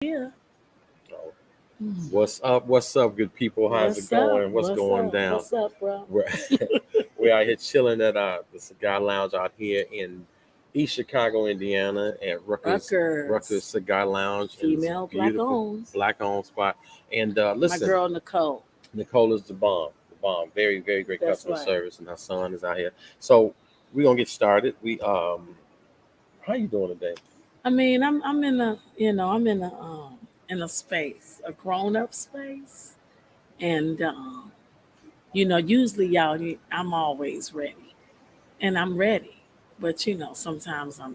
Yeah. Oh, what's up? What's up, good people? How's it What's up? going? What's going down? What's up, bro? We're we're out here chilling at the Cigar Lounge out here in East Chicago, Indiana, at Ruckers Ruckers. Cigar Lounge, and it's Female a black beautiful owned. black-owned spot. And My listen, girl Nicole. Nicole is the bomb, the bomb. Very, very great That's customer right. service, and her son is out here. So we're gonna get started. How you doing today? I mean, I'm in a in a space, a grown up space, and usually I'm always ready, and I'm ready. But sometimes I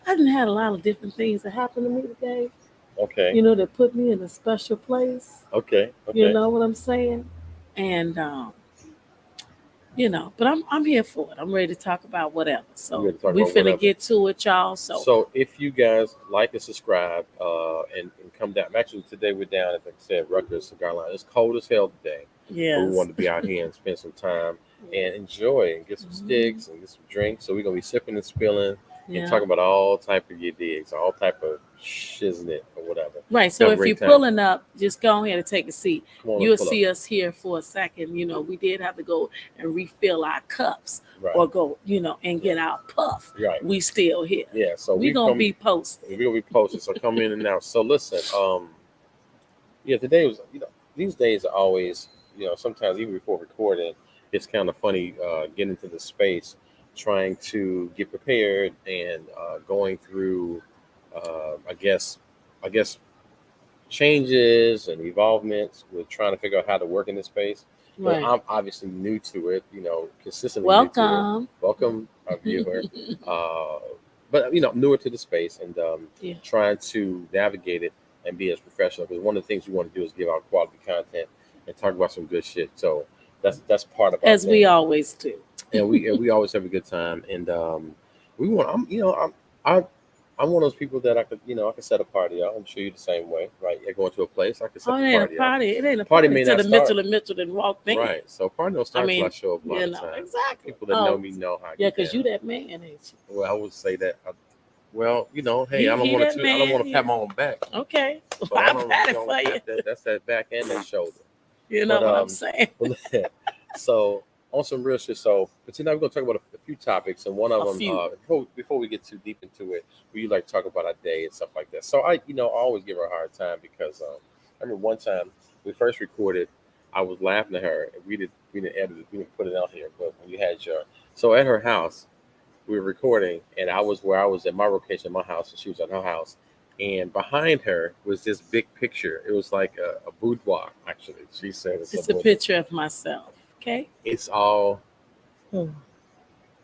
didn't had a lot of different things that happened to me today. Okay, That put me in a special place. okay, You okay. know what I'm saying? And but I'm here for it. I'm ready to talk about whatever. We're So going to talk we about finna whatever. get to it, y'all. So So if you guys like and subscribe, and come down. Actually, today we're down at, like I said, Rutgers Cigar Lounge. It's cold as hell today, but we yes. wanted to be out here and spend some time and enjoy and get some Mhm. sticks and get some drinks. So we're gonna be sipping and spilling and Yeah. talking about all type of your digs, all type of shiznit or whatever. Right. So Have a if you're great time. pulling up, just go ahead and take a seat. Come on and You'll pull up. see us here for a second. We did have to go and refill our cups Right. or go, and Yeah. get our puff. Right. We still here. Yeah. So We we gonna come. be posted. We're gonna be posted. So come in and out. So listen. Yeah, today was, these days are always, sometimes even before recording, it's kind of funny getting into the space, trying to get prepared and going through, I guess, changes and evolvements with trying to figure out how to work in this space. Because Right. I'm obviously new to it, consistently new to it. Welcome. Welcome, our viewer. Uh, but newer to the space and Yeah. trying to navigate it and be as professional. Because one of the things we want to do is give out quality content and talk about some good shit. So that's part of our As we thing, always do. and we always have a good time. And we want. I I'm one of those people that I could set a party out. I'm sure you're the same way, right? You're going to a place, I could set Oh, it the ain't a party out. party. It ain't a Party party may till not the start. Mitchell&Mitchell didn't walk in. Right. So party don't I start till I mean, show up a lot of times. exactly. People that know Oh, me know how I yeah, get because down. you that man, ain't you? Well, I would say that. Well, hey, I don't He want that to. I don't man. want to pat my own back, Okay. so I I'll don't. pat You it know, for you. pat that. That's that back and that shoulder. You know But what I'm saying? but so on some real shit. So, but tonight we're gonna talk about a few topics, and one of A them, few. before we get too deep into it, we like to talk about our day and stuff like that. So I always give her a hard time because I remember one time we first recorded, I was laughing at her, and we didn't edit it, we didn't put it out here, but when you had your, so at her house, we were recording, and I was where I was at my location, my house, and she was at her house. And behind her was this big picture. It was like a boudoir, actually. She said it's a It's a boudoir. picture of myself. Okay. It's all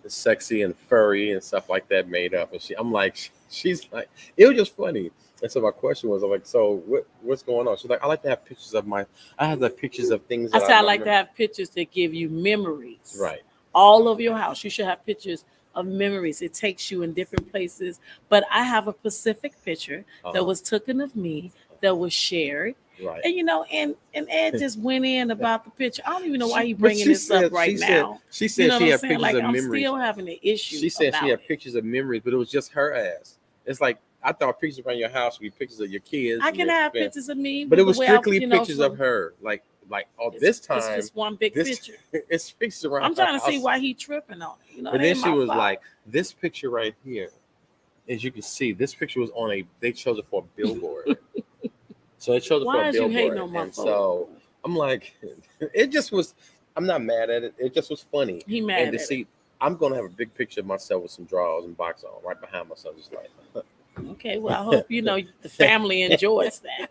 sexy and furry and stuff like that made up. And I'm like, she's like, it was just funny. And so my question was, I'm like, so what's going on? She's like, I like to have pictures of I have like pictures of things I that I said I like to remember. have pictures that give you memories. Right. All of your house. You should have pictures of memories. It takes you in different places. But I have a specific picture that Uh-huh. was taken of me that was shared. Right. And Ed just went in about the picture. I don't even know why he But bringing this up right now. she You said know she what I'm had saying? pictures Like of I'm memories. still having an issue She said she about had it. pictures of memories, but it was just her ass. It's like I thought pictures around your house would be pictures of your kids. I And can your have fam- pictures of me, But it the was way I, strictly pictures of from her. Like oh, it's, this it's time just one big this picture. it's pictures around I'm her trying to see house. why he tripping on it. But It then ain't she my was fault. like, this picture right here, as you can see, this picture was they chose it for a billboard. So they chose it for a Why is you hating billboard. on my And photo? so I'm like, it just was, I'm not mad at it. It just was funny. He And mad to at it. see, I'm going to have a big picture of myself with some drawers and box on right behind myself. Just like, Okay, well I hope the family enjoys that.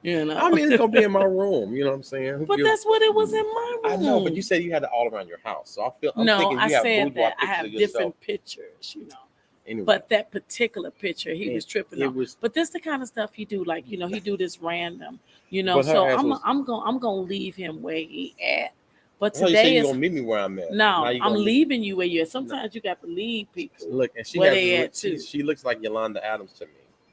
I mean, it's going to be in my room. You know what I'm saying? Who But gives- that's what it was in my I room. know, but you said you had it all around your house. So I'm No, thinking I you have said boudoir that I pictures have of yourself. different pictures. Anyway, But that particular picture, he was tripping it on. was, But this the kind of stuff he do. Like he do this random. but her So ass was, I'm gonna leave him where he at. But I thought you said today you're is going to meet me where I'm at. Now no. you're I'm going to meet, leaving you where you at. no. Sometimes you got to leave people Look, and where they at too. she looks like Yolanda Adams to me.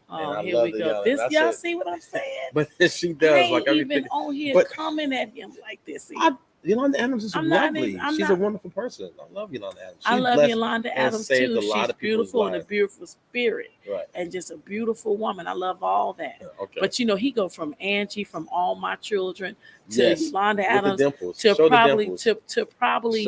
And Oh, I here love we the go. Yolanda. This And I y'all said, see what I'm saying? but she I does like ain't everything. even on here But coming at him like this. I Yolanda Adams is I'm not. lovely. I'm She's a not. wonderful person. I love Yolanda Adams. I She's love blessed Yolanda and Adams saved too. a lot She's of people's beautiful and a lives. beautiful spirit, Right. and just a beautiful woman. I love all that. Okay. But he go from Angie, from All My Children, to Yes. Yolanda With the Adams, dimples. to Show the probably dimples. Show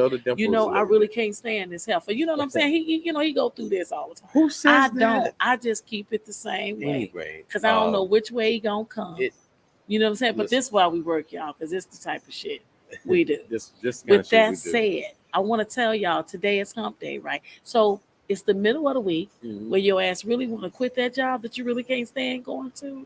the dimples a I little really bit. can't stand this heifer. You know what I'm saying? He go through this all the time. Who I says don't. that? I just keep it the same way Anyway, because I don't know which way he gonna come. it You know what I'm saying? But listen. this is why we work, y'all, because it's the type of shit we do. This kind of With shit we that do. said, I want to tell y'all today is hump day, right? So it's the middle of the week Mhm. where your ass really want to quit that job that you really can't stand going to,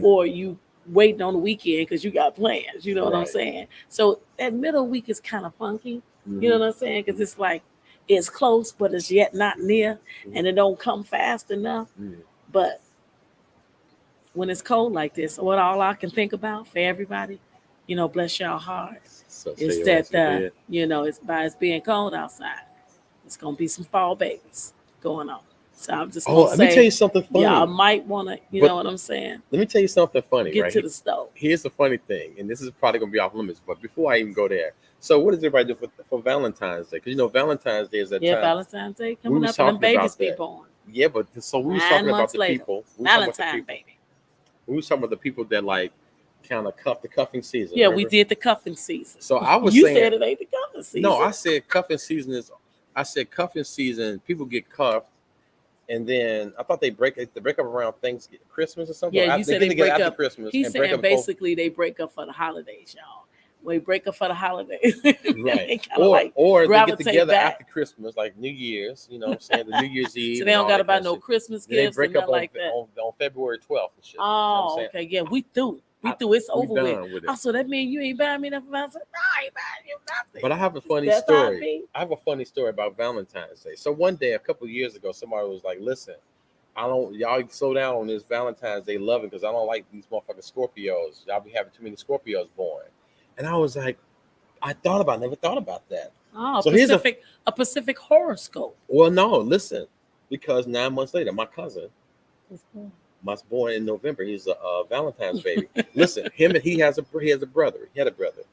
or you waiting on the weekend because you got plans. You know what I'm Right. saying? So that middle week is kind of funky. You know Mhm. what I'm saying? Because it's like it's close, but it's yet not near, and Mhm. it don't come fast enough. Mhm. But when it's cold like this, what all I can think about for everybody, bless y'all heart, So stay is your ass that in bed. it's by it's being cold outside. It's gonna be some fall babies going on. So I'm just Oh, gonna let me tell say you something y'all funny. might wanna, you But know what I'm saying, let me tell you something funny, get right? to the stove. Here's the funny thing, and this is probably gonna be off limits. But before I even go there, so what does everybody do for Valentine's Day? Because Valentine's Day is that Yeah, time Valentine's Day we coming was up and them talking babies about be that. born. Yeah, but so we was talking Nine about months the later. people. We was talking about the Valentine people. baby. We was talking about the people that like kind of cuff the cuffing season. Yeah, we Remember? did the cuffing season. So I was You saying, said it ain't the cuffing no, season. I said cuffing season is. I said cuffing season. People get cuffed, and then I thought they break up around Thanksgiving, Christmas or something. Yeah, you They said get they together break after up. Christmas He's and break saying up before. basically they break up for the holidays, y'all. When they break up for the holidays, Right. they kind of like Or they get gravitate together back. after Christmas, like New Year's, you know what I'm saying? The New Year's So Eve they and don't all got to that buy kind of no shit. Christmas Then they gifts and break up nothing like that. on February 12th and shit. You know what I'm Oh, saying? okay, yeah, we through. We I, through. It's we over with. done with Oh, it. so that means you ain't buying me nothing. I said, no, I ain't buying you But I nothing. have a funny That's how it story. be. I have a funny story about Valentine's Day. So one day, a couple of years ago, somebody was like, listen, I don't, y'all slow down on this Valentine's Day loving because I don't like these motherfucking Scorpios. Y'all be having too many Scorpios born. And I was like, never thought about that. Oh, So here's a Pacific horoscope. well, no, listen, because 9 months later, my cousin was born in November. He's a Valentine's baby. Listen, he has a brother. He had a brother,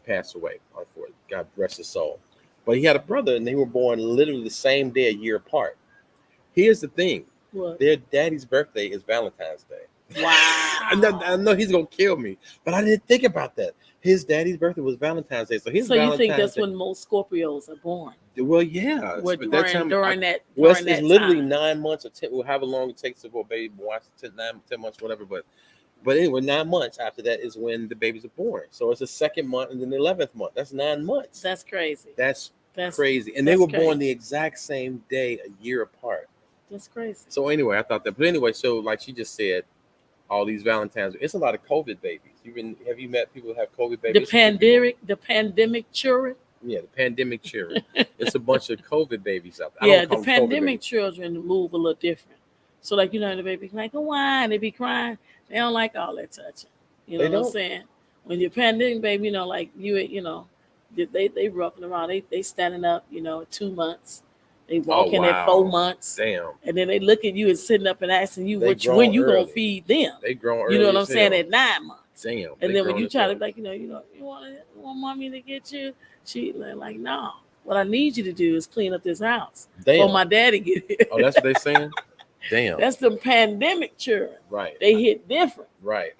passed away. Unfortunately, God rest his soul. But he had a brother, and they were born literally the same day, a year apart. Here's the thing: What? their daddy's birthday is Valentine's Day. I Wow. know he's gonna kill me, but I didn't think about that. His daddy's birthday was Valentine's Day, so his So you think Valentine's that's Day. when most Scorpios are born? Well, yeah, What but that time, well, during it's that literally time? 9 months or 10, or however long it takes to for a baby born, 10 months, whatever. But anyway, 9 months after that is when the babies are born. So it's the second month and then the 11th month. That's 9 months. That's crazy. That's That's crazy. And they that's were born crazy. the exact same day, a year apart. That's crazy. So anyway, I thought that. But anyway, so like she just said, all these Valentines. It's a lot of COVID babies. Have you met people who have COVID babies? The pandemic children. Yeah, the pandemic children. It's a bunch of COVID babies out there. I Yeah, don't the call them COVID pandemic babies. children move a little different. So like the baby like oh why and they be crying. They don't like all that touching. You know They what I'm don't. saying? When you're pandemic baby, like they roughing around. They standing up. At 2 months. They Oh walking at wow. 4 months. Damn. And then they look at you and sitting up and asking you They when grown you gonna early. feed them. They grown You know early what I'm as saying? hell. At 9 months. Damn. And They then when grown you as try to hell. be like, you want mommy to get you, she like, no. What I need you to do is clean up this house before Damn. my daddy get here. Oh, that's what they saying. Damn. That's the pandemic children. Right. They hit different. Right.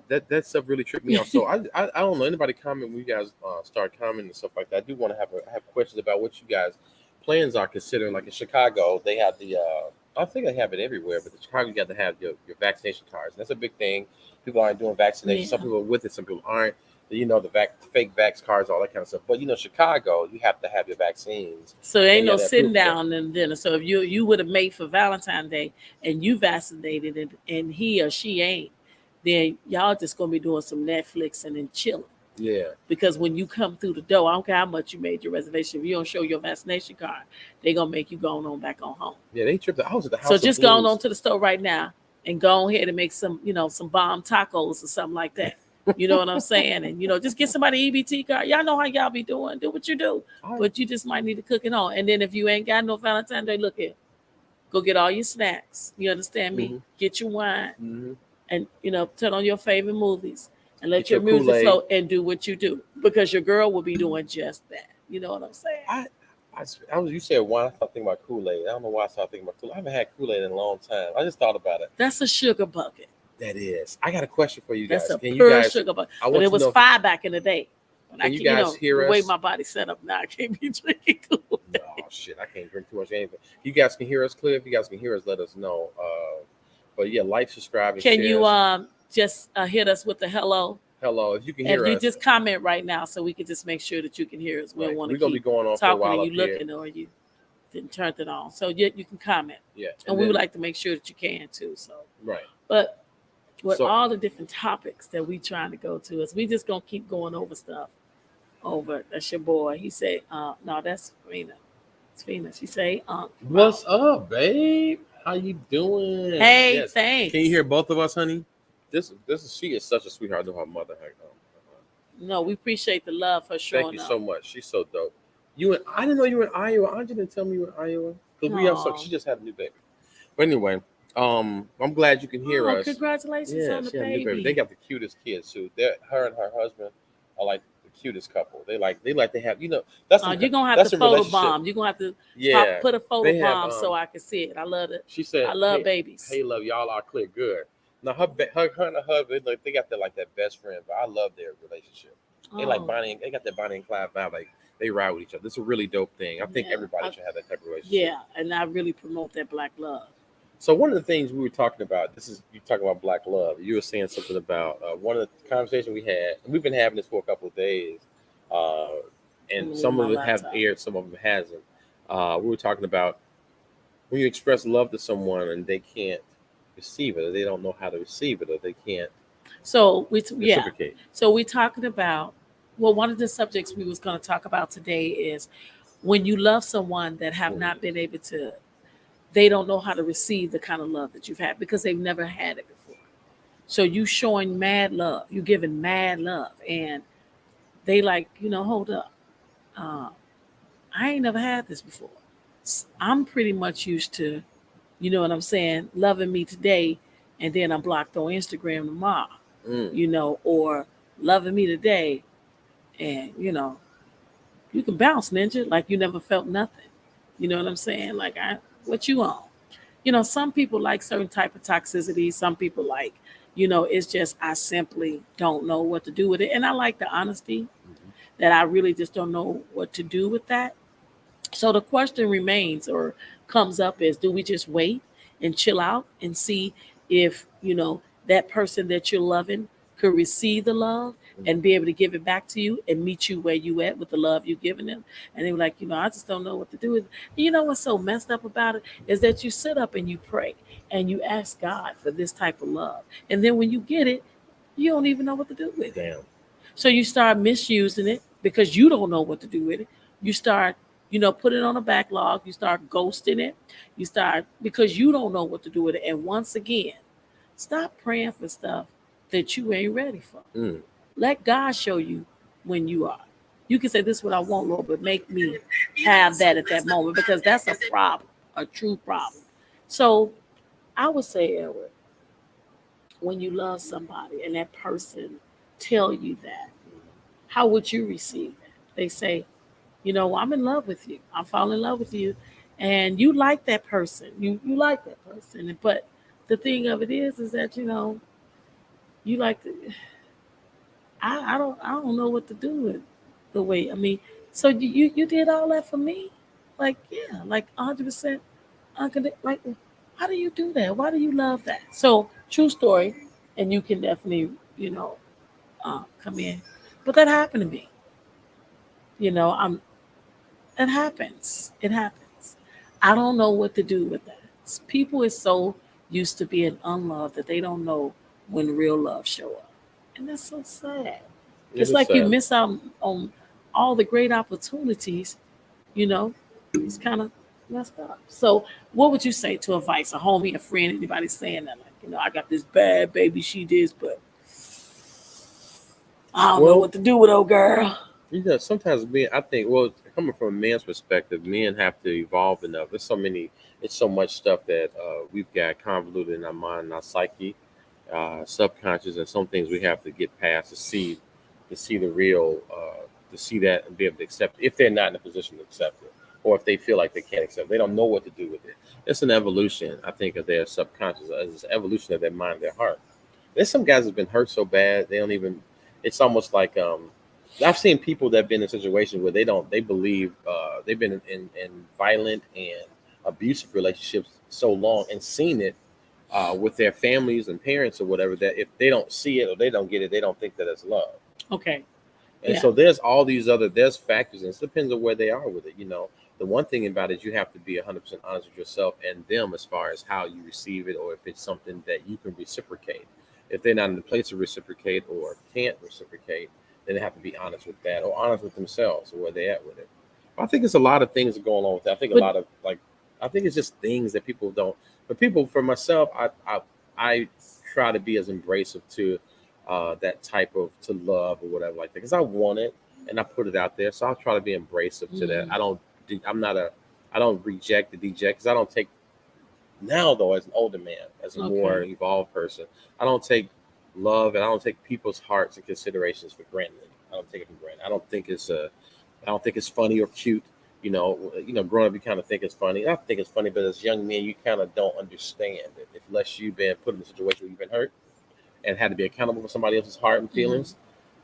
That stuff really tripped me out. So I don't know anybody comment when you guys start commenting and stuff like that. I do want to have questions about what you guys plans are considering. Like in Chicago, they have the I think they have it everywhere, but in Chicago you got to have your vaccination cards. That's a big thing. People aren't doing vaccinations. Some Yeah. people are with it, some people aren't. The fake vax cards, all that kind of stuff. But Chicago, you have to have your vaccines. So there And ain't you no have to have sitting proof of that. down and dinner. So if you would have made for Valentine's Day and you vaccinated and he or she ain't, then y'all just gonna be doing some Netflix and then chilling. Yeah. Because when you come through the door, I don't care how much you made your reservation. If you don't show your vaccination card, they're gonna make you go on back on home. Yeah, they tripped. I was at the So House of just go on Blues. to the store right now and go ahead and make some bomb tacos or something like that. You know what I'm saying? And just get somebody EBT card. Y'all know how y'all be doing. Do what you do, but you just might need to cook it on. And then if you ain't got no Valentine's Day, look here, go get all your snacks. You understand me? Mm-hmm. Get your wine Mm-hmm. and turn on your favorite movies and let Get your your music Kool-Aid. flow and do what you do. because your girl will be doing just that. You know what I'm saying? I was. You said wine. I started thinking about Kool-Aid. I don't know why I started thinking about Kool-Aid. I haven't had Kool-Aid in a long time. I just thought about it. That's a sugar bucket. That is. I got a question for you That's guys. a Can you pure guys? sugar bucket. I But want it to was know. five back in the day. When Can you you guys know, hear the way us? my body's set up now, I can't be drinking Kool. Oh shit! I can't drink too much of anything. You guys can hear us clear. If you guys can hear us, let us know. But yeah, like, subscribe, and Can share. you just hit us with the hello? Hello, if you can And hear you us. just comment right now so we can just make sure that you can hear us. We don't Right, want to we're gonna be keep going on for a talking while and up you here. looking or you didn't turn it on. So you can comment. Yeah, And we would like to make sure that you can too. So right. but with So all the different topics that we trying to go to is we just gonna keep going over stuff. Over. That's your boy. He said, no, that's Fina. It's Fina. She say, what's up, babe? How you doing? Hey, Yes. thanks. Can you hear both of us, honey? This is, she is such a sweetheart. I know her mother. No, we appreciate the love for showing Thank you up. so much. She's so dope. I didn't know you were in Iowa. Anja didn't tell me you were in Iowa because we have so. Aw. She just had a new baby. But anyway, I'm glad you can hear us. Congratulations on Yeah, the she had a new baby. baby. They got the cutest kids too. Her and her husband are like the cutest couple. They have that's You're gonna have that's to a photo relationship. bomb. You're gonna have to Yeah, put a photo they have. bomb so I can see it. I love it. She said, I love hey, babies. Hey, love, y'all are clear. Good. Now her and her husband, they got that best friend. But I love their relationship. They like Bonnie. They got that Bonnie and Clyde vibe. Like they ride with each other. It's a really dope thing. I think everybody should have that type of relationship. Yeah, and I really promote that black love. So one of the things we were talking about, this is you talking about black love. You were saying something about one of the conversations we had. And we've been having this for a couple of days, uh, and some of it have aired, some of them hasn't. We were talking about when you express love to someone and they can't receive it, or they don't know how to receive it, or they can't So reciprocate. So we're talking about one of the subjects we was going to talk about today is when you love someone that have not been able to, they don't know how to receive the kind of love that you've had because they've never had it before. So you showing mad love, you giving mad love, and they like, hold up, uh, I ain't never had this before. I'm pretty much used to, you know what I'm saying, loving me today, and then I'm blocked on Instagram tomorrow, or loving me today, and you can bounce, ninja, like you never felt nothing. You know what I'm saying? Like what you on? Some people like certain type of toxicity. Some people like, it's just I simply don't know what to do with it, and I like the honesty that I really just don't know what to do with that. So the question remains or comes up is, do we just wait and chill out and see if, that person that you're loving could receive the love and be able to give it back to you and meet you where you at with the love you're giving them? And they were like, I just don't know what to do with it. What's so messed up about it is that you sit up and you pray and you ask God for this type of love. And then when you get it, you don't even know what to do with it. Damn. So you start misusing it because you don't know what to do with it. You start, put it on a backlog. You start ghosting it. You start because you don't know what to do with it. And once again, stop praying for stuff that you ain't ready for. Let God show you when you are. You can say, this is what I want, Lord, but make me have that at that moment because that's a problem, a true problem. So I would say, Edward, when you love somebody and that person tell you that, how would you receive that? They say, I'm in love with you. I'm falling in love with you. And you like that person. You like that person. But the thing of it is that, you like to, I don't know what to do with the way. I mean, so you did all that for me? Like, yeah, like 100% like, how do you do that? Why do you love that? So true story, and you can definitely, come in. But that happened to me. I'm It happens. It happens. I don't know what to do with that. People is so used to being unloved that they don't know when real love show up. And that's so sad. It's like you miss out on all the great opportunities, you know. It's kind of messed up. So what would you say to advice, a homie, a friend, anybody saying that, like, I got this bad baby, she did, but I don't know what to do with old girl. Sometimes I think, coming from a man's perspective, men have to evolve enough. It's so much stuff that we've got convoluted in our mind, and our psyche, subconscious, and some things we have to get past to see the real to see that and be able to accept it if they're not in a position to accept it, or if they feel like they can't accept it. They don't know what to do with it. It's an evolution, I think, of their subconscious. It's an evolution of their mind, their heart. There's some guys that've been hurt so bad they don't even. It's almost like I've seen people that've been in situations where they believe they've been in violent and abusive relationships so long and seen it with their families and parents or whatever, that if they don't see it or they don't get it, they don't think that it's love. Okay. And Yeah. so there's all these there's factors, and it depends on where they are with it. The one thing about it is you have to be 100% honest with yourself and them as far as how you receive it, or if it's something that you can reciprocate. If they're not in the place to reciprocate or can't reciprocate, then they have to be honest with that, or honest with themselves or where they're at with it. I think it's a lot of things that go along with that. I think a But lot of I think it's just things that people don't. But people, for myself, I try to be as embracive to that type of to love or whatever like that, because I want it and I put it out there. So I'll try to be embracive to that. mm, I'm not a I don't reject the deject, because I don't take now, though, as an older man, as a more okay. evolved person, I don't take love and I don't take people's hearts and considerations for granted. I don't take it for granted. I don't think it's funny or cute. Growing up, you kind of think it's funny. I think it's funny, but as young men, you kind of don't understand it unless you've been put in a situation where you've been hurt and had to be accountable for somebody else's heart and Hmm. feelings.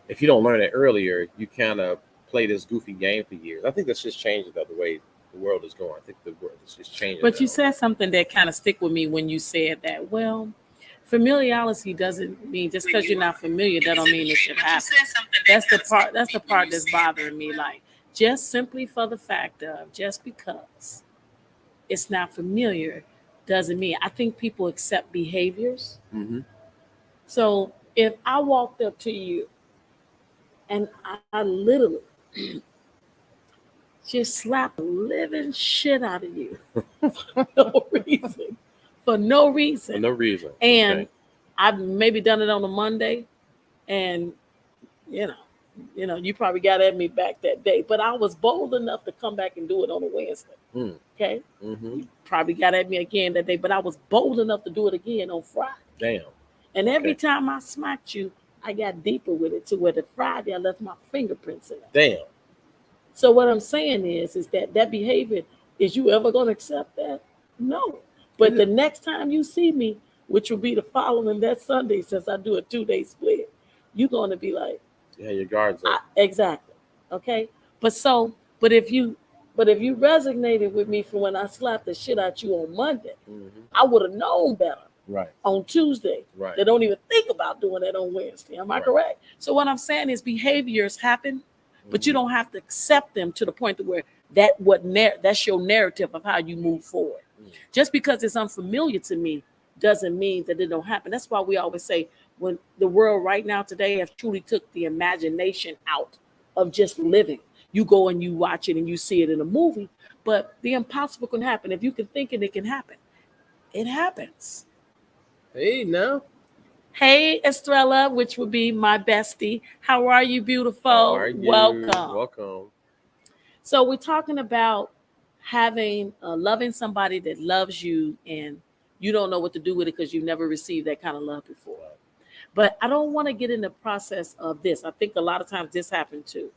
If you don't learn it earlier, you kind of play this goofy game for years. I think that's just changing the way the world is going. I think the world is just changing But you now. said something that kind of stick with me when you said that. Well, familiarity doesn't mean just because you're not familiar, that don't mean it should happen. That's the part. That's the part that's bothering me. Like just simply for the fact of just because it's not familiar doesn't mean. I think people accept behaviors. Hmm. So if I walked up to you and I literally just slapped the living shit out of you for no reason, for no For reason, no reason. and Okay. I've maybe done it on a Monday, and you know, you probably got at me back that day, but I was bold enough to come back and do it on a Wednesday. Mm. Okay, Hmm. you probably got at me again that day, but I was bold enough to do it again on Friday. Damn. And every Okay. time I smacked you, I got deeper with it to where the Friday I left my fingerprints in it. Damn. So what I'm saying is that that behavior, is you ever going to accept that? No. But And the next time you see me, which will be the following that Sunday, since I do a 2-day split, you're going to be like, yeah, your guards up. exactly, okay. But so, but if you, but if you resonated with me from when I slapped the shit out you on Monday, Hmm. I would have known better Right. on Tuesday. Right. They don't even think about doing that on Wednesday. Am I Right. correct? So what I'm saying is behaviors happen, but you Hmm. don't have to accept them to the point to where that's your narrative of how you move forward. Mm. Just because it's unfamiliar to me doesn't mean that it don't happen. That's why we always say when the world right now today have truly took the imagination out of just living. You go and you watch it and you see it in a movie, but the impossible can happen. If you can think it can happen. It happens. Hey, now. Hey, Estrella, which would be my bestie. How are you, How beautiful? are you? Welcome. Welcome. So, we're talking about having loving somebody that loves you and you don't know what to do with it because you've never received that kind of love before. Right. But I don't want to get in the process of this. I think a lot of times this happened too,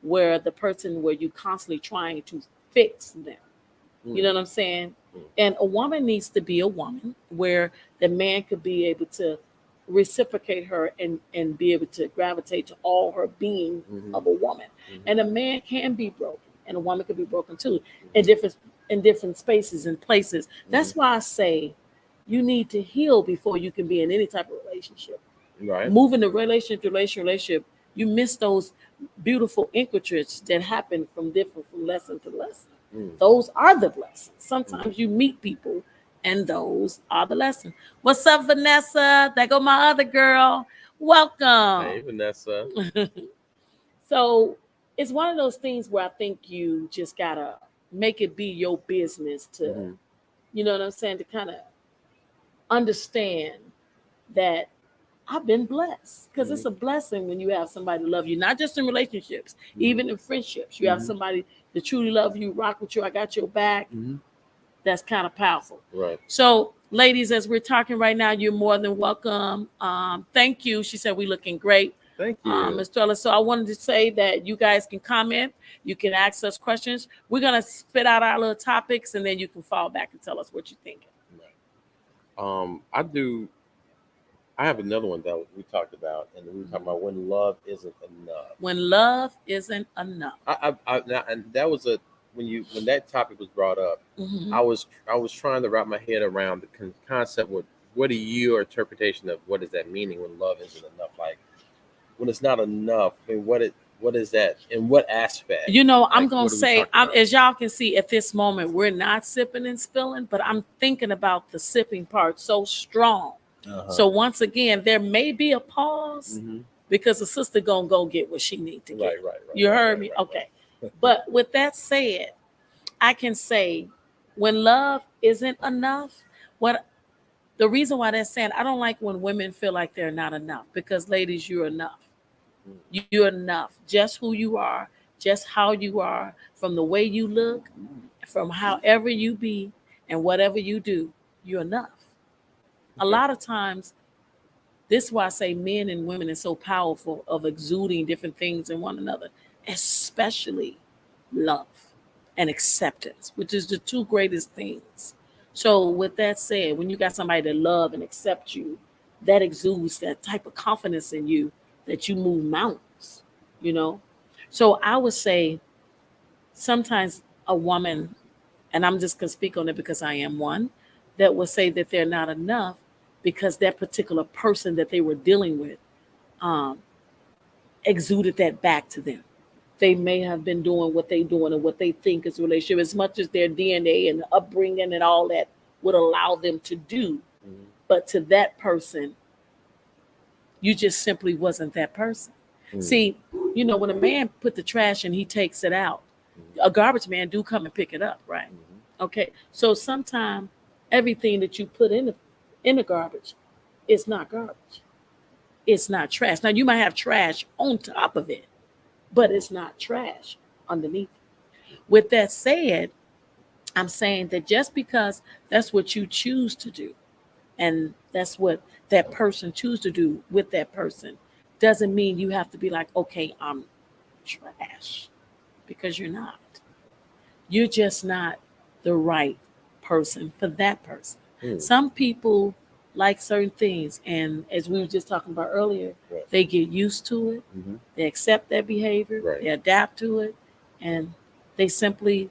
where the person where you constantly trying to fix them. You Mm. know what I'm saying? Mm. And a woman needs to be a woman where the man could be able to reciprocate her and be able to gravitate to all her being Hmm. of a woman. Hmm. And a man can be broken and a woman can be broken too in Hmm. different spaces and places. Hmm. That's why I say you need to heal before you can be in any type of relationship. Right. Moving the relationship, you miss those beautiful inquiries that happen from lesson to lesson. Mm. Those are the blessings. Mm. Sometimes you meet people and those are the lesson. What's up, Vanessa? There go my other girl. Hey, Welcome. Vanessa. So it's one of those things where I think you just gotta make it be your business to, Hmm. you know what I'm saying, to kind of understand that I've been blessed because Hmm. it's a blessing when you have somebody to love you, not just in relationships, Hmm. even in friendships. You have Hmm. somebody that truly love you, rock with you. I got your back. Hmm. That's kind of powerful. Right. So, ladies, as we're talking right now, you're more than welcome. Thank you. She said we looking great. Thank you. Ms. Trellis. So I wanted to say that you guys can comment, you can ask us questions. We're gonna spit out our little topics, and then you can fall back and tell us what you're thinking. I do. I have another one that we talked about, and we were talking about when love isn't enough. When love isn't enough. And that was a when that topic was brought up, Hmm. I was trying to wrap my head around the concept. What are your interpretation of what is that meaning when love isn't enough? Like when it's not enough. I mean, what is that? In what aspect? I'm Like gonna what are we say, talking about? as y'all can see at this moment, we're not sipping and spilling, but I'm thinking about the sipping part so strong. Uh-huh. So once again, there may be a pause Hmm. because the sister gonna go get what she need to get. Right. You heard Right. me? Right. Okay. But with that said, I can say when love isn't enough, what the reason why that's saying I don't like when women feel like they're not enough because ladies, you're enough. You're enough. Just who you are, just how you are, from the way you look, from however you be, and whatever you do, you're enough. A Okay. lot of times, this is why I say men and women is so powerful of exuding different things in one another, especially love and acceptance, which is the two greatest things. So, with that said, when you got somebody that love and accept you, that exudes that type of confidence in you that you move mountains, you know? So, I would say sometimes a woman, and I'm just going to speak on it because I am one, that will say that they're not enough because that particular person that they were dealing with um, exuded that back to them. They may have been doing what they doing and what they think is a relationship as much as their DNA and upbringing and all that would allow them to do. Mhm. But to that person, you just simply wasn't that person. Mhm. See, when a man put the trash and he takes it out, Mhm. a garbage man do come and pick it up, right? Mhm. Okay. So sometimes everything that you put in the garbage is not garbage. It's not trash. Now you might have trash on top of it, but Mhm. it's not trash underneath. With that said, I'm saying that just because that's what you choose to do, and that's what that person choose to do with that person, doesn't mean you have to be like, okay, I'm trash, because you're not. You're just not the right person for that person. Mhm. Some people like certain things, and as we were just talking about earlier, Right. they get used to it, Mhm. they accept that behavior, Right. they adapt to it, and they simply,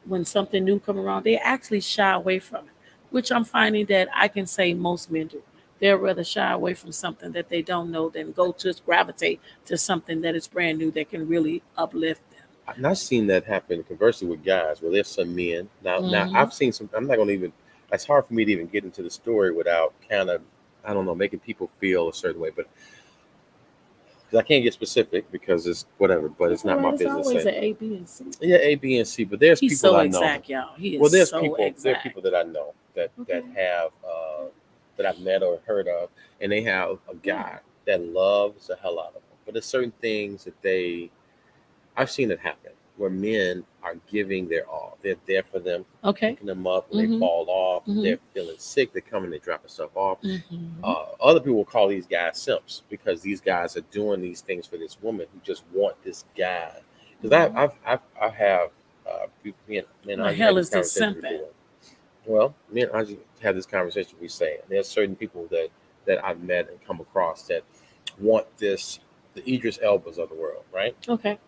when something new come around, they actually shy away from it, which I'm finding that I can say most men do. They'll rather shy away from something that they don't know than go to gravitate to something that is brand new that can really uplift them. And I've seen that happen conversely with guys, where there's some men. Now Hmm. I've seen some. I'm not going to even. It's hard for me to even get into the story without kind of, I don't know, making people feel a certain way. But 'cause I can't get specific because it's whatever. But It's it's all not my right. It's business. always And an A, B, and C. yeah, A, B, and C. But there's He's people so I know. exact, y'all. He Well, is there's so people. There are people exact. that I know that Okay. have that I've met or heard of, and they have a Yeah. guy that loves the hell out of them. But there's certain things that they. I've seen it happen where men are giving their all. They're there for them, Okay. picking them up when they Mm-hmm. fall off. Mm-hmm. They're feeling sick. They come and they dropping stuff off. Mm-hmm. Other people will call these guys simps because these guys are doing these things for this woman who just want this guy. Because Mm-hmm. I have me and What the I had hell this is this conversation simping? before. Well, me and I had this conversation. We say there's certain people that I've met and come across that want the Idris Elbas of the world, right? Okay.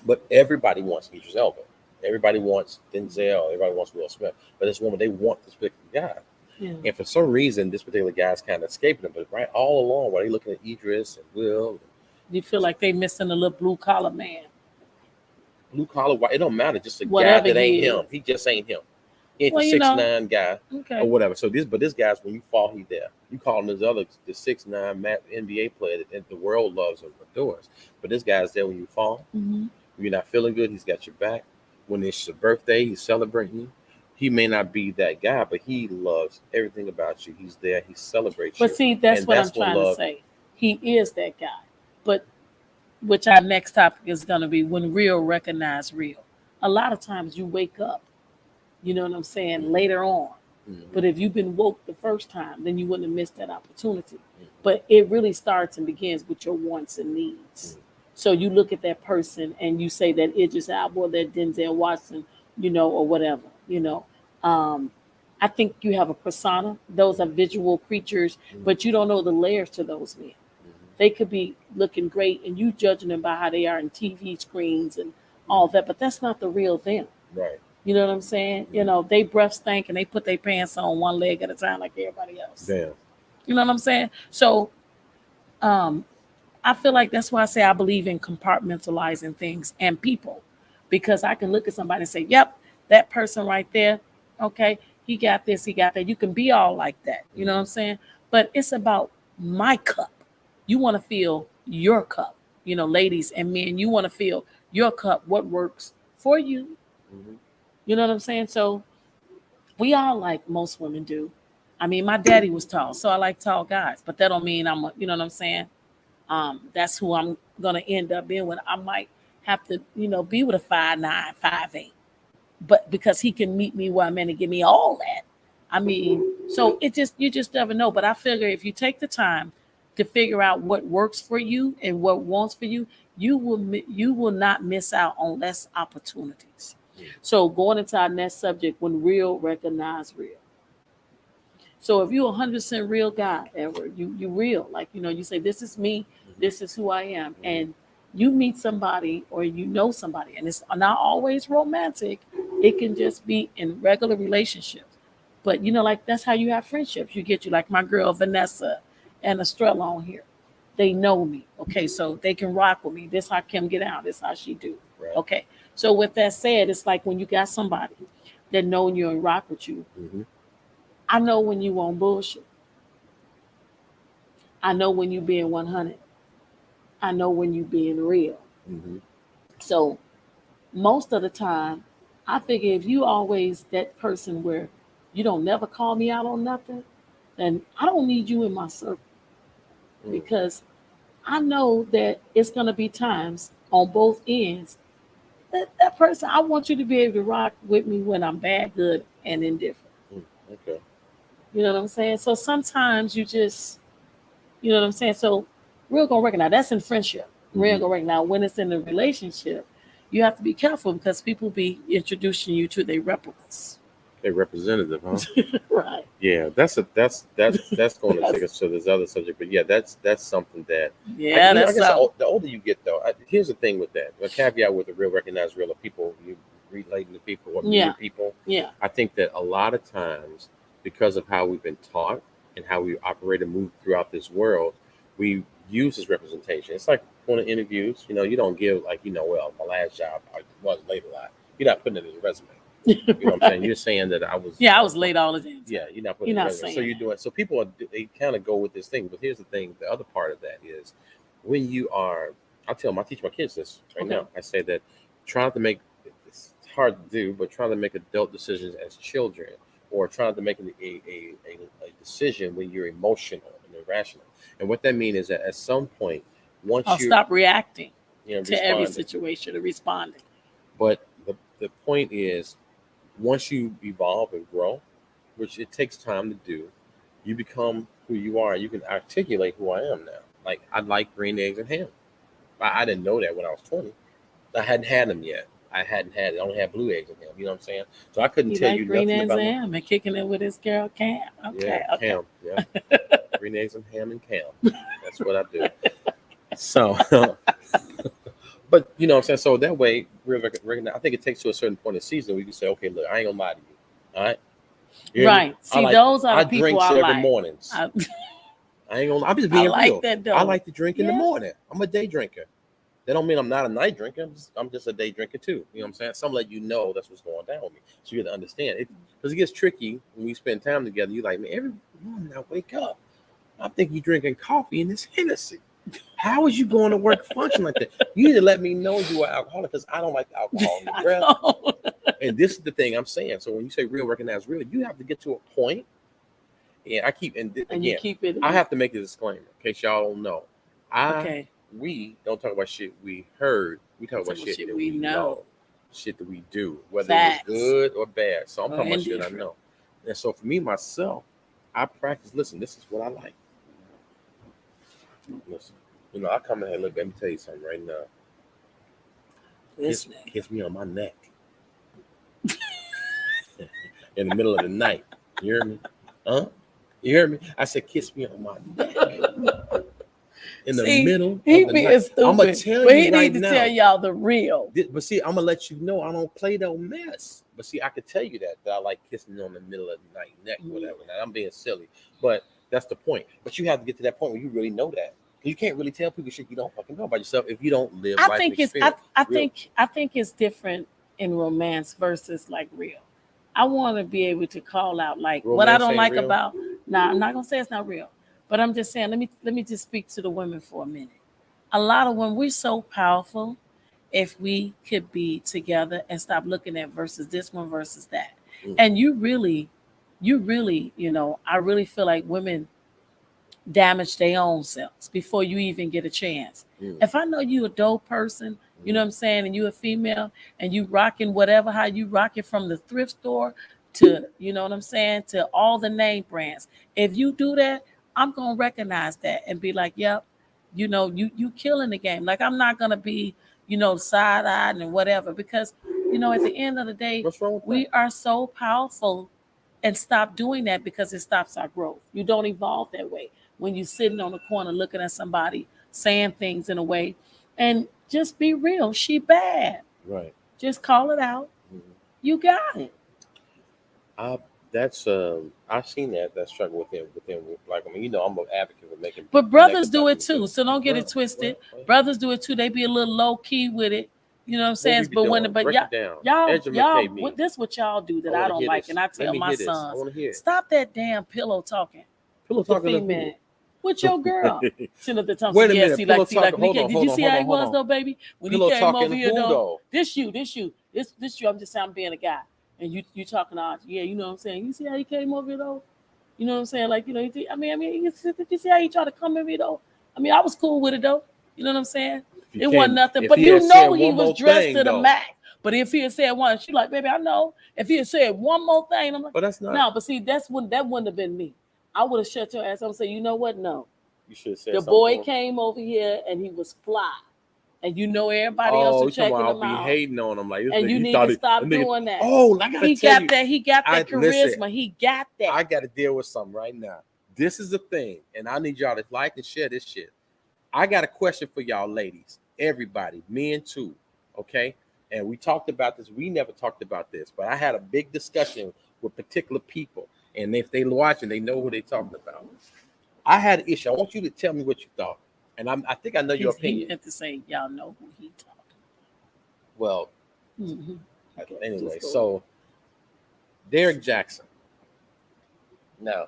But everybody wants Idris Elba. Everybody wants Denzel. Everybody wants Will Smith. But this woman, they want this particular guy. Yeah. And for some reason, this particular guy's kind of escaping them. But right all along, while they looking at Idris and Will, You feel like they missing a little blue collar man, blue collar, white, it don't matter. Just a guy whatever that ain't he him. is. He just ain't him. He ain't the Well, 6'9" guy or okay. whatever. So this guy's when you fall, he's there. You call him the 6'9" NBA player that the world loves and adores. But this guy's there when you fall. Mm-hmm. When you're not feeling good, he's got your back. When it's your birthday, he's celebrating you. He may not be that guy, but he loves everything about you. He's there. He celebrates But you, see, that's and what I'm that's when trying to love. say. He is that guy. But which our next topic is going to be when real recognize real. A lot of times you wake up, you know what I'm saying, Mhm. later on. Mhm. But if you've been woke the first time, then you wouldn't have missed that opportunity. But it really starts and begins with your wants and needs. So you look at that person and you say that Idris Elba or that Denzel Washington, or whatever. Um, I think you have a persona. Those are visual creatures, Mhm. but you don't know the layers to those men. Mhm. They could be looking great, and you judging them by how they are in TV screens and all Mhm. that, but that's not the real them. Right. You know what I'm saying? Mhm. They breath stink and they put their pants on one leg at a time like everybody else. Damn. You know what I'm saying? So um, I feel like that's why I say I believe in compartmentalizing things and people, because I can look at somebody and say, "Yep, that person right there, okay, he got this, he got that." You can be all like that. You know what I'm Mhm. saying? But it's about my cup. You want to feel your cup. Ladies and men, you want to feel your cup. What works for you? Mhm. You know what I'm saying? So we all like most women do. I mean, my daddy was tall, so I like tall guys. But that don't mean you know what I'm saying? That's who I'm gonna end up being with. I might have to, be with a 5'9", 5'8", but because he can meet me where I'm in and give me all that. I mean, so you just never know. But I figure if you take the time to figure out what works for you and what wants for you, you will not miss out on less opportunities. Mhm. So going into our next subject, when real recognize real. So if you're 100% real guy, ever you real, like you say this is me, Mhm. this is who I am, Mhm. and you meet somebody or somebody, and it's not always romantic. It can just be in regular relationships. But like that's how you have friendships. You like my girl Vanessa and Estrella on here. They know me, okay, so they can rock with me. This how Kim get out. This how she do. Right. Okay. So with that said, it's like when you got somebody that know you and rock with you. Mhm. I know when you on bullshit. I know when you being 100. I know when you being real. Mhm. So most of the time, I figure if you always that person where you don't never call me out on nothing, then I don't need you in my circle, Mhm. because I know that it's gonna be times on both ends that person, I want you to be able to rock with me when I'm bad, good, and indifferent. Mhm. Okay. You know what I'm saying? So sometimes you just You know what I'm saying? So real gonna recognize that's in friendship. Real Mhm. gonna recognize when it's in a relationship, you have to be careful because people be introducing you to their replicas. A representative, huh? Right. Yeah, that's going to take That's, us to this other subject, but yeah, that's something that yeah, I that's guess something. the older you get, though, here's the thing with that. A caveat with the real recognize real of people, you relating to people or meeting Yeah. people. Yeah. I think that a lot of times, because of how we've been taught and how we operate and move throughout this world, we use this representation. It's like going to interviews. You don't give like well, my last job I was late a lot. You're not putting it in your resume. You know what I'm saying? You're Right. saying that I was Yeah, I was late all the damn time. yeah, you're not putting You're it in not resume. So saying you're that. doing so people they kind of go with this thing. But here's the thing: the other part of that is when you are. I tell them I teach my kids this right Okay. now. I say that try not to make it's hard to do, but try to make adult decisions as children, or try not to make a decision when you're emotional and irrational. And what that means is that at some point, I'll once you're stop reacting to every responding, situation and responding. but the point is once you evolve and grow, which it takes time to do, you become who you are. You can articulate who I am now. Like I like green eggs and ham. I didn't know that when I was 20. I hadn't had them yet. I hadn't had it. I only had blue eggs and ham. You know what I'm saying? So I couldn't He tell you like green nothing eggs about and no. ham and kicking it with his girl Cam. Yeah, Okay. Okay. Cam. Yeah, green eggs and ham and Cam. That's what I do. So, but you know what I'm saying. So that way, I think it takes to a certain point in the season where you can say, okay, look, I ain't gonna lie to you. All right, you hear me? Right. See, those are I the people drinks I every like. mornings. I, I ain't gonna. I'm just I being like real. that I though. like to drink in the Yeah. morning. I'm a day drinker. That don't mean I'm not a night drinker. I'm just a day drinker too. You know what I'm saying? Some let you know that's what's going down with me, so you have to understand it because it gets tricky when we spend time together. You like, man, every morning I wake up, I think you drinking coffee and it's Hennessy. How is you going to work function like that? You need to let me know you are alcoholic because I don't like the alcohol in your I breath. know. And this is the thing I'm saying. So when you say real, recognize real, you have to get to a point. And I keep and And you again, keep it I in. have to make a disclaimer in case y'all don't know. I Okay. we don't talk about shit we heard. We talk That's about some shit shit that we we know, know. shit that we do, whether it was Facts. good or bad. So I'm Or talking about shit I indifferent. know. And so for me myself, I practice. Listen, this is what I like. Listen, I come in here. Look, let me tell you something right now. Kiss me on my neck in the middle of the night. You hear me? Huh? You hear me? I said, kiss me on my neck in the middle of the night. Stupid, I'm gonna tell but you he right need to now. tell y'all the real. But see, I'm gonna let you know I don't play no mess. But see, I could tell you that I like kissing on the middle of the night, neck, whatever. Now I'm being silly, but that's the point. But you have to get to that point where you really know that. You can't really tell people shit you don't fucking know about yourself if you don't live life experience. I think it's different in romance versus like real. I want to be able to call out like Romance what I don't ain't like real? about. Now I'm not gonna say it's not real, but I'm just saying. Let me just speak to the women for a minute. A lot of women, we're so powerful. If we could be together and stop looking at versus this one versus that, and you really, I really feel like women damage their own selves before you even get a chance. If I know you a dope person, you know what I'm saying, and you a female and you rocking whatever, how you rocking from the thrift store to, you know what I'm saying, to all the name brands. If you do that, I'm gonna recognize that and be like, yep, you killing the game. Like I'm not gonna be, side-eyed and whatever, because, at the end of the day, What's wrong with we that? are so powerful, and stop doing that because it stops our growth. You don't evolve that way when you're sitting on the corner looking at somebody saying things in a way, and just be real. She bad. Right. Just call it out. Mhm. You got it. I that's I've seen that struggle within like I'm an advocate for making people But connect brothers do about it too. So don't get it twisted. Well, Brothers do it too. They be a little low key with it. You know what I'm what saying? we be But doing? but Break it down. y'all, Educate me. this what y'all do I that I want to don't hear like, this. and I Let tell me my hear this. I sons, want to hear it. stop that damn pillow talking Pillow with the talking to who? female. With your girl. Senator Thompson. Wait a Yeah, minute. see, Pillow like, talking. when he Hold came, on. did Hold you on. see Hold how on. he Hold was on. though, baby? When he Pillow came over talking here who though, though? this you. I'm just saying I'm being a guy. And you talking to yeah, you know what I'm saying? You see how he came over here though? You know what I'm saying? Like, you see how he tried to come at me though? I mean, I was cool with it though. You know what I'm saying? If you It wasn't came, nothing. if But he had you said know he one was more dressed thing to the though, max. But if he had said one, she like, baby, I know. If he had said one more thing, I'm like, but that's not. no, but see, that wouldn't have been me. I would have shut your ass up and said, you know what? No. You should have said The something to boy him. came over here and he was fly. And everybody else Oh, was you talking checking about I'll him be out. hating on him like this And nigga. you He need thought to he, the stop nigga. doing that. Oh, I gotta He tell got you, that. He got that listen. charisma. He got that. I got to deal with something right now. This is the thing, and I need y'all to like and share this shit. I got a question for y'all ladies, everybody, men too, okay? And we talked about this. We never talked about this, but I had a big discussion with particular people, and if they watching, they know who they talking about. I had an issue. I want you to tell me what you thought, and I think I know your He opinion. meant to say, y'all know who he talking. Well, Mm-hmm. Okay, anyway, so Derek Jackson. Now,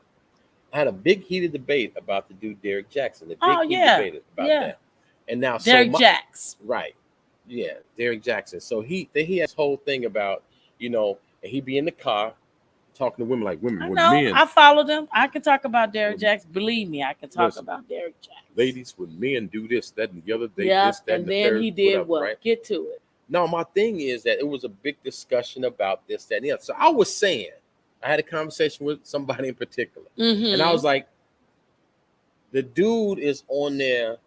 I had a big heated debate about the dude Derek Jackson. The big heated debate about that. And now, Derek Jackson. Right. Yeah, Derek Jackson. So he has whole thing about, and he be in the car talking to women like women. I When know. men, I followed him. I can talk about Derek Jackson. Believe me, I can talk about Derek Jackson. Ladies, when men do this, that, and the other, they this, that, and the then third, he did whatever, what? right? Get to it. Now, my thing is that it was a big discussion about this, that, and the other. So I was saying, I had a conversation with somebody in particular, and I was like, the dude is on there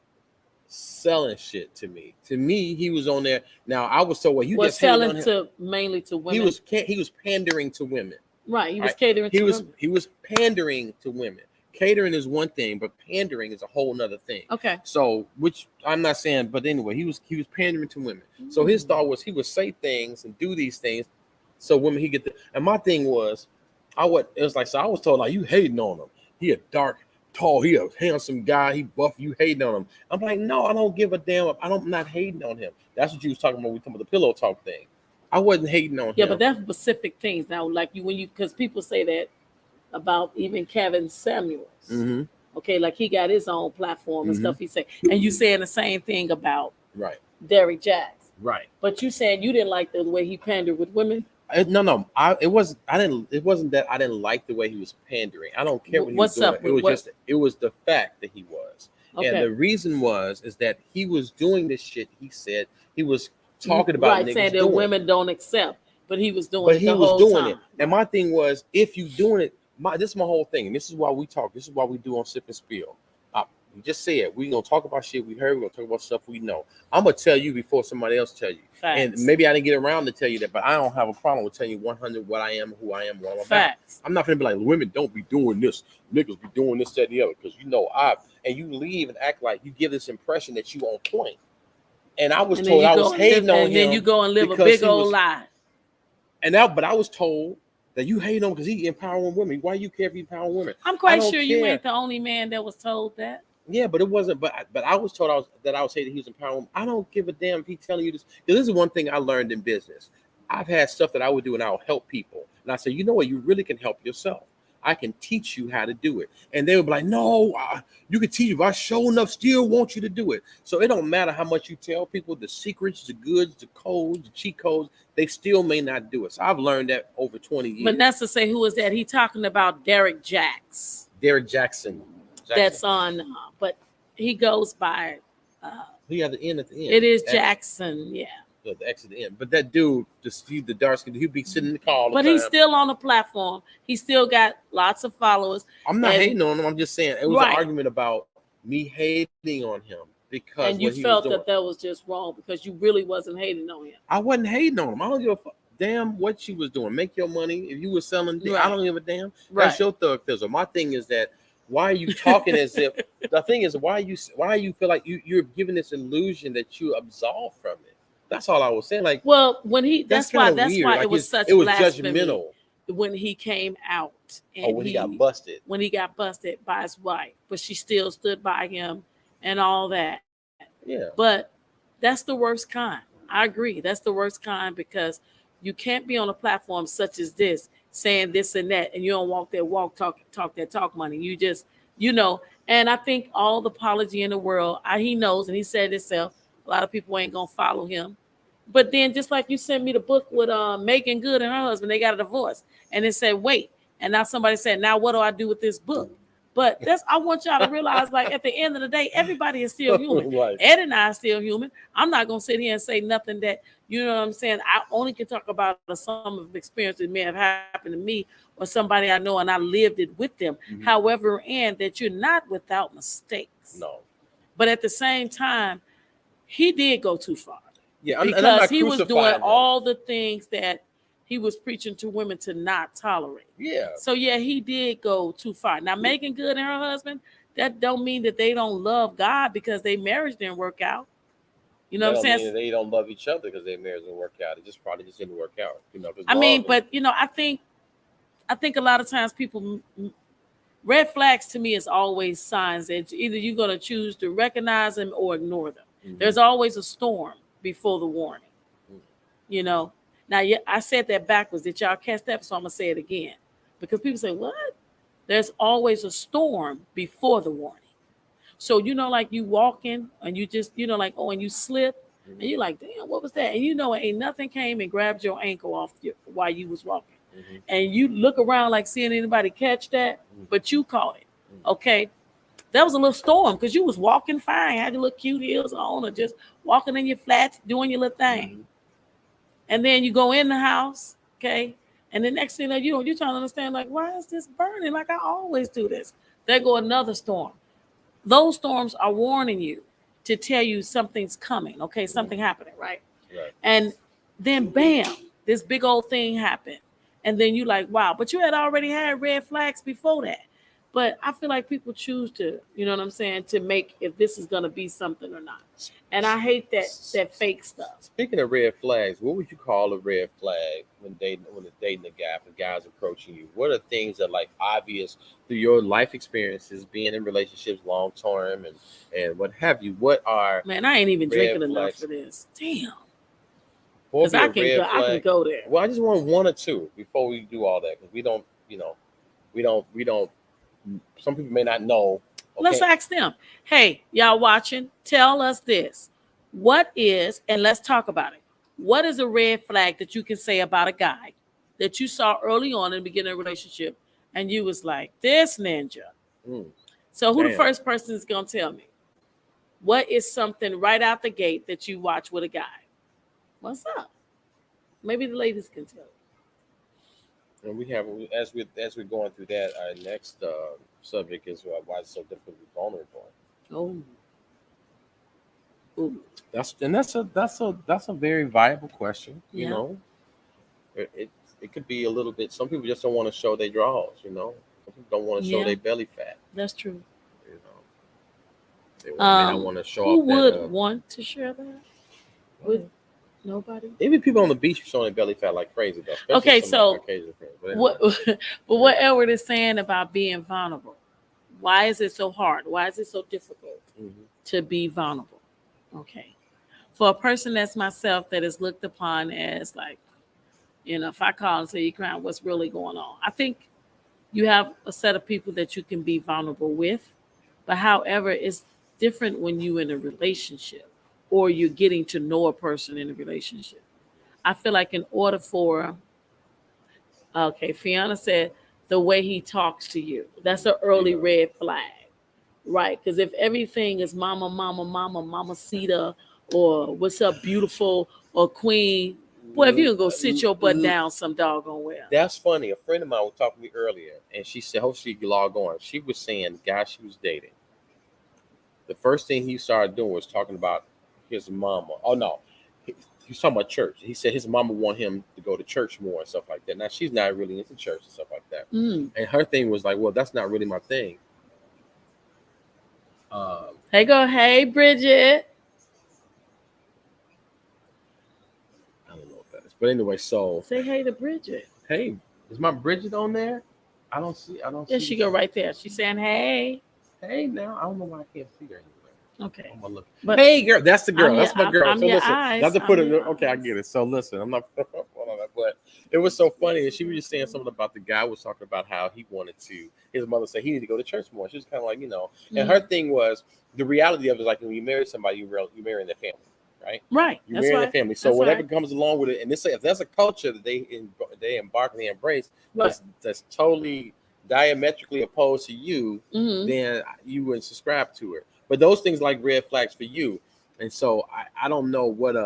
selling shit to me. To me, he was on there. Now I was told, well, you just selling on him. mainly to women. He was pandering to women. Right. He was catering to women. He was pandering to women. Catering is one thing, but pandering is a whole nother thing. Okay. So, which I'm not saying, but anyway, he was pandering to women. So his thought was he would say things and do these things, so women he get the. And my thing was, I was told like you hating on him. He a dark, tall, he a handsome guy. He buff. You hating on him. I'm like, no, I don't give a damn. I'm not hating on him. That's what you was talking about. We talking about the pillow talk thing. I wasn't hating on him. Yeah, but that's specific things. Now, like because people say that about even Kevin Samuels. Mm-hmm. Okay, like he got his own platform and stuff he said. And you saying the same thing about Derek Jackson. Right. But you saying you didn't like the way he pandered with women? No. It wasn't that I didn't like the way he was pandering. I don't care what he was doing. It was the fact that he was. Okay. And the reason is that he was doing this shit. He said he was talking about saying that women don't accept. But he was doing but it he the was whole doing it. time. And my thing was, if you doing it, this is my whole thing, and this is why we talk. This is why we do on Sip and Spill. We just said we gonna talk about shit we heard. We gonna talk about stuff we know. I'm gonna tell you before somebody else tell you. And Facts. maybe I didn't get around to tell you that, but I don't have a problem with telling you 100 what I am, who I am, what I'm about. Facts. I'm not gonna be like, women don't be doing this, niggas be doing this, that, and the other, because and you leave and act like you give this impression that you on point. And I was And told then I you was go and hating live, on and then you him go and live a because big he old was, lie. but I was told that you hate him because he empowering women. Why you care if he empowering women? I'm I quite don't sure you care. ain't the only man that was told that. Yeah, but it wasn't. But I was told I was saying that he was empowering. I don't give a damn if he's telling you this. Because this is one thing I learned in business. I've had stuff that I would do, and I'll help people. And I say, you know what? You really can help yourself. I can teach you how to do it. And they would be like, no, you can teach you. But I sure enough still want you to do it. So it don't matter how much you tell people the secrets, the goods, the codes, the cheat codes. They still may not do it. So I've learned that over 20 years. But that's to say, who is that? He talking about Derek Jacks. Derek Jackson. That's on, but he goes by. He has the N at the end. It is Jackson, yeah. The X at the end. But that dude, the dark skin, he'd be sitting in the car all the time. But he's still on the platform. He still got lots of followers. I'm not hating on him. I'm just saying it was an argument about me hating on him because and you felt that was just wrong because you really wasn't hating on him. I wasn't hating on him. I don't give a damn what you was doing. Make your money. If you were selling, I don't give a damn. That's your thuggism. My thing is that why are you talking as if the thing is why you feel like you're giving this illusion that you absolved from it. That's all I was saying. Like, well, when that's why like it was such blasphemy judgmental when he came out and when he got busted. When he got busted by his wife, but she still stood by him and all that. Yeah. But that's the worst kind. I agree. That's the worst kind because you can't be on a platform such as this saying this and that, and you don't walk that walk, talk that talk money. You just, and I think all the apology in the world, he knows, and he said it himself, a lot of people ain't going to follow him. But then just like you sent me the book with Megan Good and her husband, they got a divorce. And it said, wait. And now somebody said, now what do I do with this book? But I want y'all to realize, like, at the end of the day, everybody is still human. Right. Ed and I are still human. I'm not going to sit here and say nothing that, you know what I'm saying? I only can talk about some of the experiences that may have happened to me or somebody I know and I lived it with them. Mm-hmm. However, and that you're not without mistakes. No. But at the same time, he did go too far. Yeah, because he was doing all the things that he was preaching to women to not tolerate. Yeah. So yeah, he did go too far. Now, Megan Good and her husband, that don't mean that they don't love God because their marriage didn't work out. You know what I'm saying? They don't love each other because their marriage didn't work out. It just probably didn't work out. I think a lot of times people, red flags to me is always signs that either you're going to choose to recognize them or ignore them. Mm-hmm. There's always a storm before the warning. Now I said that backwards. Did y'all catch that? So I'm gonna say it again because people say, what? There's always a storm before the warning. So like you walking and you just like, oh, and you slip and you're like, damn, what was that? And ain't nothing came and grabbed your ankle off while you was walking. Mm-hmm. And you look around like seeing anybody catch that, but you caught it. Okay. That was a little storm because you was walking fine, had your little cute heels on, or just walking in your flats, doing your little thing. Mm-hmm. And then you go in the house, okay? And the next thing that you're trying to understand, like, why is this burning? Like, I always do this. There go another storm. Those storms are warning you to tell you something's coming, okay? Something happening, right? And then, bam, this big old thing happened. And then you like, wow, but you had already had red flags before that. But I feel like people choose to, to make if this is going to be something or not. And I hate that fake stuff. Speaking of red flags, what would you call a red flag when dating a guy, if a guy's approaching you? What are things that like obvious through your life experiences, being in relationships long term and what have you? What are I ain't even drinking enough for this. Damn. Because I can go there. Well, I just want one or two before we do all that because we don't. Some people may not know. Okay. Let's ask them. Hey, y'all watching? Tell us this. What is, and let's talk about it. What is a red flag that you can say about a guy that you saw early on in the beginning of a relationship and you was like, this ninja. So who the first person is going to tell me? What is something right out the gate that you watch with a guy? What's up? Maybe the ladies can tell. And we have as we're going through that, our next subject is why it's so difficult to be vulnerable. Oh, ooh, That's a very viable question. yeah, It could be a little bit. Some people just don't want to show their draws. Some people don't want to show yeah, their belly fat. that's true. You know, they may not want to show Who off that. would want to share that with nobody? Maybe people on the beach showing their belly fat like crazy though, especially Okay, some of my so Caucasian friends. But anyway, what? But what Edward is saying about being vulnerable? Why is it so hard? Why is it so difficult hmm to be vulnerable? Okay, for a person that's myself that is looked upon as like, if I call and say you crying, what's really going on? I think you have a set of people that you can be vulnerable with, but however, it's different when you in a relationship or you're getting to know a person in a relationship. I feel like in order for okay, Fiona said the way he talks to you, that's an early yeah, red flag, right? Because if everything is mama, mama, mama, mama Sita, or what's up, beautiful, or queen, boy, if you can go sit your butt down some doggone well. that's funny. A friend of mine was talking to me earlier, and she said, "Hopefully, you log on." She was saying the guy she was dating. The first thing he started doing was talking about his mama. Oh no, he was talking about church. He said his mama want him to go to church more and stuff like that. Now she's not really into church and stuff like that. Mm. And her thing was like, well, that's not really my thing. Um, Hey, Bridget. I don't know what that is, but anyway, so Say hey to Bridget. hey, is my Bridget on there? I don't see. I don't There see. she go right there. She's saying hey. Hey, now I don't know why I can't see her anywhere. Okay. I'm gonna look. But Hey, girl, that's the girl. I'm your, That's my girl. I'm So your listen, not eyes. to put I'm it. your Okay, I eyes. get it. So listen, I'm not hold on that, but it was so funny. And she was just saying something about the guy was talking about how he wanted to. His mother said he needed to go to church more. She was kind of like, and her Mm. thing was the reality of it is like when you marry somebody, you marry their family, right? Right. You That's marry their right. family. So That's whatever right. comes along with it, and this if there's a culture that they embark and they embrace Right. that's totally diametrically opposed to you, Mm-hmm. then you wouldn't subscribe to it. But those things like red flags for you. And so I don't know what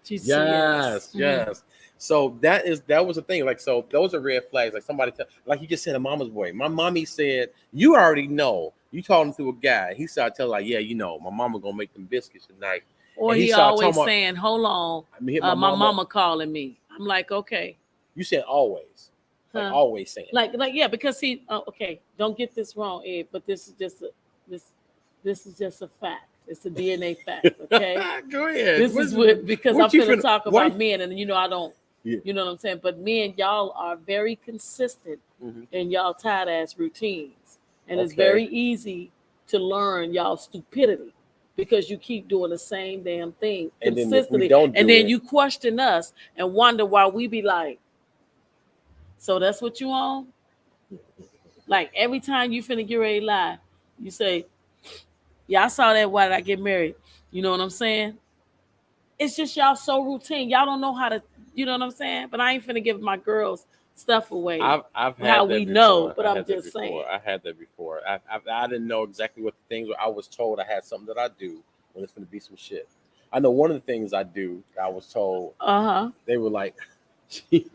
GCS. yes, yes. So that was the thing. Like so those are red flags. Like like you just said a mama's boy. My mommy said, you already know. You talking to a guy. He started telling like, yeah, my mama gonna make them biscuits tonight. Or And he he started talking always about saying, "Hold on, I mean hit my my mama. mama calling me." I'm like, okay, You said always. Like huh? always saying that. Like yeah, because he. Okay, don't get this wrong, Ed. But this this is just a fact. It's a DNA fact. Okay, Go ahead. this is what because I'm What you finna finna talk what? about men, and I don't. Yeah. You know what I'm saying? But men, y'all are very consistent hmm in y'all tight ass routines, and it's Okay. very easy to learn y'all stupidity because you keep doing the same damn thing And then if we consistently, don't and do then it, you question us and wonder why we be like, so that's what you on? Like every time you finna get ready to lie, you say, yeah, I saw that. Why did I get married? You know what I'm saying? It's just y'all so routine. Y'all don't know how to, you know what I'm saying? But I ain't finna give my girls stuff away. I've How had we that know, before. but I I'm had that just before. saying. I had that before. I didn't know exactly what the things were. I was told I had something that I do when it's going to be some shit. I know one of the things I do. I was told Uh-huh. they were like, she,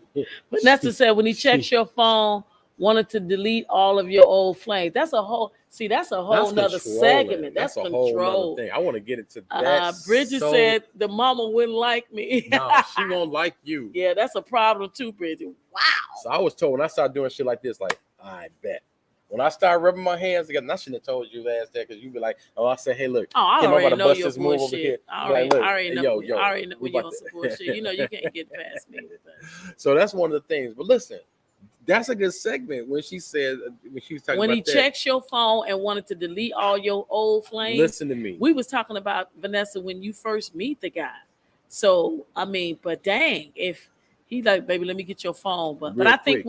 But Nessa said when he she, checks your phone, wanted to delete all of your old flames. That's a whole that's nother controlling. segment. That's That's a whole nother control. thing. I want to get into that. Bridget So said the mama wouldn't like me. no, she won't like you. Yeah, that's a problem too, Bridget. Wow. So I was told when I started doing shit like this, like I bet. When I started rubbing my hands together, and I shouldn't have told you last day because you'd be like, "Oh, I said, hey, look, Oh, I Kim, I'm about already to know bust your this move over here." bullshit. I You'd be like, already, I look, already hey, know. I yo, already know we when you're about on some to. bullshit. You can't get past me with that. So that's one of the things. But listen, that's a good segment when she said when she was talking When he about that. checks your phone and wanted to delete all your old flames, Listen to me. we was talking about Vanessa when you first meet the guy. So I mean, but dang, if he like, baby, let me get your phone. But Real I think quick.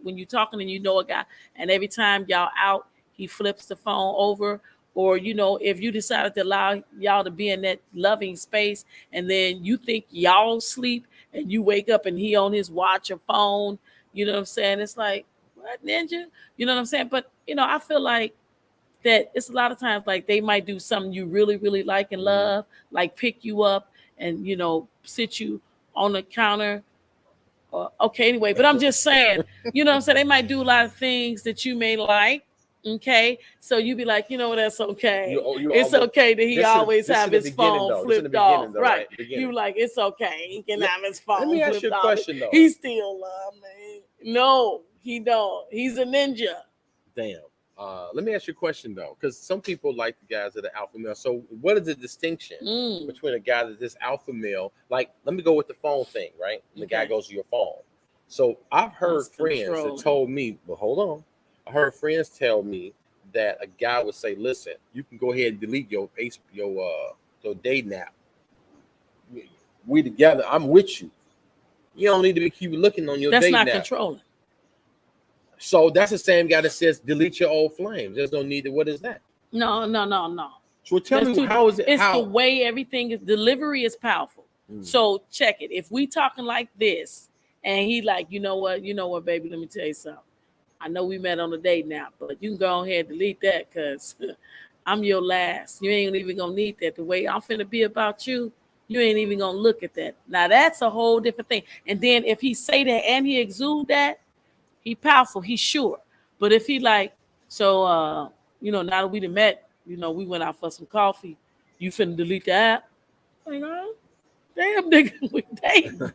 when you talking and you know a guy, and every time y'all out, he flips the phone over. Or if you decided to allow y'all to be in that loving space, and then you think y'all sleep, and you wake up and he on his watch or phone, you know what I'm saying? It's like, what, ninja? You know what I'm saying? But I feel like that it's a lot of times like they might do something you really, really like and Mhm. love, like pick you up and sit you on the counter. Okay, anyway, but I'm just saying, what I'm saying, they might do a lot of things that you may like. Okay, so you be like, that's okay. It's almost, okay that he always this have in the his beginning phone though. This in the flipped off, beginning though, right? right? Beginning. You like, it's okay. He can have his Let phone me ask flipped you a off. question though. He still love me. No, he don't. He's a ninja. Damn. Let me ask you a question though, because some people like the guys that are alpha male. So, what is the distinction between a guy that is alpha male? Like, let me go with the phone thing, right? And the guy goes to your phone. So, I've heard friends that told me, but hold on. I heard friends tell me that a guy would say, "Listen, you can go ahead and delete your dating app. We together. I'm with you. You don't need to keep looking on your dating app." That's not controlling. So that's the same guy that says delete your old flames. There's no need to. What is that? No. So tell me, how is it? It's the way everything is. Delivery is powerful. So check it. If we talking like this, and he like, you know what, baby, let me tell you something. I know we met on a date now, but you can go ahead and delete that because I'm your last. You ain't even gonna need that. The way I'm finna be about you, you ain't even gonna look at that. Now that's a whole different thing. And then if he say that and he exude that, he powerful, he sure. But if he like, so now that we done met, we went out for some coffee, you finna delete the app. Like, damn nigga, we dating.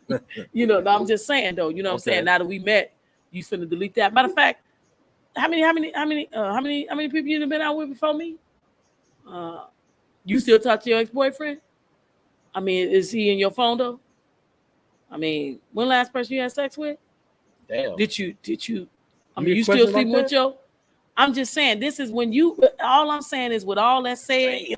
No, I'm just saying though, what I'm saying? Now that we met, you finna delete that. Matter of fact, how many people you done been out with before me? You still talk to your ex-boyfriend? I mean, is he in your phone though? I mean, when last person you had sex with? Damn. Did you I mean, you still sleeping with your? I'm just saying, this is when you, all I'm saying is with all that said,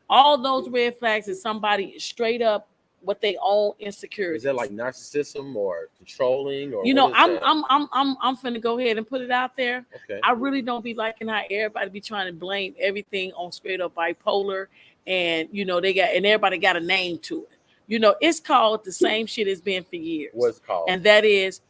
all those red flags is somebody straight up what they own insecurities. Is that like narcissism or controlling or I'm finna go ahead and put it out there. Okay. I really don't be liking how everybody be trying to blame everything on straight up bipolar, and everybody got a name to it. It's called the same shit it's been for years. What's called? And that is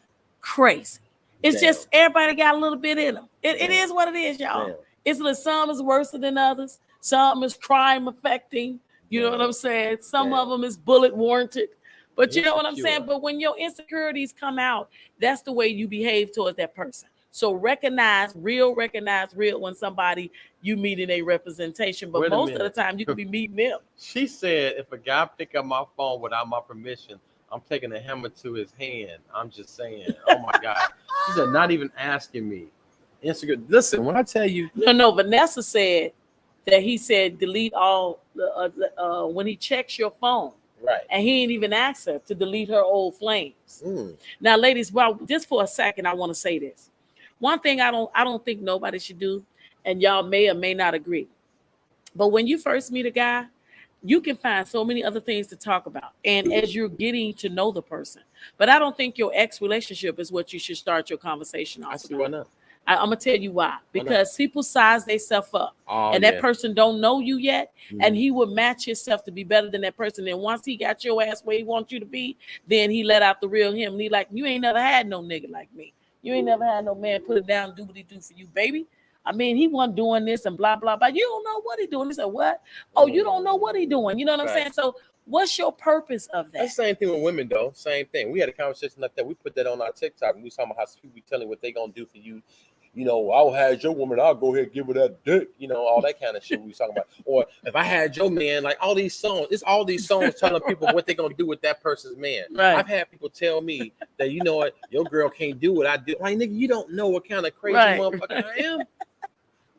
crazy. It's just everybody got a little bit in them. It is what it is, y'all. Damn. It's some is worse than others. Some is crime affecting. You know what I'm saying? Some of them is bullet warranted. But you know what I'm saying? But when your insecurities come out, that's the way you behave towards that person. So recognize real when somebody you meet in a representation. But most of the time you can be meeting them. She said if a guy pick up my phone without my permission, I'm taking a hammer to his hand. I'm just saying. Oh my God. She said, not even asking me. Instagram. Listen, when I tell you. No. Vanessa said that he said delete all when he checks your phone. Right. And he ain't even asked her to delete her old flames. Now, ladies, well, just for a second, I want to say this. One thing I don't think nobody should do, and y'all may or may not agree. But when you first meet a guy, you can find so many other things to talk about. And as you're getting to know the person. But I don't think your ex relationship is what you should start your conversation off. I see why not. I'm gonna tell you why. Because people size themselves up, and that person don't know you yet, and he would match himself to be better than that person. And once he got your ass where he wants you to be, then he let out the real him. And he like, you ain't never had no nigga like me. You ain't never had no man put it down and do what he do for you, baby. I mean, he wasn't doing this and blah blah blah. You don't know what he doing. He said, what? Oh, you don't know what he doing. You know what I'm saying? So what's your purpose of that? That's the same thing with women, though. Same thing. We had a conversation like that. We put that on our TikTok, and we talking about how people be telling what they gonna do for you. I'll have your woman, I'll go ahead and give her that dick, all that kind of shit we was talking about. Or if I had your man, like all these songs, it's all these songs telling people what they're gonna do with that person's man. Right. I've had people tell me that what, your girl can't do what I do. Like, nigga, you don't know what kind of crazy motherfucker I am.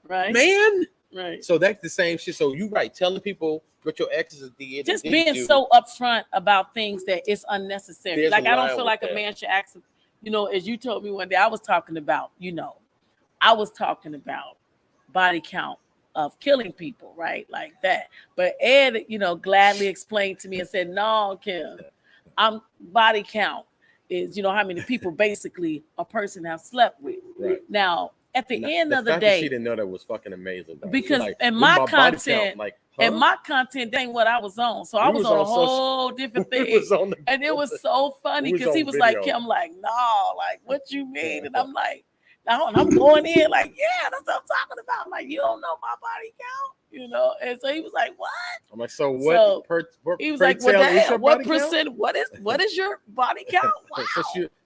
Right. Man. Right. So that's the same shit. So you right, telling people what your exes did. Just being so upfront about things that it's unnecessary. Like I don't feel like a man should ask, as you told me one day, I was talking about body count of killing people, right? Like that. But Ed, gladly explained to me and said, no, Kim, I'm body count is, how many people basically a person have slept with. Right. Now, at the end of the fact day, that she didn't know that was fucking amazing. Though. Because like, in my content, and my content, that ain't what I was on. So I was on a whole different thing. And it was so funny because he was like, Kim, like, no, like, what you mean? And I'm like, no, and I'm going in like, yeah, that's what I'm talking about. Like, you don't know my body count, And so he was like, what? I'm like, so So what he was pray like, "Well, tell is your damn, what body count? percent? What is your body count? Wow."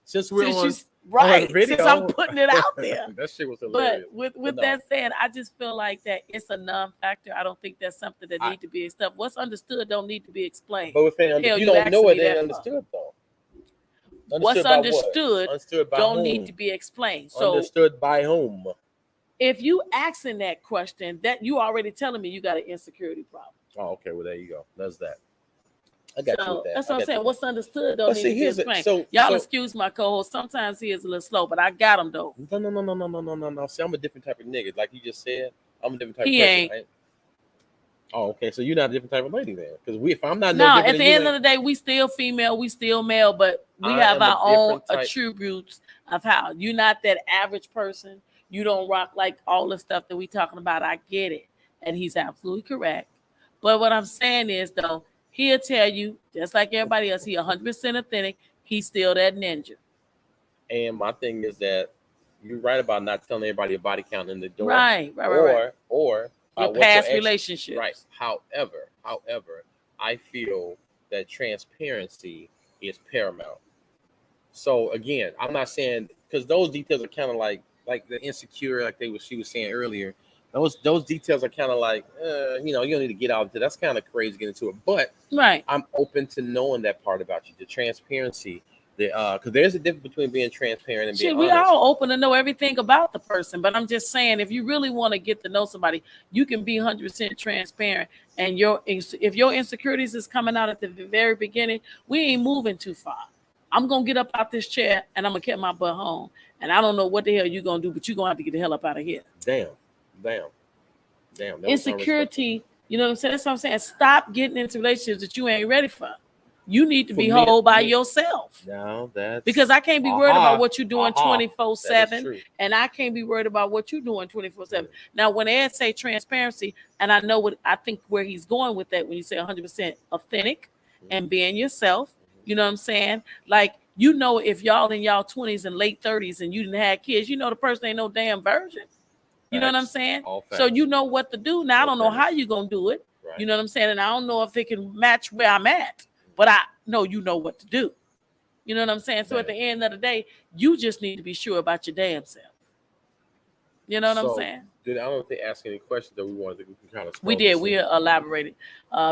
Since we're Since you on right, since I'm video, putting it out there. that shit was But hilarious. But with no, that said, I just feel like that it's a non-factor. I don't think that's something that I need to be stuff. What's understood don't need to be explained. but if Hell, you you don't know asking it, me then that for? understood though. What's Understood by what? understood Understood by don't need whom? to be explained. So Understood by whom? if you asking that question, that you already telling me you got an insecurity problem. Oh, okay. Well, there you go. That's that. I got you with So that. that's I what I'm got you saying. with What's understood don't But need see, to be here's it. explained. So, Y'all excuse my co-host. Sometimes he is a little slow, but I got him though. no. See, I'm a different type of nigga. Like you just said, I'm a different type of He person. ain't. Oh, okay. So you're not a different type of lady then? Because if I'm not no No, different at than the you, end of the day, we still female, we still male, but we I have am a our own different type. attributes of how you're not that average person. You don't rock like all the stuff that we talking about. I get it, and he's absolutely correct. But what I'm saying is, though, he'll tell you just like everybody else, he 100% authentic. He's still that ninja. And my thing is that you're right about not telling everybody your body count in the door, Right. or Your what your past ex. Right. relationships. However, I feel that transparency is paramount. So again, I'm not saying because those details are kind of like the insecure, like she was saying earlier. Those details are kind of like you don't need to get out into. That's kind of crazy to get into it. But Right. I'm open to knowing that part about you, the transparency. Because there's a difference between being transparent and being Shit, we honest. all open to know everything about the person, but I'm just saying, if you really want to get to know somebody, you can be 100% transparent. And if your insecurities is coming out at the very beginning, we ain't moving too far. I'm gonna get up out this chair and I'm gonna get my butt home. And I don't know what the hell you gonna do, but you gonna have to get the hell up out of here. Damn, damn, damn. That was unrespectful. Insecurity, you know what I'm saying? That's what I'm saying. Stop getting into relationships that you ain't ready for. You need to For be me, whole by yourself. now that's Because I can't be worried about what you're doing that is 24/7, true. and I can't be worried about what you're doing 24/7. Mm. Now, when Ed say transparency, and I know what I think where he's going with that, when you say 100% authentic and being yourself, you know what I'm saying? Like, you know, if y'all in y'all 20s and late 30s and you didn't have kids, you know the person ain't no damn virgin. You know what I'm Facts. saying? All So facts. you know what to do. Now I No don't know how premise. you gonna do it. Right. You know what I'm saying? And I don't know if it can match where I'm at, but I know you know what to do. You know what I'm saying? So at the Damn. end of the day, you just need to be sure about your damn self. You know what I'm So saying? I don't know if they ask any questions that we can kind of We scroll did. this We in. elaborated.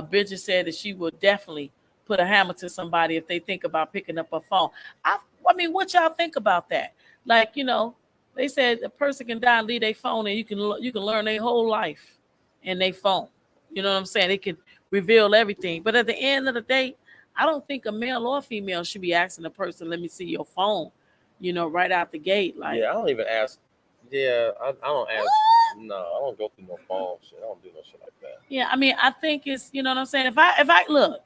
Bridget said that she would definitely put a hammer to somebody if they think about picking up a phone. I mean, what y'all think about that? Like, you know, they said a person can die and leave their phone, and you can learn their whole life in their phone. You know what I'm saying? It can reveal everything. But at the end of the day, I don't think a male or female should be asking a person, "Let me see your phone." You know, right out the gate, like. Yeah, I don't even ask. Yeah, I don't ask. No, I don't go through no phone shit. I don't do no shit like that. Yeah, I mean, I think it's, you know what I'm saying. If I look,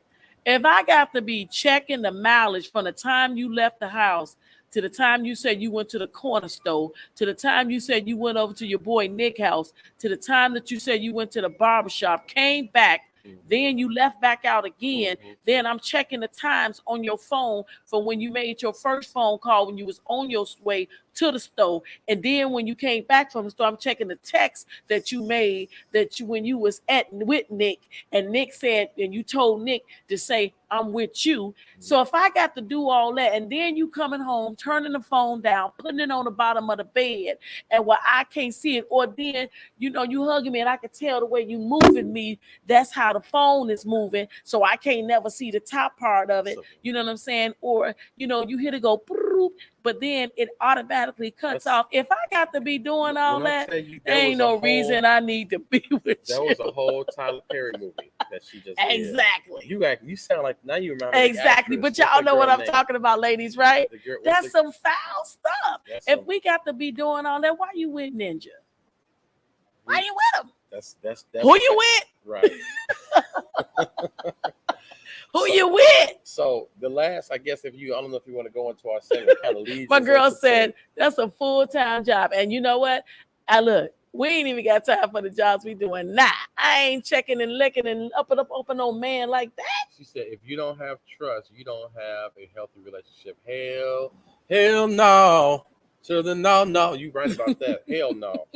if I got to be checking the mileage from the time you left the house to the time you said you went to the corner store, to the time you said you went over to your boy Nick house, to the time that you said you went to the barbershop, came back, then you left back out again, then I'm checking the times on your phone from when you made your first phone call when you was on your way to the store, and then when you came back from the store, I'm checking the text that you made that you when you was at with Nick, and Nick said, and you told Nick to say I'm with you. So if I got to do all that, and then you coming home, turning the phone down, putting it on the bottom of the bed, and where I can't see it, or then you hugging me and I can tell the way you moving me, that's how the phone is moving, so I can't never see the top part of it. You know what I'm saying? Or you hit it go, but then it automatically cuts off. If I got to be doing all When I that, tell you there ain't no reason I need to be with that you. was a whole Tyler Perry movie that she just did. Exactly. You sound like now you remember Exactly. But y'all know what I'm talking about, ladies, right? That's some foul stuff. If we got to be doing all that, why you with Ninja? Why you with him? That's Who you with? Right. Who you with? So the last, I guess, I don't know if you want to go into our segment, kind of leads. My girl said that's a full-time job, and you know what? We ain't even got time for the jobs we doing now. I ain't checking and licking and up no man like that. She said, if you don't have trust, you don't have a healthy relationship. Hell no. So then, no, you right about that. Hell no.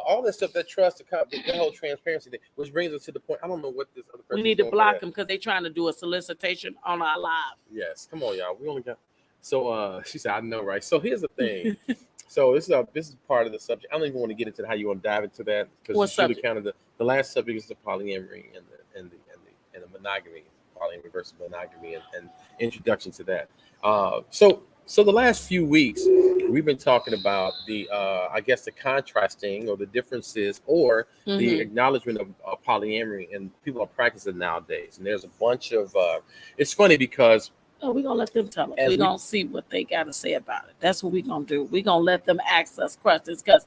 All this stuff, that trust, the whole transparency thing, which brings us to the point. I don't know what this other We person is need to doing for block that. them because they're trying to do a solicitation on our Yes, come on, y'all. We only got. So she said, I know, right? So here's the thing. live. So this is part of the subject. I don't even want to get into how you want to dive into that because What it's really subject? kind of the last subject is the polyamory and the monogamy, polyamory versus monogamy, and introduction to that. So the last few weeks we've been talking about the I guess the contrasting or the differences or the Hmm. acknowledgement of polyamory and people are practicing nowadays. And there's a bunch of it's funny because Oh, we're gonna let them tell it. as We're we gonna see what they gotta say about it. That's what we're gonna do. We're gonna let them ask us questions because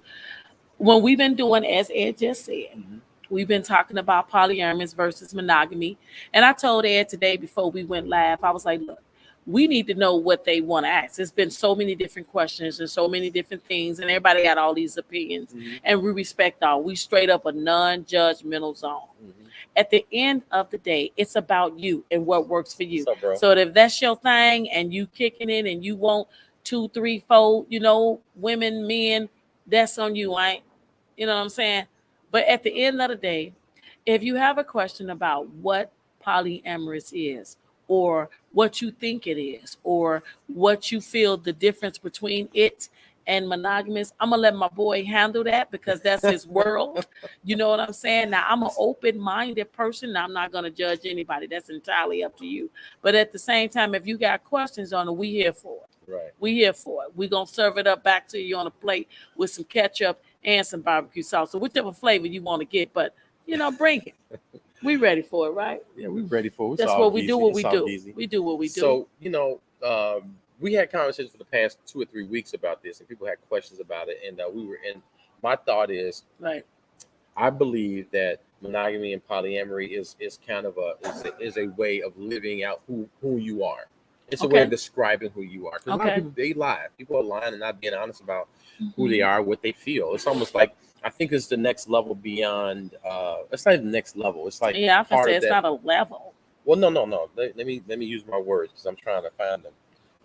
when we've been doing, as Ed just said, Mhm. we've been talking about polyamorous versus monogamy. And I told Ed today before we went live, I was like, look, we need to know what they want to ask. There's been so many different questions and so many different things, and everybody got all these opinions, Mhm. and we respect all. We straight up a non-judgmental zone. Mhm. At the end of the day, it's about you and what works for What's you. up, bro? So if that's your thing and you kicking it and you want two, three, four, women, men, that's on you. I ain't, you know what I'm saying? But at the end of the day, if you have a question about what polyamorous is, or what you think it is, or what you feel the difference between it and monogamous, I'm gonna let my boy handle that because that's his world. You know what I'm saying? Now I'm an open-minded person. I'm not gonna judge anybody. That's entirely up to you. But at the same time, if you got questions on it, we here for it. Right. We here for it. We gonna serve it up back to you on a plate with some ketchup and some barbecue sauce. So whichever flavor you want to get, but bring it. We ready for it, right? Yeah, we're ready for it. It's That's all what we do. easy. What we It's all do. easy. We do what we do. So, we had conversations for the past 2 or 3 weeks about this, and people had questions about it. And we were in. My thought is, Right. I believe that monogamy and polyamory is kind of is a way of living out who you are. It's a way of Okay. describing who you are. Because a lot of Okay. people they lie. People are lying and not being honest about who they Hmm. are, what they feel. It's almost like I think it's the next level beyond. It's not even the next level. It's like Yeah, I can part say of it's that. not a level. Well, no, no, no. Let me use my words because I'm trying to find them.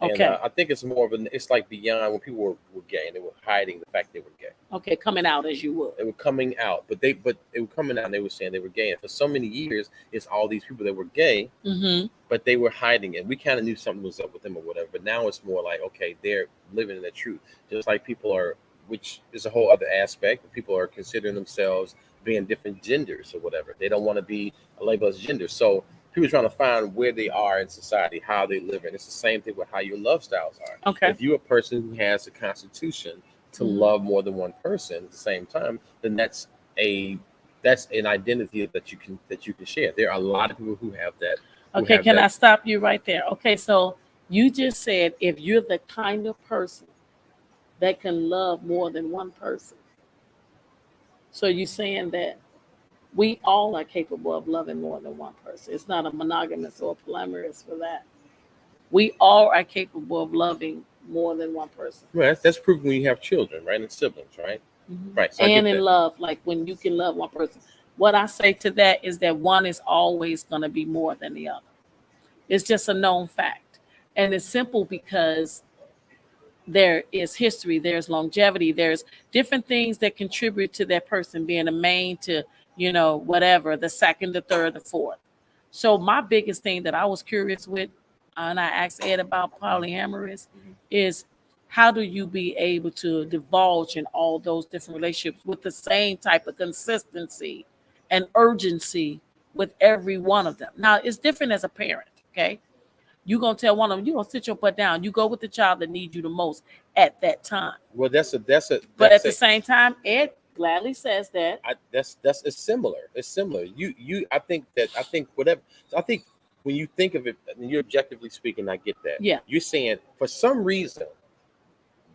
And Okay. I think it's more of an. It's like beyond when people were gay and they were hiding the fact they were gay. Okay. Coming out as you would. They were coming out, but they were coming out and they were saying they were gay. And for so many years, it's all these people that were gay, Hmm. but they were hiding it. We kind of knew something was up with them or whatever. But now it's more like, okay, they're living in the truth. Just like people are, which is a whole other aspect. People are considering themselves being different genders or whatever. They don't want to be labeled as gender. So people are trying to find where they are in society, how they live. And it's the same thing with how your love styles are. Okay. If you're a person who has a constitution to Hmm. love more than one person at the same time, then a that's an identity that you can share. There are a lot of people who have that who Okay. have Can that. I stop you right there? Okay. So you just said if you're the kind of person that can love more than one person, so you're saying that we all are capable of loving more than one person. It's not a monogamous or polyamorous for that. We all are capable of loving more than one person. Well, that's proven when you have children, right, and siblings, right? Mhm. Right. So I And get in that. love, like when you can love one person. What I say to that is that one is always going to be more than the other. It's just a known fact. And it's simple because there is history, there's longevity, there's different things that contribute to that person being a main to, whatever, the second, the third, the fourth. So my biggest thing that I was curious with, and I asked Ed about polyamorous, Mhm. is how do you be able to divulge in all those different relationships with the same type of consistency and urgency with every one of them? Now it's different as a parent, okay? You're gonna tell one of them, you're gonna sit your butt down. You go with the child that needs you the most at that time. Well, But at that's the a same time, Ed gladly says that. that's it's similar. It's similar. I think whatever. I think when you think of it, and you're objectively speaking, I get that. Yeah. You're saying for some reason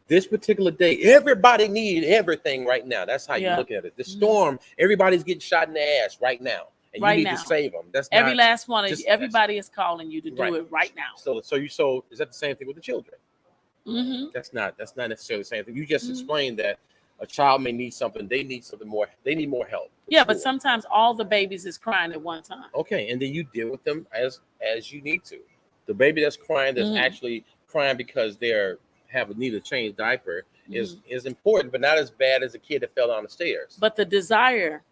this particular day, everybody needed everything right now. That's how you Yeah. look at it. The Mhm. storm, everybody's getting shot in the ass right now, and you Right need to now. save them. That's Every not last one of you, just that's everybody is calling you to right. do it right now. So is that the same thing with the children? Hmm. That's not necessarily the same thing. You just Hmm. explained that a child may need something. They need something more. They need more help with Yeah, but school. sometimes all the babies is crying at one time. Okay, and then you deal with them as you need to. The baby that's crying, that's Hmm. actually crying because they're have a need to change diaper. is important, but not as bad as a kid that fell down the stairs. But the desire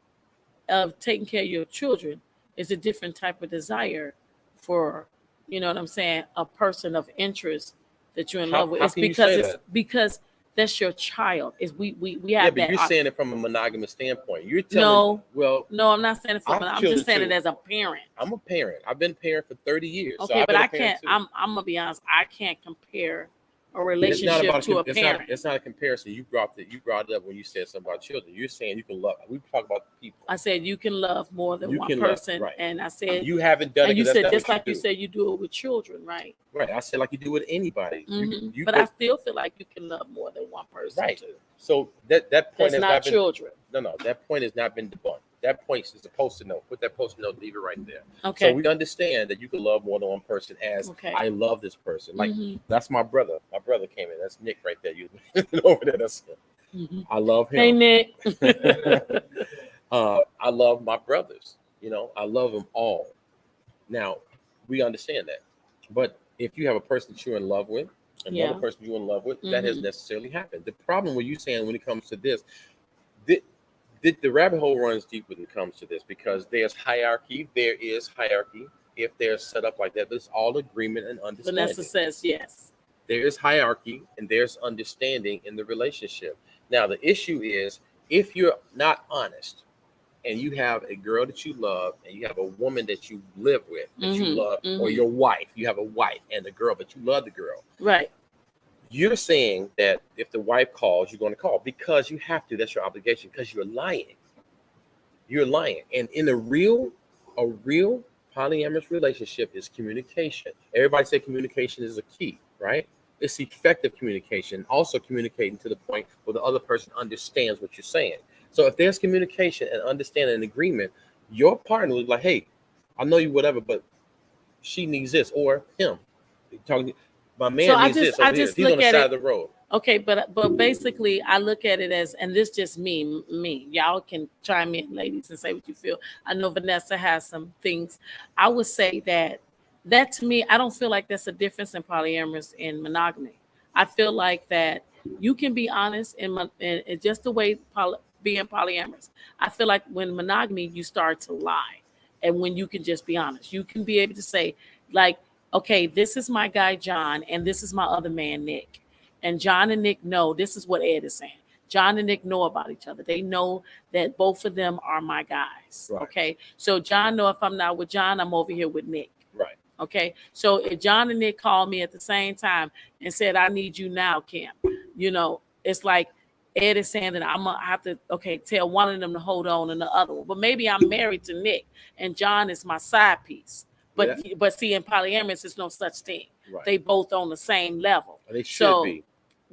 of taking care of your children is a different type of desire for, you know what I'm saying, a person of interest that you're in love with. How It's can you because say it's that? because that's your child. Is we Yeah, have but that. you're saying it from a monogamous standpoint. You're telling No, well, no, I'm not saying it I from. have I'm just children saying it too. as a parent. I'm a parent. I've been a parent for 30 years, so Okay, I've but been a I parent can't. too. I'm gonna be honest. I can't compare a It's not relationship about to a parent. it's not a comparison. You brought it up when you said something about children. You're saying you can love. We talk about people. I said you can love more than You one can love, person, right? and I said, You haven't done it and you because that's said not just what you like you do. said you do it with children, right? Right. I said like you do with anybody. But I still feel like you can love more than one person right. too. So that point That's has not not been children. no. That point has not been debunked. That point is a post-it note. Put that post-it note, leave it right there. Okay. So we understand that you can love more than one person as Okay. I love this person. Like Mhm. that's my brother. My brother came in. That's Nick right there. You over there. That's him. Mhm. I love him. Hey Nick. I love my brothers. You know, I love them all. Now, we understand that. But if you have a person that you're in love with, another Yeah. person you're in love with, that has Mhm. necessarily happened. The problem with you saying when it comes to this, the rabbit hole runs deep when it comes to this because there's hierarchy. There is hierarchy if they're set up like that. But it's all agreement and understanding. Vanessa says yes. There is hierarchy and there's understanding in the relationship. Now, the issue is if you're not honest and you have a girl that you love and you have a woman that you live with that you love, or your wife, you have a wife and a girl, but you love the girl. Right. You're saying that if the wife calls, you're going to call because you have to. That's your obligation because you're lying. You're lying. And in a real polyamorous relationship is communication. Everybody say communication is a key, right? It's effective communication, also communicating to the point where the other person understands what you're saying. So if there's communication and understanding and agreement, your partner is like, hey, I know you whatever, but she needs this, or him. Talking, my man So needs this over I here. just He's on look the at side it. of the road. Okay, but basically, I look at it as, and this just me. Y'all can chime in, ladies, and say what you feel. I know Vanessa has some things. I would say that to me, I don't feel like that's a difference in polyamorous and monogamy. I feel like that you can be honest in just the way being polyamorous. I feel like when monogamy, you start to lie, and when you can just be honest, you can be able to say like, okay, this is my guy John, and this is my other man Nick. And John and Nick know this is what Ed is saying. John and Nick know about each other. They know that both of them are my guys. Right. Okay. So John know if I'm not with John, I'm over here with Nick. Right. Okay. So if John and Nick called me at the same time and said, I need you now, Kim, it's like Ed is saying that I'm gonna have to tell one of them to hold on and the other one. But maybe I'm married to Nick and John is my side piece. But see, in polyamorous, there's no such thing. Right. They both on the same level. They should be.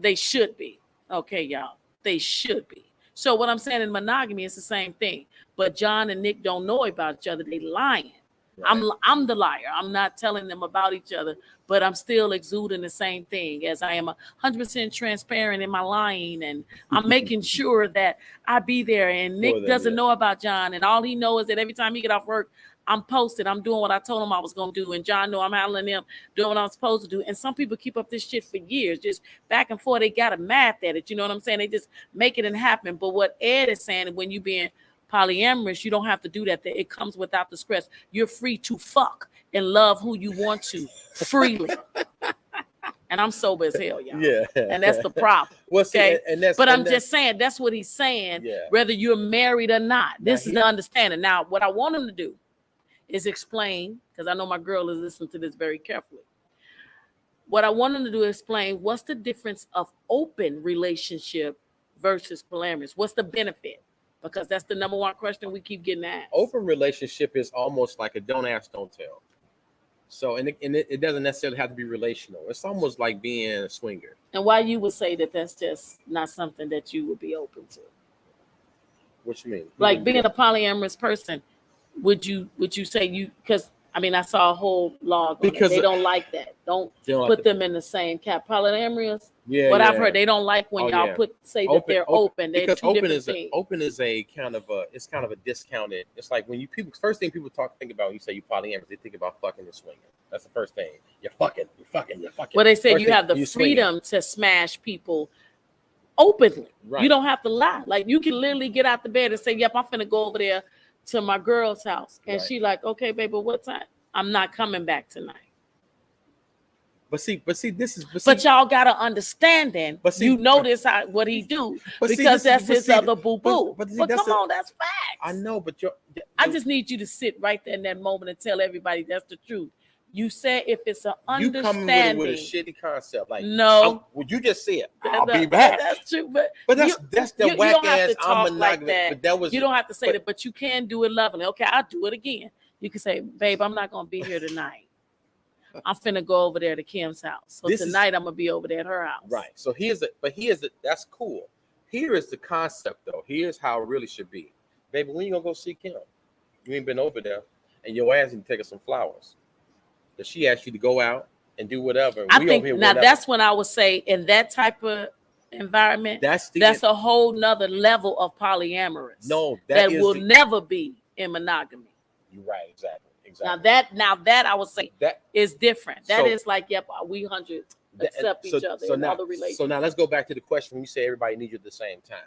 They should be. Okay, y'all. They should be. So what I'm saying in monogamy is the same thing. But John and Nick don't know about each other. They lying. Right. I'm the liar. I'm not telling them about each other, but I'm still exuding the same thing as I am 100% transparent in my lying, and I'm making sure that I be there. And Nick doesn't know about John, and all he knows is that every time he get off work, I'm posted. I'm doing what I told him I was going to do. And John know I'm handling him, doing what I'm supposed to do. And some people keep up this shit for years, just back and forth. They got a math at it. You know what I'm saying? They just make it happen. But what Ed is saying, when you being polyamorous, you don't have to do that. It comes without the stress. You're free to fuck and love who you want to freely. And I'm sober as hell, y'all. Yeah. And that's the problem. Well, see, okay. But I'm just saying that's what he's saying, whether you're married or not. This is the understanding. Now, what I want him to do is explain, because I know my girl is listening to this very carefully. What I want him to do is explain what's the difference of open relationship versus polyamorous. What's the benefit? Because that's the number one question we keep getting asked. Open relationship is almost like a don't ask, don't tell. So, and it doesn't necessarily have to be relational. It's almost like being a swinger. And why you would say that that's just not something that you would be open to? What you mean? Like being a polyamorous person, would you say you? Because I mean, I saw a whole log on it. They don't like that. Don't put them in the same cap. Polyamorous. Yeah. What I've heard, they don't like when y'all say that they're open. They're two different things. Open is a kind of a discounted. It's like when first thing people think about when you say you polyamorous, they think about fucking and swinging. That's the first thing. You're fucking. Well, they say you have the freedom to smash people openly. Right. You don't have to lie. Like you can literally get out the bed and say, "Yep, I'm finna go over there to my girl's house," and Right. she like, "Okay, baby, what time? I'm not coming back tonight." But see, this is, But y'all gotta understand then. But see, You notice what he do but see, because this is, that's but his see, other boo boo. but see, But that's come on, that's I facts. know, but I just need you to sit right there in that moment and tell everybody that's the truth. You said if it's an you coming understanding, with a shitty concept, like no, would you just say it? that- I'll be that- back. that's true. But But that's the you whack don't have ass. to talk like monogamous. that. But that was You don't have to say but- that, but you can do it lovingly. Okay, I'll do it again. You can say, "Babe, I'm not gonna be here tonight. I'm finna go over there to Kim's house. So tonight I'm gonna be over there at her house." Right. So here's the that's cool. Here is the concept though. Here's how it really should be. Baby, when you gonna go see Kim? You ain't been over there, and your ass can take her some flowers. But she asked you to go out and do whatever. I we think over here, now whatever. that's when I would say in that type of environment, That's a whole nother level of polyamorous. No, that will never be in monogamy. You're right, exactly. Now that I would say that is different. That so- is like, yep, we 100 accept each other in other relationships. So now let's go back to the question when you say everybody needs you at the same time.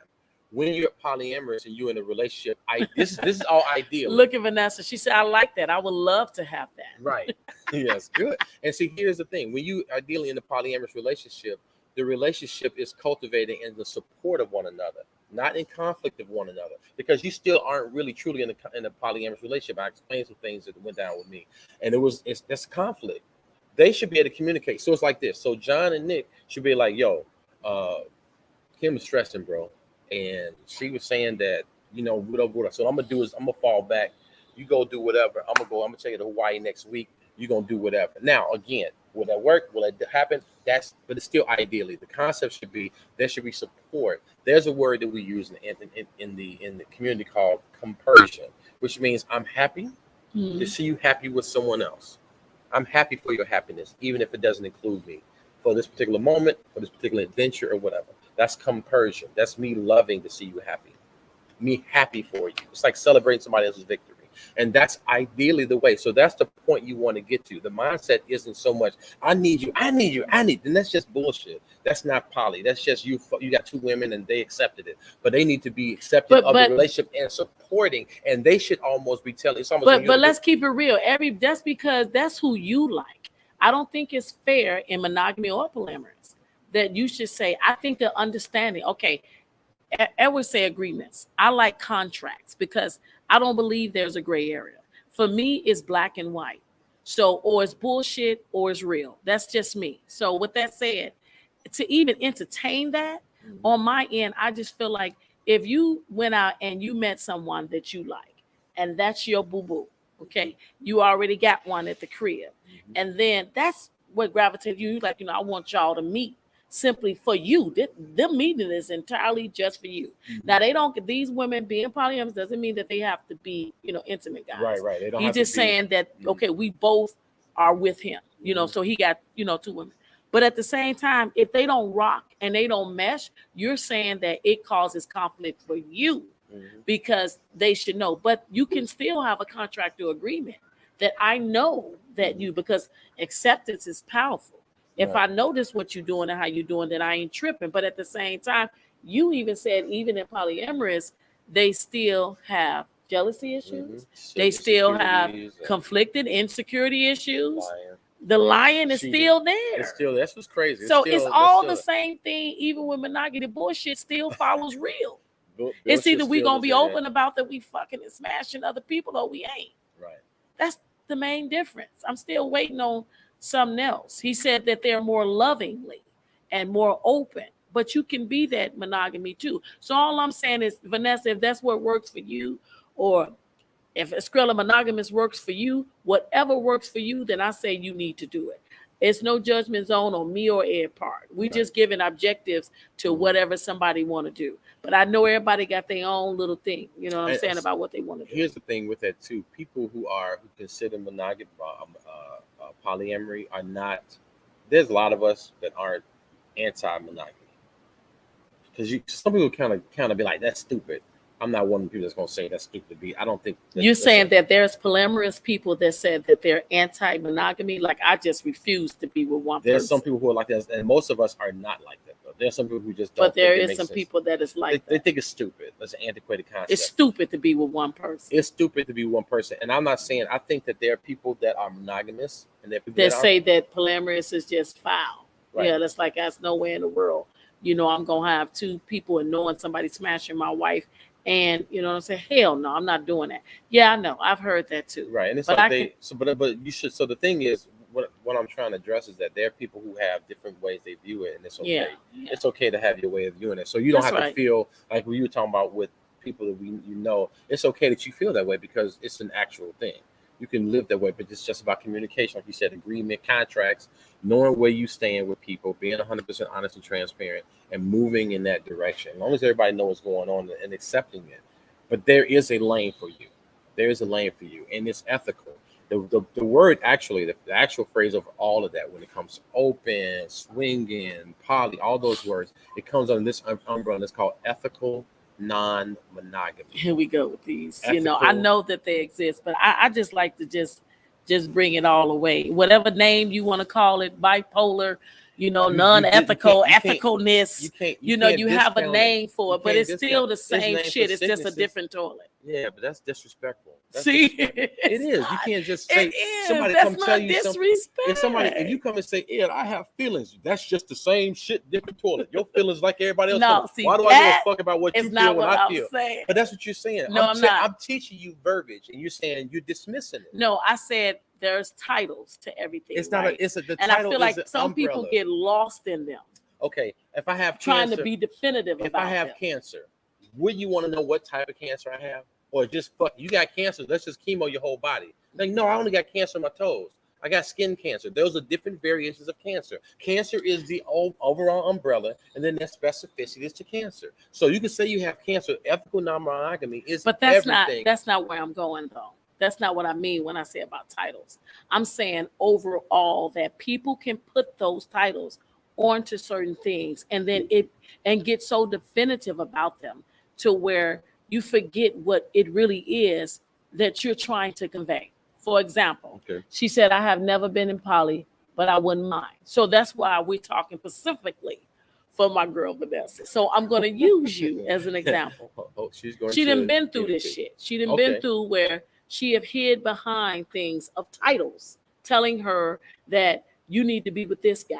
When you're polyamorous and you're in a relationship, this is all ideal. Look at Vanessa. She said, "I like that. I would love to have that." Right. Yes, good. And see, here's the thing. When you are dealing in a polyamorous relationship, the relationship is cultivating in the support of one another, not in conflict of one another, because you still aren't really truly in a polyamorous relationship. I explained some things that went down with me, and it's conflict. They should be able to communicate. So it's like this. So John and Nick should be like, "Yo, Kim is stressing, bro. And she was saying that, whatever. So what I'm gonna do is I'm gonna fall back. You go do whatever. I'm gonna take you to Hawaii next week. You're gonna do whatever." Now, again, will that work? Will it happen? But it's still ideally. The concept should be there should be support. There's a word that we use in the community called compersion, which means I'm happy to see you happy with someone else. I'm happy for your happiness, even if it doesn't include me, for this particular moment, for this particular adventure, or whatever. That's compersion. That's me loving to see you happy. Me happy for you. It's like celebrating somebody else's victory. And that's ideally the way. So that's the point you want to get to. The mindset isn't so much, I need you. And that's just bullshit. That's not poly. That's just you got two women and they accepted it. But they need to be accepted of the relationship and supporting. And they should almost be telling. But let's keep it real. That's because that's who you like. I don't think it's fair in monogamy or polyamorous that you should say, I think the understanding, okay, I would say agreements. I like contracts because I don't believe there's a gray area. For me, it's black and white. So, or it's bullshit or it's real. That's just me. So with that said, to even entertain that on my end, I just feel like if you went out and you met someone that you like, and that's your boo-boo, okay, you already got one at the crib. And then that's what gravitates you. Like, I want y'all to meet simply for you. The meeting is entirely just for you. Now these women being polyamorous doesn't mean that they have to be, intimate guys. Right. They don't He's have just to be, saying that, okay, we both are with him, so he got, two women. But at the same time, if they don't rock and they don't mesh, you're saying that it causes conflict for you because they should know. But you can still have a contractual agreement that I know that because acceptance is powerful. If I notice what you're doing and how you're doing, then I ain't tripping. But at the same time, you even said even in polyamorous, they still have jealousy issues. They still have conflicted insecurity issues. The lion is still there. It's still, that's what's crazy. So it's all the same thing. Even with monogamy, the bullshit still follows real. It's either we gonna be open about that we fucking and smashing other people or we ain't. Right. That's the main difference. I'm still waiting on something else. He said that they're more lovingly and more open, but you can be that monogamy too. So all I'm saying is, Vanessa, if that's what works for you, or if Skrilla monogamous works for you, whatever works for you, then I say you need to do it. It's no judgment zone on me or Ed part. We just giving objectives to whatever somebody want to do. But I know everybody got their own little thing, you know what I'm saying, about what they want to do. Here's the thing with that too. People who consider monogamy, polyamory are not. There's a lot of us that aren't anti-monogamy because some people kind of be like, that's stupid. I'm not one of the people that's gonna say that's stupid. I don't think you're saying that there's polyamorous people that said that they're anti-monogamy. Like I just refuse to be with one person. There's some people who are like that, and most of us are not like that. Though. There's some people who just But don't think there it is makes some sense. people that is like They that. think it's stupid. That's an antiquated It's concept. stupid to be with one person. It's stupid to be one person. And I'm not saying, I think that there are people that are monogamous and there are people That that aren't. say that polyamorous is just foul. Right. Yeah, that's like that's nowhere in the world. I'm gonna have two people and knowing somebody smashing my wife, and I'm saying, hell no, I'm not doing that. Yeah, I know, I've heard that too. Right. And it's But like I can, they, so, but you should, so the thing is, what I'm trying to address is that there are people who have different ways they view it, and it's yeah, okay. yeah, It's okay to have your way of viewing it. So you don't that's have to right. feel like what you were talking about with people that it's okay that you feel that way because it's an actual thing. You can live that way, but it's just about communication, like you said, agreement, contracts, knowing where you stand with people, being 100% honest and transparent, and moving in that direction. As long as everybody knows what's going on and accepting it. But there is a lane for you. There is a lane for you, and it's ethical. The word actually, the actual phrase of all of that, when it comes to open, swinging, poly, all those words, it comes under this umbrella. And it's called ethical non-monogamy. Here we go with these. I Ethical. know that they exist, but I just like to just bring it all away. Whatever name you want to call it, bipolar, You non-ethical, you ethicalness. can't You have a discount it. name for You it, but can't it's discount. still the It's same named for shit. It's just a sicknesses. different toilet. Yeah, but that's disrespectful. That's See, disrespectful. It it's is. You not. can't just It say is. somebody That's come tell not you something. If you disrespect. come and say, Ed, I have feelings, that's just the same shit, different toilet. Your feelings like everybody else No, feelings. see, Why do I give a that fuck about what is you feel not when what I I'm feel? saying. But that's what you're saying. No, I'm not. I'm teaching you verbiage, and you're saying you're dismissing it. No, I said there's titles to everything, It's not right? the And I title feel is an like some people umbrella. get lost in them, Okay, if I have trying to cancer, be definitive if I about have them. cancer, would you want to know what type of cancer I have? Or just fuck, you got cancer, let's just chemo your whole body. Like, no, I only got cancer on my toes. I got skin cancer. Those are different variations of cancer. Cancer is the overall umbrella, and then there's specificities to cancer. So you can say you have cancer. Ethical non-monogamy is But everything. that's not where I'm going though. That's not what I mean when I say about titles. I'm saying overall that people can put those titles onto certain things and get so definitive about them to where you forget what it really is that you're trying to convey. For example, Okay. she said, I have never been in poly, but I wouldn't mind. So that's why we're talking specifically for my girl Vanessa. So I'm going to use you as an example. She's going She done to been through give it this to you. shit. She done been Okay. through where she have hid behind things of titles telling her that you need to be with this guy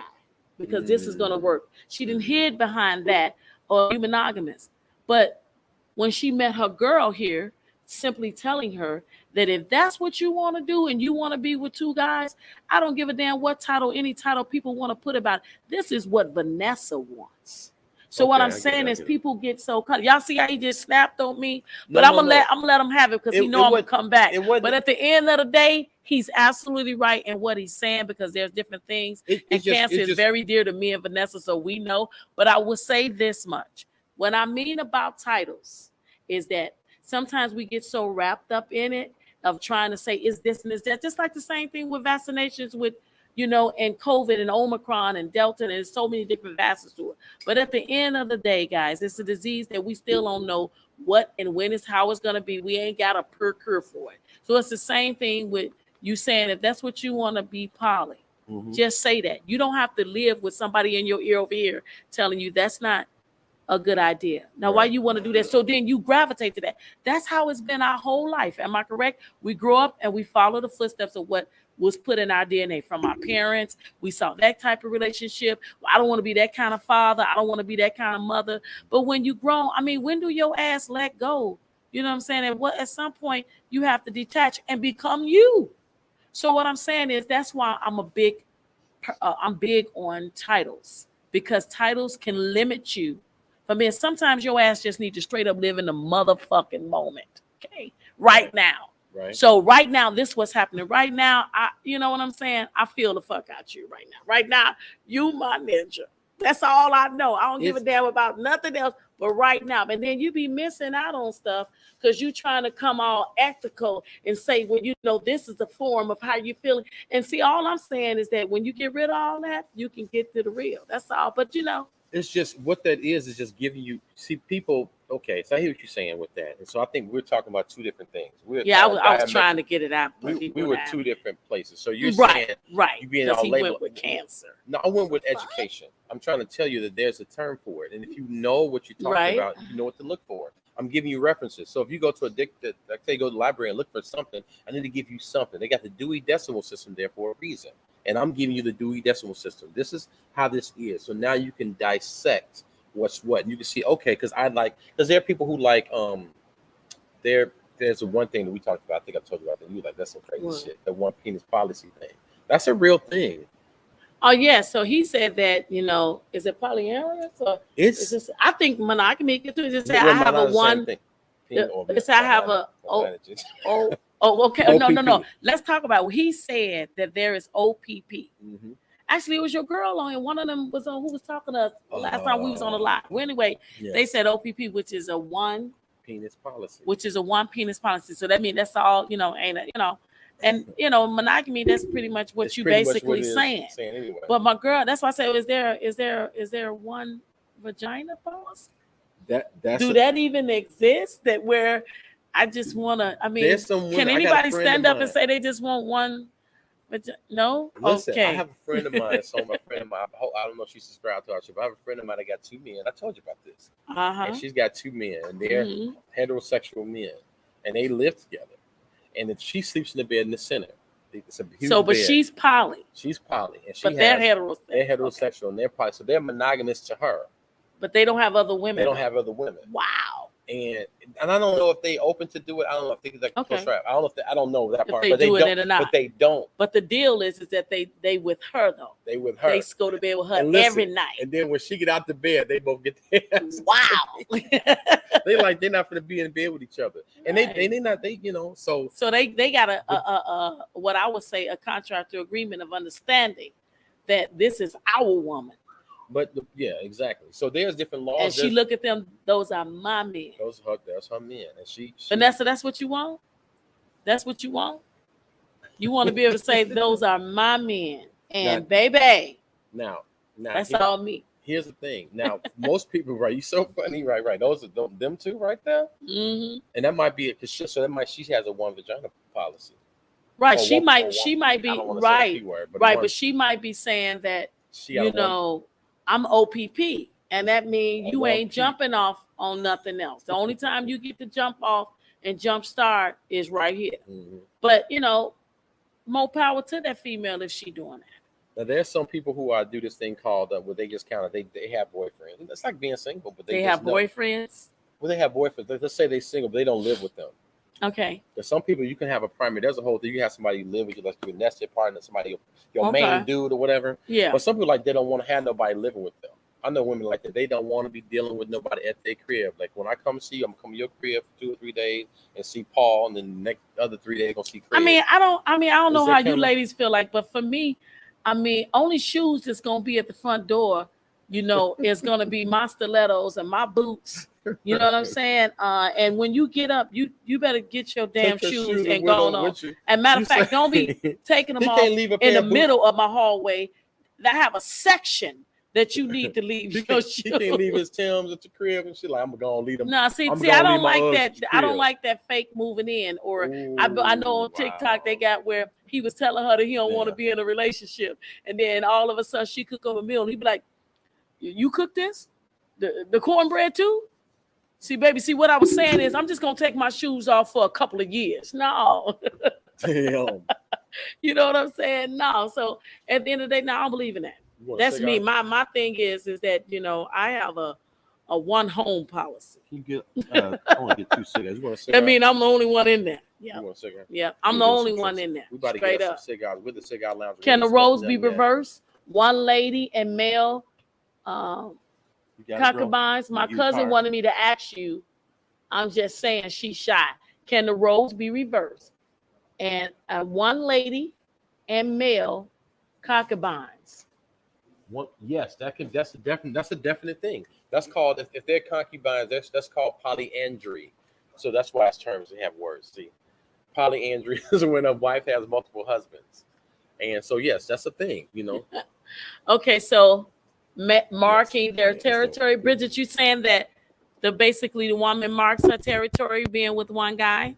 because this is going to work. She done hid behind that or be monogamous. But when she met her girl here, simply telling her that if that's what you want to do and you want to be with two guys, I don't give a damn what title, any title people want to put about it. This is what Vanessa wants. So what Okay, I'm I get it. saying I is get it. people get so cut. Y'all see how he just snapped on me? No, But I'm no, gonna no. let him have it because he know I'm gonna come back. It wasn't. But at the end of the day, he's absolutely right in what he's saying because there's different things. And cancer is very dear to me and Vanessa, so we know. But I will say this much. What I mean about titles is that sometimes we get so wrapped up in it of trying to say is this and is that. Just like the same thing with vaccinations with and COVID and Omicron and Delta, and there's so many different facets to it. But at the end of the day, guys, it's a disease that we still don't know what and when is how it's going to be. We ain't got a per cure for it. So it's the same thing with you saying if that's what you want to be poly, just say that. You don't have to live with somebody in your ear over here telling you that's not a good idea. Now, why you want to do that? So then you gravitate to that. That's how it's been our whole life. Am I correct? We grow up and we follow the footsteps of what was put in our DNA from our parents. We saw that type of relationship. I don't want to be that kind of father. I don't want to be that kind of mother. But when you grow, I mean, when do your ass let go? You know what I'm saying? And at some point you have to detach and become you. So what I'm saying is that's why I'm big on titles because titles can limit you. I mean, sometimes your ass just need to straight up live in the motherfucking moment. Okay. Right now. Right. So right now, this what's happening. Right now, you know what I'm saying? I feel the fuck out you right now. Right now, you my ninja. That's all I know. I don't give a damn about nothing else but right now. And then you be missing out on stuff because you trying to come all ethical and say, well, this is a form of how you feeling. And see, all I'm saying is that when you get rid of all that, you can get to the real. That's all. But It's just what that is just giving you see people. Okay, so I hear what you're saying with that, and so I think we're talking about two different things. We're Yeah, I was trying to get it out, but he we went were out. two different places. So you're Right, saying right, you being because all he labeled. went with cancer. No, I went with Fine. education. I'm trying to tell you that there's a term for it, and if you know what you're talking Right. about, you know what to look for. I'm giving you references. So if you go to like say go to the library and look for something, I need to give you something. They got the Dewey Decimal System there for a reason, and I'm giving you the Dewey Decimal System. This is how this is. So now you can dissect what's what. And you can see okay, because there are people who like there's one thing that we talked about. I think I told you about that. You like that's some crazy What? shit. The one penis policy thing. That's a real thing. Oh yeah, so he said that is it polyamorous or is It's this? I think monogamy could do. Just say well, I have a not the same one. thing. Ping or It's I have a okay. No, no, no. OPP. Let's talk about. He said that there is OPP. Mm-hmm. Actually, it was your girl on, and one of them was on who was talking to us last time we was on the live. Well, anyway, Yeah. they said OPP, which is a one Penis policy. penis policy. So that means that's all ain't it? And monogamy. That's pretty much what It's you pretty much basically what it is saying. saying anyway. But my girl, that's why I said, is there one vagina policy? That's Do that even exist? That where I just wanna. I mean, there's some women, can I got a anybody friend stand of up and mine. say they just want one? No. Listen, Okay. I have a friend of mine. That's on my friend of mine. I don't know if she's subscribed to our show, but I have a friend of mine that got two men. I told you about this. Uh-huh. And she's got two men, and they're heterosexual men, and they live together. And if she sleeps in the bed in the center. It's a huge So, but bed. she's poly. She's poly, and But they're heterosexual. They're heterosexual, Okay. and they're poly, so they're monogamous to her. But they don't have other women. They don't have other women. Wow. And I don't know if they open to do it. I don't know if they like Okay. push rap. I don't know if I don't know that part. They But they do don't. it or not. But they don't. But the deal is that they with her though. They with her. They go to bed with her And listen, every night. And then when she get out the bed, they both get their ass. Wow. They're not gonna be in bed with each other, and Right. they not so they got a what I would say a contract or agreement of understanding that this is our woman. But yeah, exactly. So there's different laws. And she look at them. Those are my men. That's her men, and she Vanessa, that's what you want. That's what you want. You want to be able to say those are my men, and baby. Now that's all me. Here's the thing. Now, most people, right? You're so funny, right? Those are them two right there. Mm-hmm. And that might be it, because she has a one vagina policy. Right. She might be right. But she might be saying that I'm OPP, and that means you ain't jumping off on nothing else. The only time you get to jump off and jump start is right here. Mm-hmm. But more power to that female if she doing that. Now, there's some people who do this thing called where they just kind of they have boyfriends. It's like being single, but they have boyfriends. Well, they have boyfriends. Let's say they're single, but they don't live with them. Okay. There's some people you can have a primary. There's a whole thing. You have somebody live with you, like your nested partner, somebody your main dude or whatever. Yeah. But some people they don't want to have nobody living with them. I know women like that. They don't want to be dealing with nobody at their crib. Like when I come see you, I'm coming to your crib for 2 or 3 days and see Paul, and then the next other 3 days gonna see Craig. I don't know how you ladies feel like, but for me, only shoes that's gonna be at the front door, is gonna be my stilettos and my boots. You know what I'm saying? And when you get up, you better get your damn shoes and go on. And matter of fact, don't be taking them off in the middle of my hallway. I have a section that you need to leave your shoes. He can't leave his Timbs at the crib and shit. Like, I'm gonna leave them. No, see, I don't like that. I don't like that fake moving in. Or I know on TikTok they got where he was telling her that he don't want to be in a relationship, and then all of a sudden she cook up a meal, and he be like, "You cook this? The cornbread too?" See, baby, what I was saying is I'm just gonna take my shoes off for a couple of years. No. Damn. You know what I'm saying? No. So at the end of the day, no, I don't believe in that. That's me. My thing is that I have a one home policy. You get I want to get 2 cigars. You want a cigar? That means I'm the only one in there. Yeah. You want a cigar? Yeah, I'm the only one in there. We about to get some cigars with the cigar lounge. Can the roles be reversed? One lady and male concubines. My cousin wanted me to ask you. I'm just saying she's shy. Can the roles be reversed? And one lady and male concubines. Yes, that's a definite thing. That's called if they're concubines, that's called polyandry. So that's why it's terms they have words. See, polyandry is when a wife has multiple husbands, and so yes, that's a thing. Okay, so marking their Right, it's territory. Bridget, you saying that basically the woman marks her territory being with one guy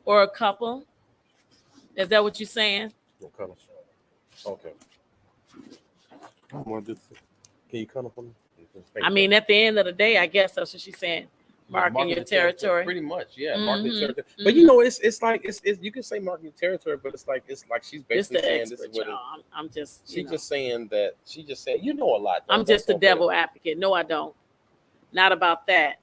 or a couple? Is that what you're saying? no color. Okay. I want to do. Can you color for me? I mean, at the end of the day, I guess that's what she's saying. Yeah, Marking your territory. pretty much, yeah, marking Mm-hmm. territory. But you know, it's like it's you can say marking territory, but it's like she's It's basically the saying this is expert, what y'all. I'm just, she's just saying that she just said you know a lot. Though. I'm just the devil advocate. No, I don't. Not about that.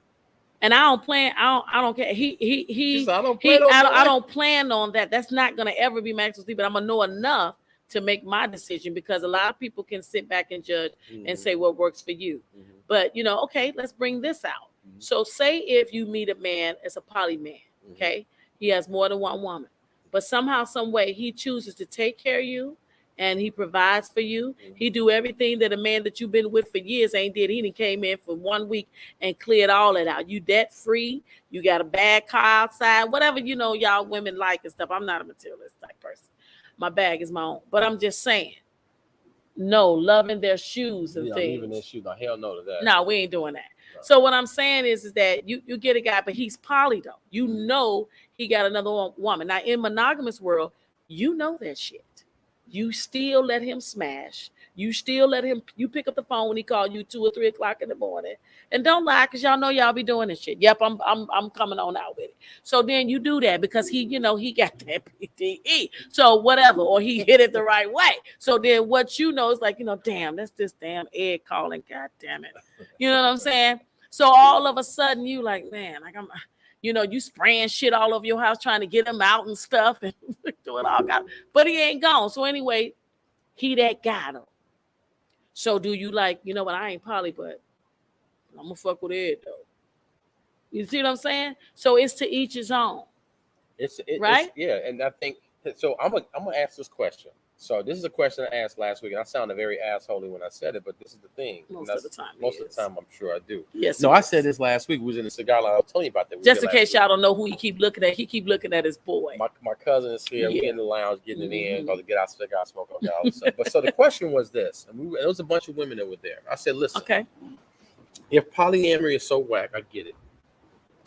And I don't plan. I don't care. She said, I don't plan on I don't plan on that. That's not gonna ever be my exclusive. But I'm gonna know enough to make my decision because a lot of people can sit back and judge and say what works for you. But okay, let's bring this out. So say if you meet a man as a poly man, okay, he has more than one woman, but somehow, some way, he chooses to take care of you. And he provides for you. He do everything that a man that you've been with for years ain't did. He done came in for 1 week and cleared all that out. You debt free. You got a bad car outside. Whatever y'all women like and stuff. I'm not a materialist type person. My bag is my own. But I'm just saying. No, loving their shoes and things. Leaving their shoes. No, hell no to that. No, we ain't doing that. No. So what I'm saying is that you get a guy, but he's poly though. You know he got another woman. Now in monogamous world, you know that shit. You still let him smash. You still let him. You pick up the phone when he called you 2 or 3 o'clock in the morning, and don't lie because y'all know y'all be doing this shit. Yep, I'm coming on out with it. So then you do that because he got that PTE. So whatever, or he hit it the right way. So then what is like damn, that's this damn Ed calling. God damn it, you know what I'm saying? So all of a sudden you like, man, like I'm. You spraying shit all over your house trying to get him out and stuff and doing all kind. But he ain't gone. So anyway, he that guy though. So do you like, what, I ain't poly, but I'm gonna fuck with Ed though. You see what I'm saying? So it's to each his own. Right? Yeah, and I think so. I'm gonna ask this question. So this is a question I asked last week, and I sounded very assholey when I said it, but this is the thing. Most of the time, I'm sure I do. Yes. No, I said this last week. We was in the cigar line. I was telling you about that. Just in case y'all don't know who he keep looking at, he keep looking at his boy. My cousin is here. We in the lounge getting it in, about to get our cigar smoke on all this stuff. But so the question was this, and there was a bunch of women that were there. I said, listen, okay, if polyamory is so whack, I get it.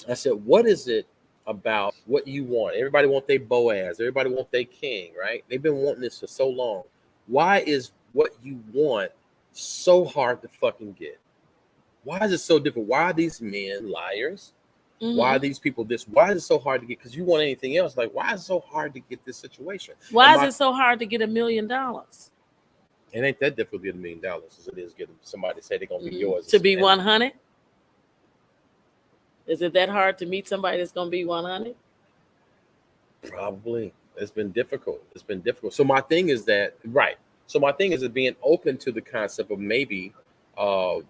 I said, what is it about what you want? Everybody want their Boaz. Everybody want their king, right? They've been wanting this for so long. Why is what you want so hard to fucking get? Why is it so different? Why are these men liars? Why are these people this? Why is it so hard to get? Because you want anything else. Like, why is it so hard to get this situation? Why is it so hard to get $1 million? It ain't that difficult to get $1 million as it is getting somebody to say they're going to be yours. To be 100? Is it that hard to meet somebody that's going to be 100? Probably. It's been difficult. So my thing is that, right. So my thing is being open to the concept of maybe polyamorous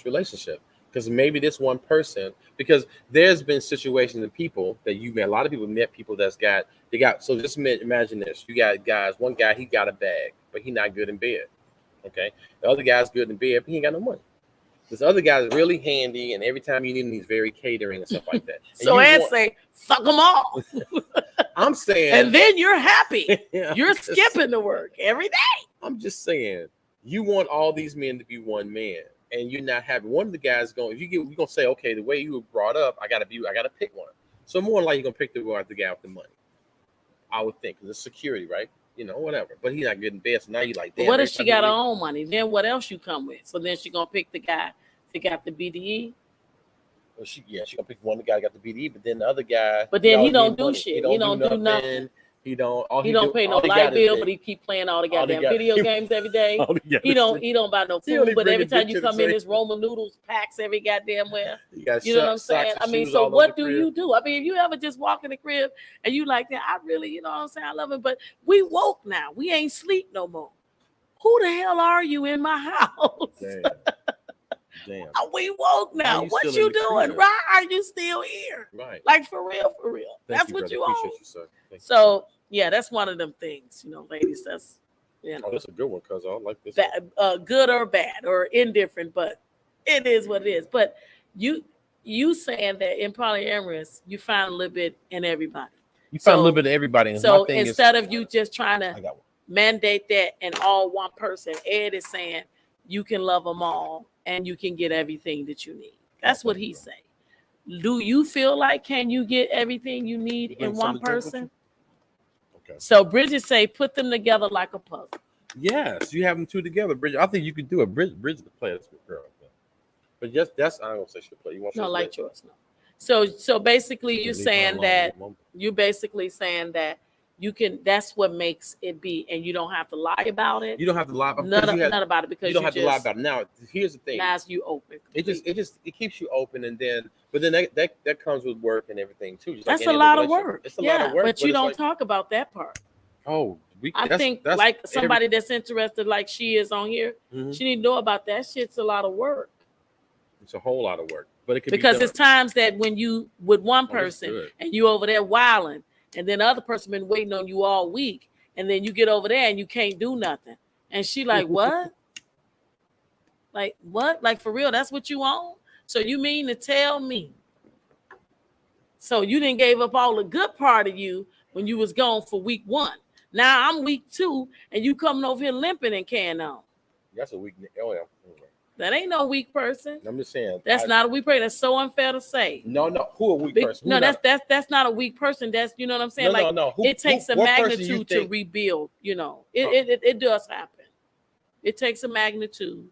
relationship. Because maybe this one person, because there's been situations and people that you met, a lot of people met people so just imagine this. You got guys, one guy, he got a bag, but he not good in bed. Okay. The other guy's good in bed, but he ain't got no money. This other guy's really handy, and every time you need him, he's very catering and stuff like that. So Ed say, fuck them all. I'm saying. And then you're happy. You're skipping the work every day. I'm just saying, you want all these men to be one man, and you're not happy. One of the guys you're gonna say, okay, the way you were brought up, I gotta pick one. So more likely you're gonna pick the guy with the money. I would think, because it's security, right? Whatever. But he's not getting bed, so now you like, damn. What if she got her own money? Then what else you come with? So then she gonna pick the guy that got the BDE. Well, she gonna pick one. The guy that got the BDE, but then the other guy. But then he don't do shit. He don't do nothing. He don't pay no light bill, but he keep playing all the goddamn video games every day. He don't buy no food, but every time you come in, there's Roman noodles packs every goddamn where. You know what I'm saying? I mean, so what do you do? I mean, if you ever just walk in the crib and you like that, I really, you know what I'm saying? I love it, but we woke now. We ain't sleep no more. Who the hell are you in my house? Damn. We woke now. What you doing? Why are you still here? Right. Like for real. That's what you own. So yeah, that's one of them things, ladies. That's Oh, that's a good one, cuz I like this. Good or bad or indifferent, but it is what it is. But you saying that in polyamorous, you find a little bit in everybody. You find a little bit of everybody. And so instead of you just trying to mandate that and all one person. Ed is saying you can love them all and you can get everything that you need. That's what he's saying. Do you feel like can you get everything you need in one person? Okay. So Bridget say put them together like a puzzle. Yes, you have them two together, Bridget. I think you could do it. Bridget the player, that's a good girl. But just that's I don't want to say she'll play. You want no like yours, no. So basically you're saying that you can. That's what makes it be, and you don't have to lie about it. You don't have to lie about none about it because you don't have to lie about it. Now here's the thing. Now you open. It keeps you open, and then that comes with work and everything too. Just that's like a lot of work. It's a lot of work, but you don't talk about that part. Oh, I think like somebody that's interested, like she is on here, she need to know about that. Shit's a lot of work. It's a whole lot of work, but it can because be it's times that when you with one person and you over there wilding, and then the other person been waiting on you all week, and then you get over there and you can't do nothing, and she like what? Like what? Like for real? That's what you on? So you mean to tell me? So you didn't gave up all the good part of you when you was gone for week 1. Now I'm week 2, and you coming over here limping and can't on. That's a weak. Oh yeah. That ain't no weak person. I'm just saying. That's not a weak person. That's so unfair to say. No. Who a weak person? No, that's not a weak person. That's you know what I'm saying. No. It takes a magnitude to rebuild. You know, it does happen. It takes a magnitude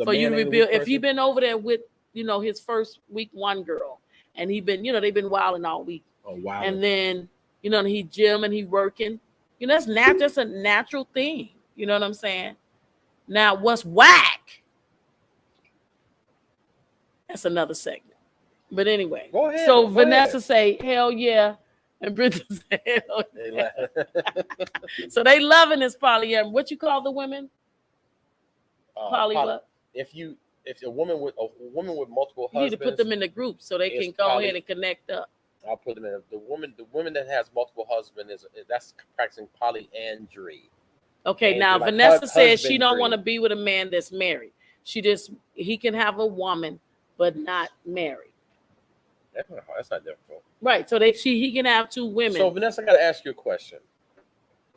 for you to rebuild. If you've been over there with his first week 1 girl, and he been they've been wilding all week. Oh wow. And then he gym and he working. That's just a natural thing. You know what I'm saying? Now what's whack? That's another segment. But anyway. Go ahead. So Vanessa say, hell yeah. And Britta say, hell yeah. So they loving this polyamory. What you call the women? Poly what? If a woman with multiple husbands. You need to put them in the group so they can go ahead and connect up. I'll put them in. The woman that has multiple husbands that's practicing polyandry. Okay, and now Vanessa says she don't want to be with a man that's married. He can have a woman, but not married. That's not difficult. Right. So he can have 2 women. So Vanessa, I got to ask you a question.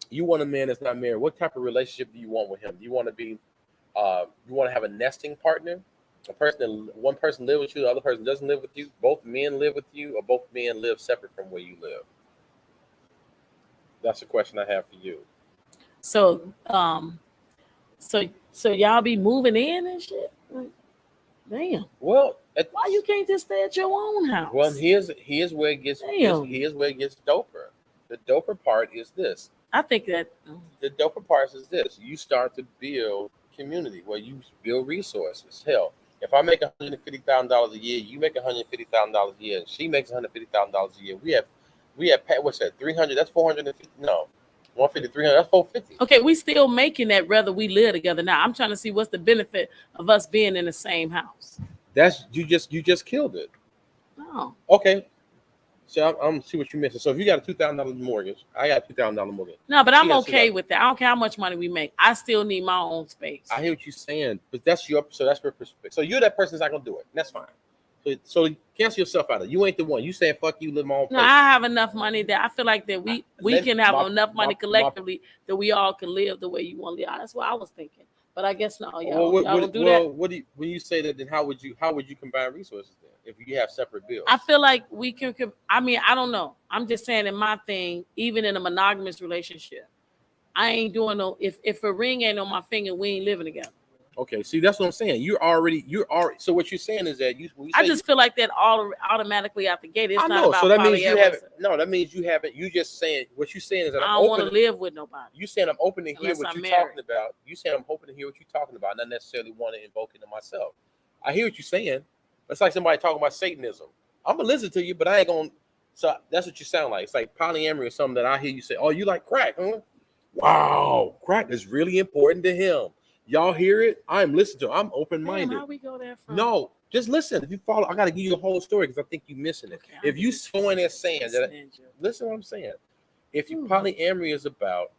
You want a man that's not married. What type of relationship do you want with him? Do you want to be, you want to have a nesting partner? One person live with you, the other person doesn't live with you. Both men live with you, or both men live separate from where you live. That's the question I have for you. So, so y'all be moving in and shit. Like, damn. Well, why you can't just stay at your own house? Well, here's where it gets. Here's where it gets doper. The doper part is this. I think that the doper part is this. You start to build community where you build resources. Hell, if I make $150,000 a year, you make $150,000 a year, and she makes $150,000 a year. We have what's that? 300. That's 450. No. 150, 300, that's 450. Okay, we still making that whether we live together now. I'm trying to see what's the benefit of us being in the same house. That's you just killed it. No. Okay. So I'm see what you missing. So if you got a $2,000 mortgage, I got a $2,000 mortgage. No, but I'm okay with that. I don't care how much money we make. I still need my own space. I hear what you're saying, but that's your perspective. So you're that person that's not gonna do it. That's fine. So cancel yourself out of it. You ain't the one. You saying fuck you, live my own place. No, I have enough money that I feel like that we can have enough money collectively that we all can live the way you want to live. That's what I was thinking. But I guess no, y'all don't do that. What do you, when you say that, then how would you combine resources then if you have separate bills? I feel like we can. I mean, I don't know. I'm just saying in my thing, even in a monogamous relationship, I ain't doing no. If a ring ain't on my finger, we ain't living together. Okay, see, that's what I'm saying. You're already. So what you're saying is that I just feel like that automatically out the gate. It's not about so that means you haven't. No, that means you haven't. You just saying what you're saying is that I don't want to live with nobody. You saying I'm open to hear what you're talking about. You saying I'm hoping to hear what you're talking about, not necessarily want to invoke it in myself. I hear what you're saying. It's like somebody talking about Satanism. I'm gonna listen to you, but I ain't gonna. So that's what you sound like. It's like polyamory or something that I hear you say. Oh, you like crack? Huh? Wow, crack is really important to him. Y'all hear it? I'm listening to it. I'm open-minded. How we go there from? No, just listen. If you follow, I got to give you the whole story because I think you're missing it. Okay, if you go in there saying that, listen to what I'm saying. If you polyamory is about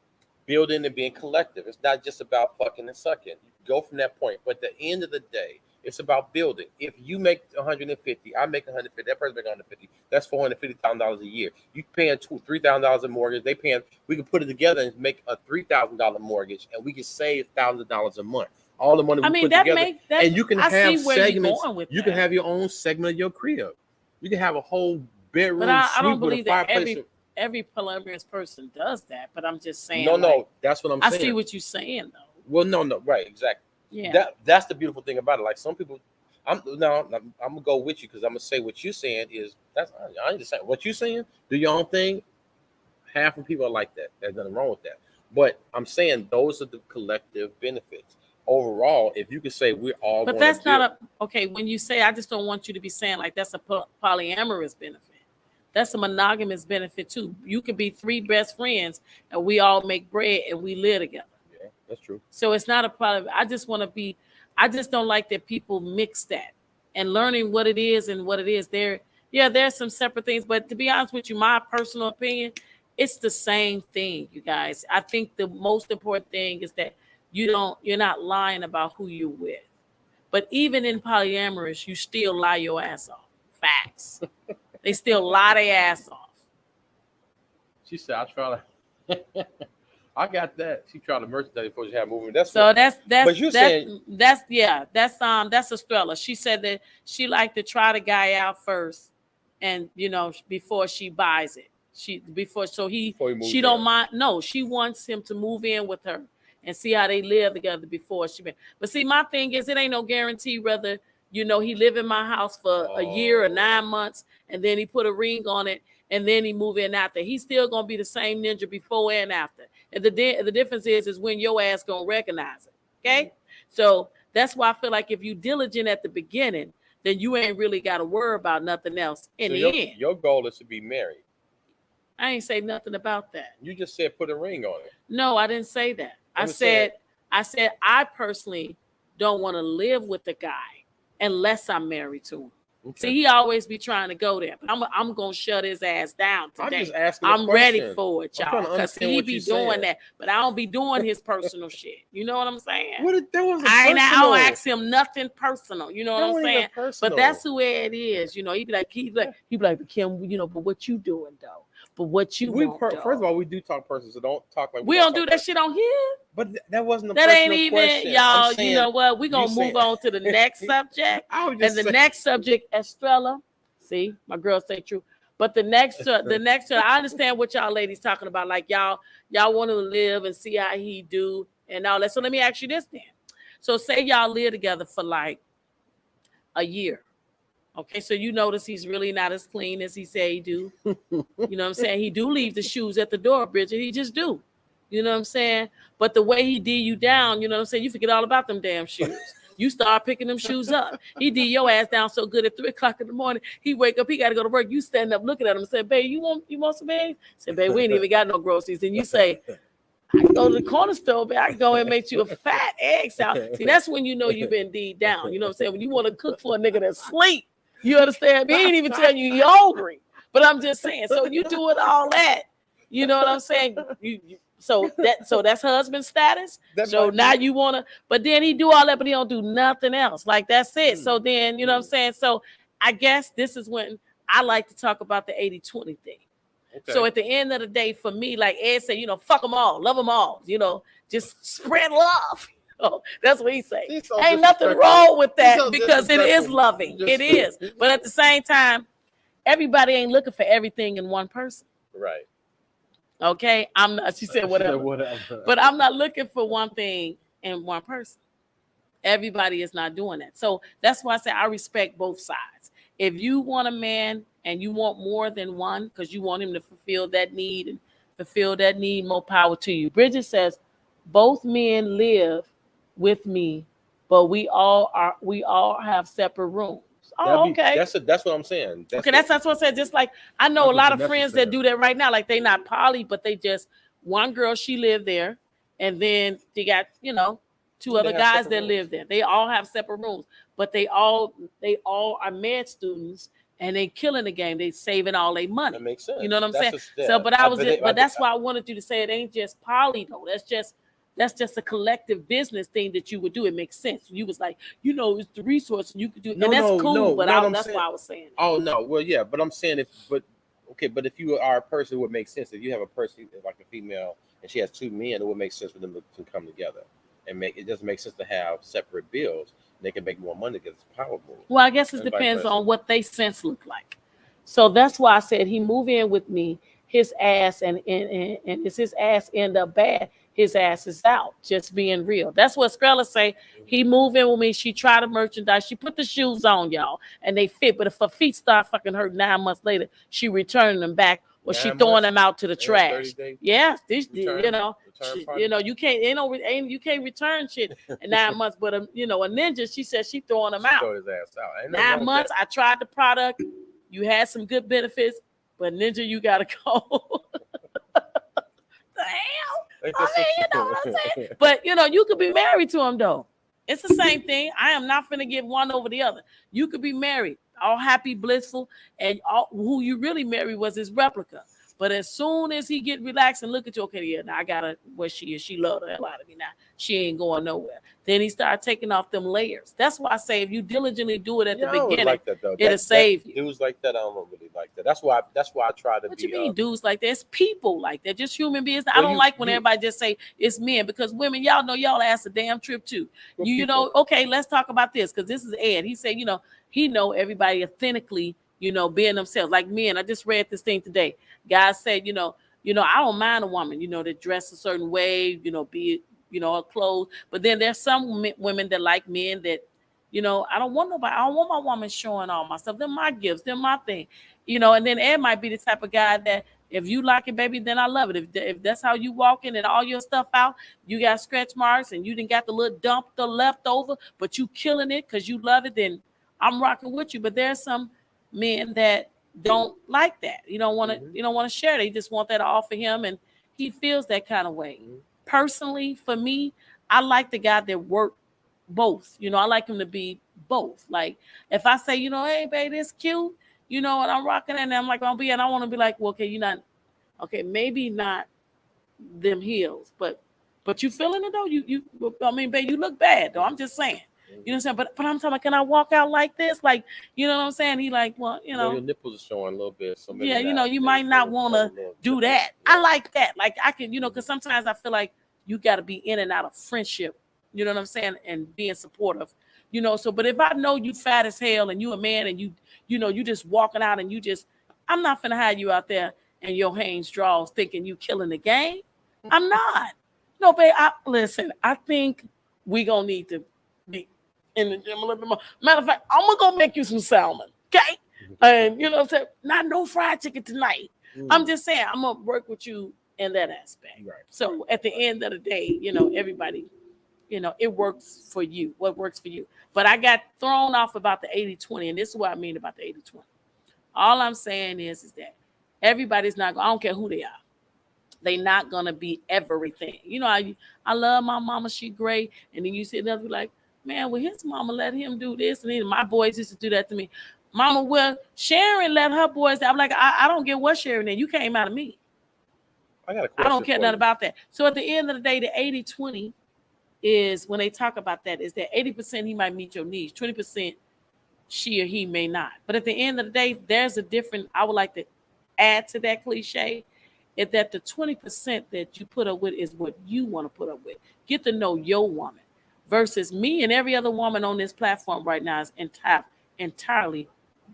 building and being collective, it's not just about fucking and sucking. You go from that point. But at the end of the day, It's about building. If you make 150, I make 150. That person make 150. That's $450,000 a year. You paying $3,000 in mortgage. They paying. We can put it together and make a $3,000 mortgage, and we can save $1,000 a month. All the money I we mean, put that together, make that. and you can I have see where you're segments. going with You that. can have your own segment of your crib. You can have a whole But bedroom I suite don't with a believe that fireplace. every polyamorous person does that. But I'm just saying, No, like, that's what I'm I saying. see what you're saying, though. Well, no, right, exactly. Yeah. That's the beautiful thing about it. Like some people, I'm gonna go with you because I'm gonna say what you're saying is that's I ain't just saying what you're saying. Do your own thing. Half of people are like that. There's nothing wrong with that. But I'm saying those are the collective benefits. Overall, if you could say we're all But going that's to build, not a okay. When you say, I just don't want you to be saying like that's a polyamorous benefit. That's a monogamous benefit too. You could be three best friends and we all make bread and we live together. yeah, that's true. So it's not a problem. I just want to be. I just don't like that people mix that and learning what it is and what it is. There's some separate things, but to be honest with you, my personal opinion, it's the same thing, you guys. I think the most important thing is that you're not lying about who you're with. But even in polyamorous, you still lie your ass off. Facts. They still lie their ass off. She said, "I try to." I got that. She tried to merchandise before she had a movie. That's So what. that's But you're saying that's Estrella. She said that she liked to try the guy out first, and before she buys it. before he moves She don't in. mind. No, she wants him to move in with her and see how they live together before she. But see, my thing is, it ain't no guarantee whether he live in my house for a year or 9 months, and then he put a ring on it, and then he move in after. He's still gonna be the same ninja before and after. And the difference is when your ass gonna recognize it. Okay, so that's why I feel like if you diligent at the beginning, then you ain't really got to worry about nothing else in So the end. your goal is to be married. I ain't say nothing about that. You just said put a ring on it. No, I didn't say that. I'm just saying- I said I personally don't want to live with the guy unless I'm married to him. Okay. See, he always be trying to go there, but I'm gonna shut his ass down today. I'm just asking. A I'm ready question. for it, I'm trying y'all, to because understand he what be you're doing saying. that, but I don't be doing his personal shit. You know what I'm saying? That wasn't I personal. don't ask him nothing personal. You know That what I'm wasn't saying? even personal. But that's the way it is. He be like, but Kim, but what you doing though? But what you want though? First of all, we do talk personal, so don't talk like We don't do that shit on here. But that wasn't a That personal ain't even, question. y'all. I'm saying, You know what? We're gonna you move saying- on to the next subject. I was And just the saying- next subject, Estrella. See, my girls say true. But the next, I understand what y'all ladies talking about. Like y'all want to live and see how he do and all that. So let me ask you this then. So say y'all live together for like a year. Okay, so you notice he's really not as clean as he say he do. You know what I'm saying? He do leave the shoes at the door, Bridget. He just do. You know what I'm saying? But the way he did you down, you know what I'm saying? You forget all about them damn shoes. You start picking them shoes up. He did your ass down so good at 3:00 in the morning. He wake up, he got to go to work. You stand up looking at him and say, babe, you want some eggs? Say, babe, we ain't even got no groceries. And you say, I can go to the corner store, but I can go and make you a fat egg salad. See, that's when you know you've been deed down. You know what I'm saying? When you want to cook for a nigga that's asleep, you understand? He ain't even telling you you're hungry. But I'm just saying, so you doing all that. You know what I'm saying? So that's husband status. So now you wanna, but then he do all that, but he don't do nothing else. Like that's it. So then you know what I'm saying. So I guess this is when I like to talk about the 80-20 thing. Okay. So at the end of the day, for me, like Ed said, fuck them all, love them all. Just spread love. That's what he say. Ain't nothing wrong with that because it is loving. It is. But at the same time, everybody ain't looking for everything in one person. Right. Okay, I'm not. She said whatever. But I'm not looking for one thing in one person. Everybody is not doing that. So that's why I say I respect both sides. If you want a man and you want more than one because you want him to fulfill that need, more power to you. Bridget says both men live with me, but we all have separate rooms. Oh, okay. That's what I'm saying. That's what I said. Just like I know a lot of friends that do that right now. Like they not poly, but they just one girl, she lived there, and then they got two other guys that live there. They all have separate rooms, but they all are med students and they killing the game. They saving all their money. That makes sense. You know what I'm saying? But that's why I wanted you to say it ain't just poly though. that's just a collective business thing that you would do. It makes sense. You was like, it's the resource and you could do it. No, And that's no, cool, no, but no. I'm that's saying. why I was saying that. Oh no, well yeah, but I'm saying but if you are a person, it would make sense. If you have a person like a female and she has two men, it would make sense for them to come together and make it doesn't make sense to have separate bills. They can make more money because it's a power move, Well, I guess it and vice depends versa. on what they sense look like. So that's why I said he move in with me, his ass and is his ass end up bad, his ass is out. Just being real. That's what Skrella say. He move in with me. She tried the merchandise. She put the shoes on, y'all, and they fit. But if her feet start fucking hurt 9 months later, she returning them back or she 9 months throwing them out to the and a 30 trash. day Yeah, this return party. you can't you can't return shit in 9 months. But a ninja, she said she throwing them She out. throw his ass out. Ain't nothing wrong nine with that. months. I tried the product. You had some good benefits, but ninja, you gotta go. The hell? Ain't I that mean, you know what I'm saying? But you could be married to him though. It's the same thing. I am not finna give one over the other. You could be married, all happy, blissful, and who you really married was his replica. But as soon as he get relaxed and look at you, okay, yeah, now I got her where she is. She love the hell out of me now. She ain't going nowhere. Then he start taking off them layers. That's why I say if you diligently do it at the Yeah, I don't really beginning, like that though. it'll save you. Dudes like that, I don't really like that. That's why I try to What be. you mean, dudes like that? It's people like that, just human beings. I Well, don't like when everybody just say it's men because women, y'all know y'all ass a damn trip too. You know, okay, let's talk about this because this is Ed. He said, he know everybody authentically, being themselves. Like men, I just read this thing today. Guys said, I don't mind a woman, that dress a certain way, be it, her clothes. But then there's some women that like men that, I don't want nobody. I don't want my woman showing all my stuff. They're my gifts. They're my thing. And then Ed might be the type of guy that if you like it, baby, then I love it. If that's how you walking and all your stuff out, you got stretch marks and you didn't got the little dump the leftover, but you killing it because you love it, then I'm rocking with you. But there's some men that don't like that. You don't want to, share. They just want that to offer him, and he feels that kind of way. Mhm. Personally, for me, I like the guy that work both. I like him to be both. Like if I say, hey, babe, this cute, and I'm rocking it, and I'm like, and I want to be like, well, okay, you're not, okay, maybe not them heels, but you feeling it though. I mean, babe, you look bad though. I'm just saying. You know what I'm saying? But I'm talking about, can I walk out like this? Like, you know what I'm saying? He like, well, Well, your nipples are showing a little bit, so maybe yeah, not. you Maybe might not want to do nipples. that. Yeah. I like that. Like I can, because sometimes I feel like you got to be in and out of friendship. You know what I'm saying? And being supportive. So but if I know you fat as hell and you a man and you just walking out and I'm not finna hide you out there and your Hanes draws thinking you killing the game. I'm not. No, babe. Listen. I think we gonna need to be in the gym a little bit more. Matter of fact, I'm gonna go make you some salmon, okay? And what I'm saying, not no fried chicken tonight. I'm just saying, I'm gonna work with you in that aspect. Right. So at the end of the day, everybody, it works for you. What works for you? But I got thrown off about the 80-20, and this is what I mean about the 80-20. All I'm saying is that everybody's not. I don't care who they are. They not gonna be everything. I love my mama. She great. And then you sit there and be like, man, well, his mama let him do this, and then my boys used to do that to me. Mama, well, Sharon let her boys. I'm like, I don't get what Sharon did. You came out of me. I got a I question don't care for nothing you. about that. So at the end of the day, the 80-20 is when they talk about that is that 80% he might meet your needs, 20% she or he may not. But at the end of the day, there's a different. I would like to add to that cliche is that the 20% that you put up with is what you want to put up with. Get to know your woman versus me and every other woman on this platform right now is entirely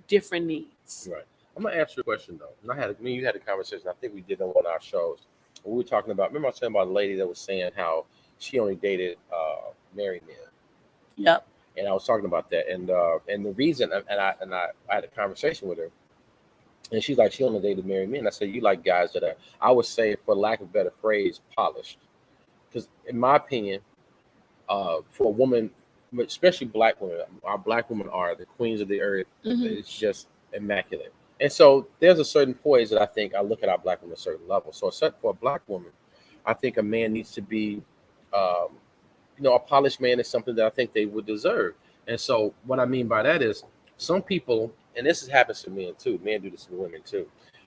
different needs. Right. I'm gonna ask you a question though. And you had a conversation. I think we did on one of our shows. We were talking about. Remember I was talking about a lady that was saying how she only dated married men. Yep. And I was talking about that, and the reason, I had a conversation with her, and she's like, she only dated married men. I said, you like guys that are, I would say, for lack of a better phrase, polished, because in my opinion, for a woman, especially black women, our black women are the queens of the earth. Mm-hmm. It's just immaculate, and so there's a certain poise that I think I look at our black women at a certain level. So, for a black woman, I think a man needs to be. Um, a polished man is something that I think they would deserve. And so what I mean by that is some people, and this happens to men too, men do this to women too.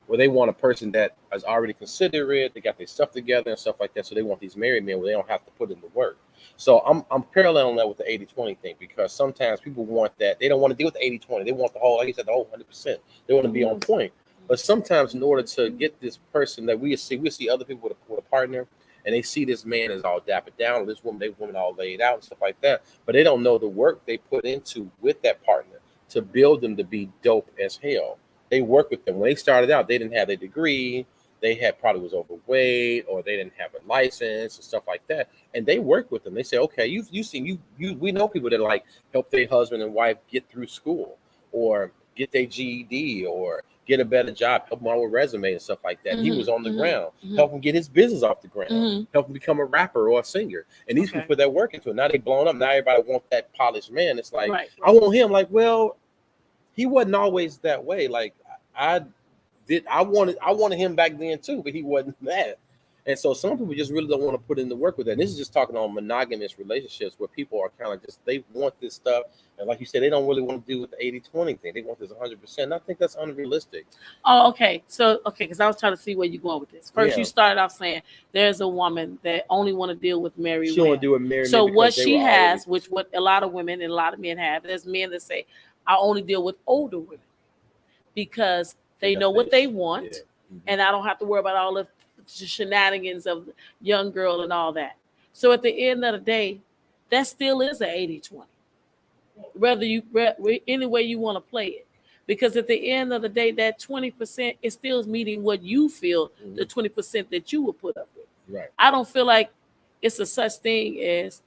where they want a person that is already considerate, they got their stuff together and stuff like that. So they want these married men where they don't have to put in the work. So I'm paralleling that with the 80-20 thing, because sometimes people want that. They don't want to deal with the 80-20. They want the whole, like you said, the whole 100%. They want to be on point. But sometimes in order to get this person that we see other people with a partner, and they see this man is all dapper down, or this woman all laid out and stuff like that. But they don't know the work they put into with that partner to build them to be dope as hell. They work with them. When they started out, they didn't have their degree. They had probably was overweight, or they didn't have a license and stuff like that. And they work with them. They say, okay, you seen you we know people that like help their husband and wife get through school, or get their GED, or get a better job, help him on with resume and stuff like that. He was on the ground, help him get his business off the ground, help him become a rapper or a singer. And these people put that work into it. Now they blown up. Now everybody wants that polished man. It's like, I want him. Like, well, he wasn't always that way. Like I wanted him back then too, but he wasn't that. And so some people just really don't want to put in the work with that. And this is just talking on monogamous relationships where people are kind of just, they want this stuff. And like you said, they don't really want to do with the 80-20 thing. They want this 100%. And I think that's unrealistic. Oh, okay. So, because I was trying to see where you're going with this. First, you started off saying there's a woman that only want to deal with married women. She want to do with married men. So what she has, which what a lot of women and a lot of men have, there's men that say, I only deal with older women because they know what they want, and I don't have to worry about all the shenanigans of the young girl and all that. So at the end of the day, that still is an 80-20. Whether any way you want to play it. Because at the end of the day, that 20% is still meeting what you feel, the 20% that you would put up with. Right. I don't feel like it's a such thing as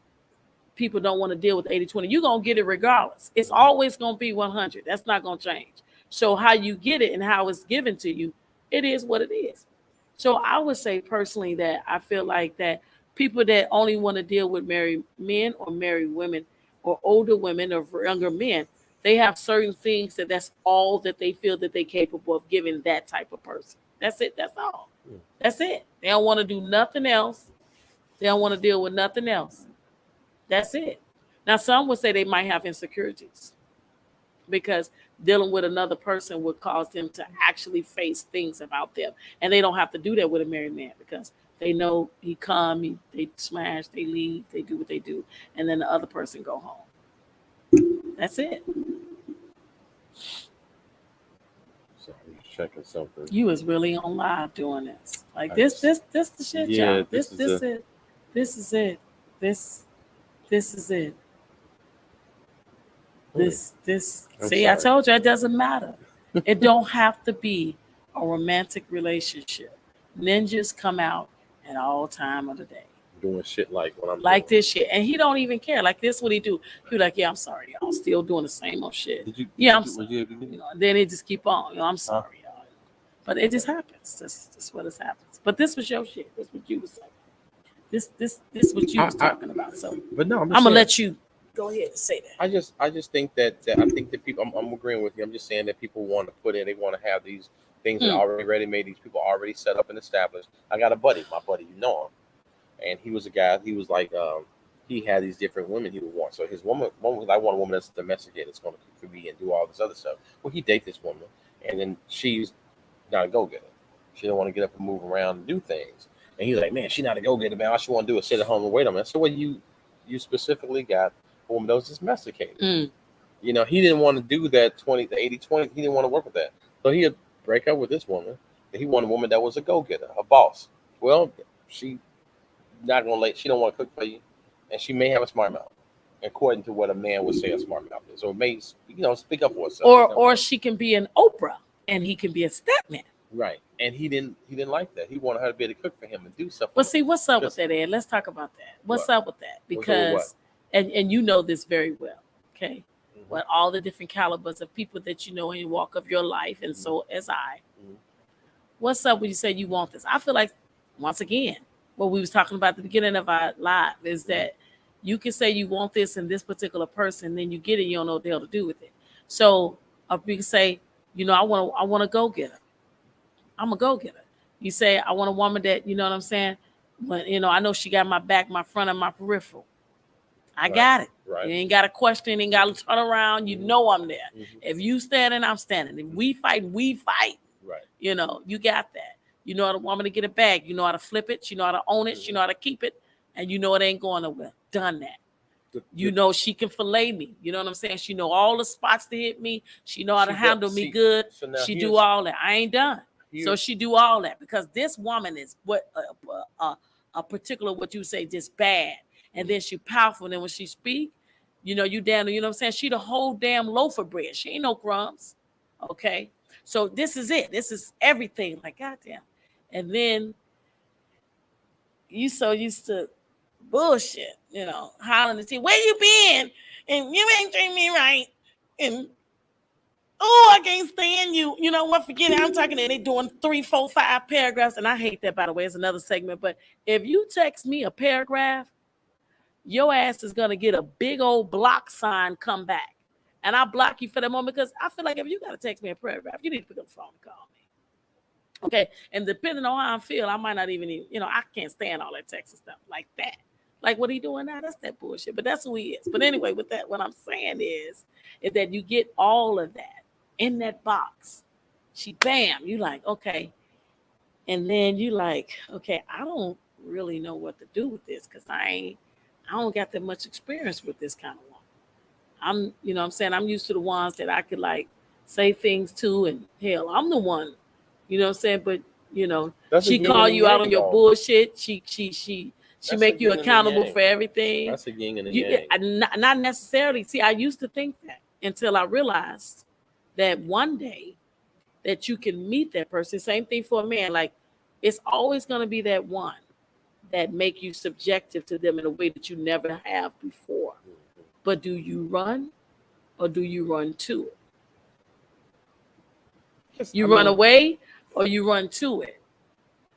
people don't want to deal with 80-20. You're going to get it regardless. It's always going to be 100. That's not going to change. So how you get it and how it's given to you, it is what it is. So I would say personally that I feel like that people that only want to deal with married men or married women or older women or younger men, they have certain things that's all that they feel that they're capable of giving that type of person. That's it. That's all. That's it. They don't want to do nothing else. They don't want to deal with nothing else. That's it. Now, some would say they might have insecurities because dealing with another person would cause them to actually face things about them. And they don't have to do that with a married man because they know he come, they smash, they leave, they do what they do, and then the other person go home. That's it. So I'm checking something. You was really on live doing this. Like this the shit, y'all. This is it. This is it. This is it. I told you it doesn't matter. It don't have to be a romantic relationship. Ninjas come out at all time of the day. Doing shit like what I'm like doing. This shit. And he don't even care. Like this what he do. He like, yeah, I'm sorry, y'all. Still doing the same old shit. I'm sorry. Then he just keep on. I'm sorry, y'all. But it just happens. That's what happens. But this was your shit. That's what you was saying. This what you was talking about. So but no, I'm gonna let you go ahead and say that. I just think that I think that people. I'm agreeing with you. I'm just saying that people want to put in. They want to have these things that are already ready made. These people already set up and established. I got a buddy. My buddy, you know him, and he was a guy. He was like, he had these different women he would want. So his one was I want a woman that's domesticated, that's going to cook for me and do all this other stuff. Well, he date this woman, and then she's not a go getter. She don't want to get up and move around and do things. And he's like, man, she not a go getter, man. All she want to do is sit at home and wait on me. So what you specifically got a woman that was domesticated. You know, he didn't want to do that 80-20. He didn't want to work with that. So he'd break up with this woman. And he wanted a woman that was a go-getter, a boss. Well, she not gonna she don't want to cook for you. And she may have a smart mouth, according to what a man would say a smart mouth is. Or may, speak up for herself. Or she can be an Oprah and he can be a stepman. Right. And he didn't like that. He wanted her to be able to cook for him and do stuff. But see, what's up with that, Ed? Let's talk about that. What's up with that? Because and you know this very well, okay? But all the different calibers of people that you know in walk of your life, and so as I. What's up when you say you want this? I feel like, once again, what we was talking about at the beginning of our live is that you can say you want this in this particular person, then you get it, you don't know what the hell to do with it. So you can say, I want to go get her. I'm a go getter. You say, I want a woman that, you know what I'm saying? When, I know she got my back, my front, and my peripheral. I got it. Right. You ain't got to question, ain't got to turn around. You know I'm there. If you standing, I'm standing. If we fight, we fight. Right. You know, you got that. You know how to woman to get a bag. You know how to flip it. You know how to own it. You know how to keep it. And you know it ain't going nowhere. Done that. You know she can fillet me. You know what I'm saying? She know all the spots to hit me. She know how to handle me good. So now She do all that. I ain't done. So she do all that because this woman is what a particular what you say just bad, and then she powerful. And then when she speak, you know you damn. You know what I'm saying? She the whole damn loaf of bread. She ain't no crumbs. Okay. So this is it. This is everything. Like goddamn. And then you so used to bullshit, you know, hollering at you, where you been? And you ain't treating me right. And oh, I can't stand you. You know what? Forget it. I'm talking and they doing 3, 4, 5 paragraphs. And I hate that, by the way. It's another segment. But if you text me a paragraph, your ass is gonna get a big old block sign come back. And I block you for that moment because I feel like if you gotta text me a paragraph, you need to pick up the phone and call me. Okay. And depending on how I feel, I might not even, you know, I can't stand all that text and stuff like that. Like what he doing now, that's that bullshit. But that's who he is. But anyway, with that, what I'm saying is that you get all of that in that box. She bam, you like, okay. And then you like, okay, I don't really know what to do with this because I don't got that much experience with this kind of one. I'm, you know what I'm saying? I'm used to the ones that I could like say things to and hell, I'm the one, you know what I'm saying? But you know, she call you out on your bullshit. She make you accountable for everything. That's a yin and a yang. Not necessarily. See, I used to think that until I realized that one day that you can meet that person. Same thing for a man. Like it's always going to be that one that make you subjective to them in a way that you never have before. But do you run or do you run to it? You run away or you run to it?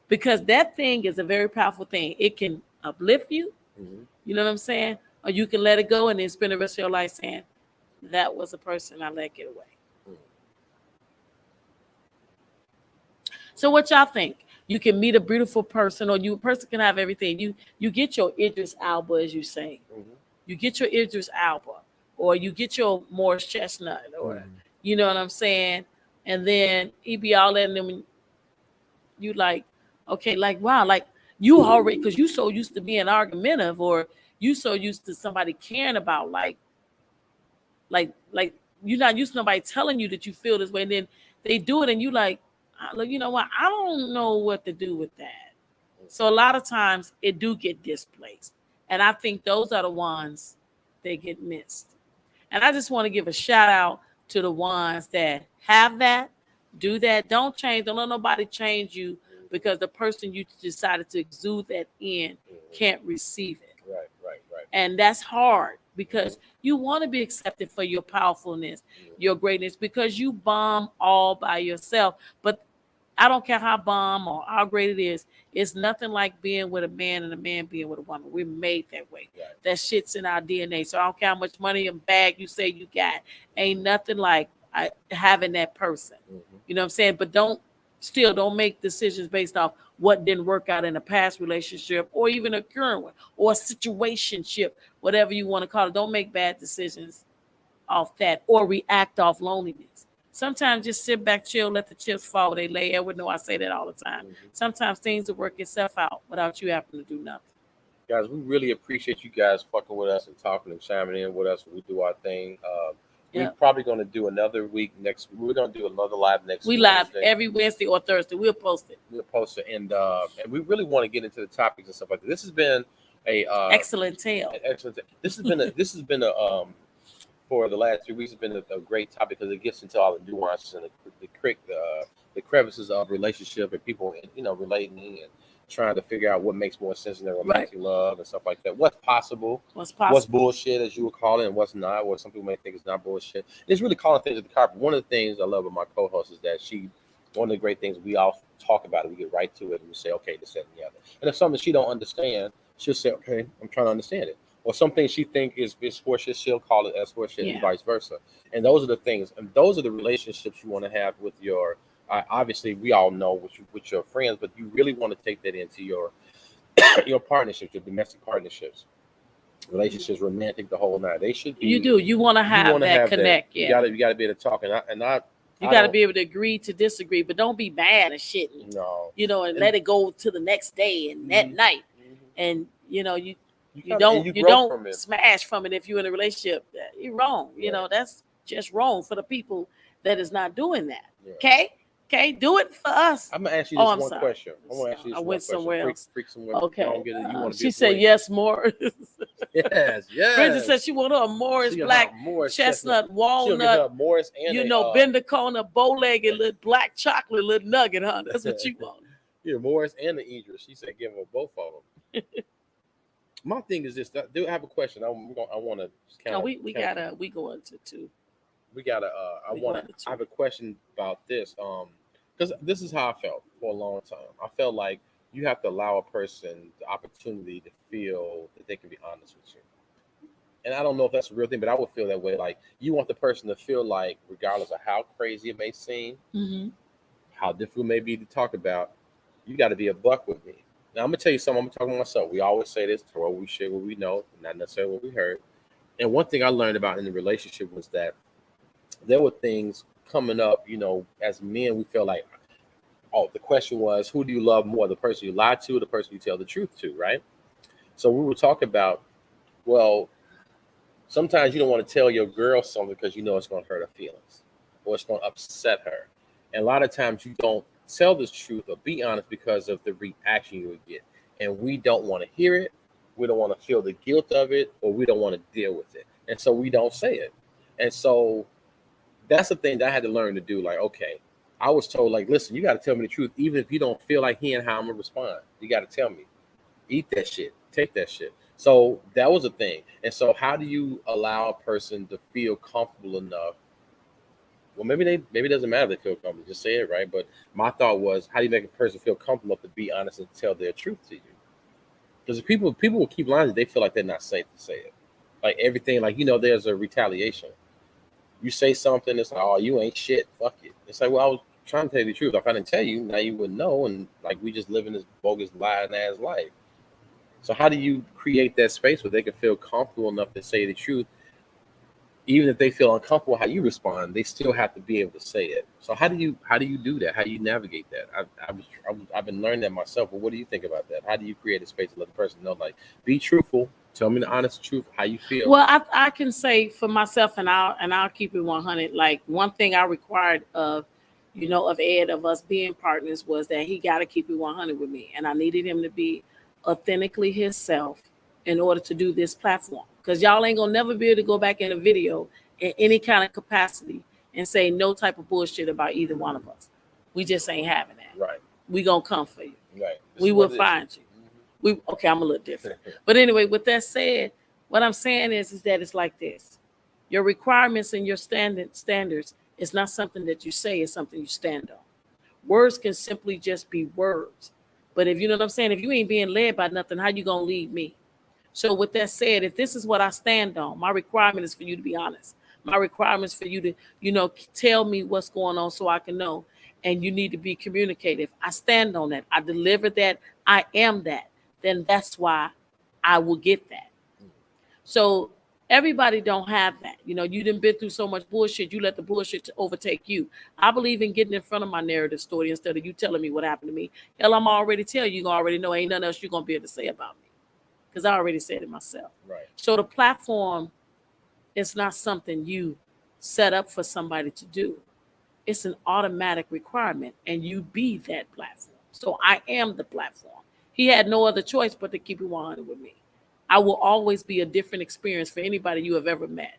Because that thing is a very powerful thing. It can uplift you. You know what I'm saying? Or you can let it go and then spend the rest of your life saying, that was a person I let get away. So what y'all think? You can meet a beautiful person, or a person can have everything. You get your Idris Elba, as you say. You get your Idris Elba, or you get your Morris Chestnut, or you know what I'm saying? And then he be all that, and then when you like, okay, like wow, like you already, because you so used to being argumentative, or you so used to somebody caring about like you're not used to nobody telling you that you feel this way, and then they do it, and you like, you know what? I don't know what to do with that. So a lot of times it do get displaced, and I think those are the ones that get missed. And I just want to give a shout out to the ones that have that, do that. Don't change. Don't let nobody change you because the person you decided to exude that in can't receive it. Right. And that's hard because you want to be accepted for your powerfulness, your greatness, because you bomb all by yourself. But I don't care how bomb or how great it is. It's nothing like being with a man and a man being with a woman. We're made that way. Right. That shit's in our DNA. So I don't care how much money and bag you say you got. Ain't nothing like having that person. You know what I'm saying? But don't make decisions based off what didn't work out in a past relationship or even a current one or a situationship, whatever you want to call it. Don't make bad decisions off that or react off loneliness. Sometimes just sit back, chill, let the chips fall where they lay. Everyone know I say that all the time. Sometimes things will work itself out without you having to do nothing. Guys, we really appreciate you guys fucking with us and talking and chiming in with us when we do our thing. We're probably going to do another week next. We're going to do another live next week. We live every Wednesday or Thursday. We'll post it. And we really want to get into the topics and stuff like that. This has been a excellent tale. This has been a for the last 3 weeks has been a great topic because it gets into all the nuances and the crevices of relationship and people, you know, relating and trying to figure out what makes more sense in their romantic love and stuff like that. What's possible? What's bullshit, as you would call it, and what's not, what some people may think is not bullshit. And it's really calling things at the carpet. One of the things I love about my co-host is that one of the great things we all talk about it, we get right to it, and we say, okay, this, that, and the other. And if something she don't understand, she'll say, okay, I'm trying to understand it. Or something she think is horseshit, she'll call it as horseshit, and vice versa. And those are the things, and those are the relationships you want to have with your. Obviously, we all know with your friends, but you really want to take that into your your partnerships, your domestic partnerships, relationships, romantic, the whole nine. They should be. You do. You want to have that connect. You got to be able to talk. And You got to be able to agree to disagree, but don't be mad and shit. No. And let it go to the next day and that night. And you don't smash from it if you're in a relationship. You're wrong. That's just wrong for the people that is not doing that. Okay. Okay, do it for us. I'm gonna ask you this one question. I went somewhere else. Freak somewhere. Okay. You want to she said yes, Morris. Yes. Bridget said she wanted a Morris black chestnut walnut. Morris and Bendacona bow-legged little black chocolate little nugget, huh? That's what you want. Yeah, Morris and the Idris. She said give her both of them. My thing is this. I have a question. I want to kind of. We go into two. We gotta. I have a question about this. Because this is how I felt for a long time. I felt like you have to allow a person the opportunity to feel that they can be honest with you. And I don't know if that's a real thing, but I would feel that way. Like you want the person to feel like, regardless of how crazy it may seem, how difficult it may be to talk about, you got to be a buck with me. Now I'm gonna tell you something. I'm talking to myself. We always say this: to what we share, what we know, not necessarily what we heard. And one thing I learned about in the relationship was that there were things coming up, as men, we feel like, oh, the question was, who do you love more, the person you lie to or the person you tell the truth to, right? So we were talking about, well, sometimes you don't want to tell your girl something because it's going to hurt her feelings or it's going to upset her. And a lot of times you don't tell the truth or be honest because of the reaction you would get. And we don't want to hear it. We don't want to feel the guilt of it, or we don't want to deal with it. And so we don't say it. And so that's the thing that I had to learn to do. Like, okay, I was told, like, listen, you got to tell me the truth, even if you don't feel like hearing how I'm going to respond. You got to tell me. Eat that shit. Take that shit. So that was a thing. And so how do you allow a person to feel comfortable enough? Well, maybe it doesn't matter if they feel comfortable. Just say it, right? But my thought was, how do you make a person feel comfortable enough to be honest and tell their truth to you? Because people will keep lying if they feel like they're not safe to say it. Like everything, like, there's a retaliation. You say something, it's like, oh, you ain't shit. Fuck it. It's like, well, I was trying to tell you the truth. If I didn't tell you, now you wouldn't know. And like, we just live in this bogus, lying ass life. So how do you create that space where they can feel comfortable enough to say the truth? Even if they feel uncomfortable how you respond, they still have to be able to say it. So how do you do that? How do you navigate that? I've been learning that myself. But what do you think about that? How do you create a space to let the person know, like, be truthful, tell me the honest truth, how you feel? Well, I can say for myself, and I'll keep it 100. Like, one thing I required of Ed, of us being partners, was that he got to keep it 100 with me, and I needed him to be authentically himself in order to do this platform. Because y'all ain't gonna never be able to go back in a video in any kind of capacity and say no type of bullshit about either one of us. We just ain't having that. Right. We gonna come for you. Right. We will find you. I'm a little different. But anyway, with that said, what I'm saying is that it's like this. Your requirements and your standards is not something that you say, it's something you stand on. Words can simply just be words. But if you know what I'm saying, if you ain't being led by nothing, how you gonna lead me? So with that said, if this is what I stand on, my requirement is for you to be honest. My requirement is for you to, tell me what's going on so I can know. And you need to be communicative. I stand on that. I deliver that. I am that. Then that's why I will get that. So everybody don't have that. You done been through so much bullshit. You let the bullshit overtake you. I believe in getting in front of my narrative story instead of you telling me what happened to me. Hell, I'm already tell you. You already know ain't nothing else you're going to be able to say about me. Because I already said it myself. Right. So the platform is not something you set up for somebody to do. It's an automatic requirement, and you be that platform. So I am the platform. He had no other choice but to keep it 100 with me. I will always be a different experience for anybody you have ever met.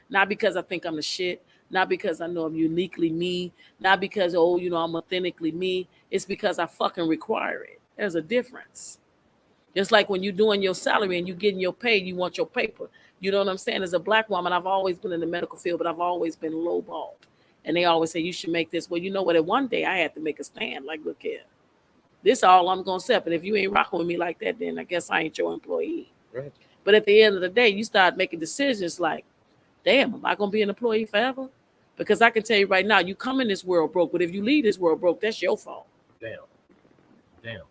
Not because I think I'm the shit, not because I know I'm uniquely me, not because, I'm authentically me. It's because I fucking require it. There's a difference. Just like when you're doing your salary and you're getting your pay, you want your paper. You know what I'm saying? As a black woman, I've always been in the medical field, but I've always been lowballed. And they always say, you should make this. Well, you know what? At one day, I had to make a stand. Like, look here. This all I'm going to accept. And if you ain't rocking with me like that, then I guess I ain't your employee. Right. But at the end of the day, you start making decisions like, damn, am I going to be an employee forever? Because I can tell you right now, you come in this world broke, but if you leave this world broke, that's your fault. Damn. You're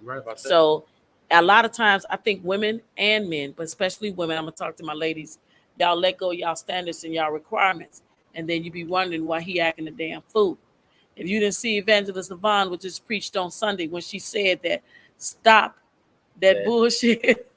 right about that. So a lot of times I think women and men, but especially women, I'm going to talk to my ladies, y'all let go y'all standards and y'all requirements and then you be wondering why he acting a damn fool. If you didn't see Evangelist Levon, which just preached on Sunday, when she said that, stop that Man, bullshit.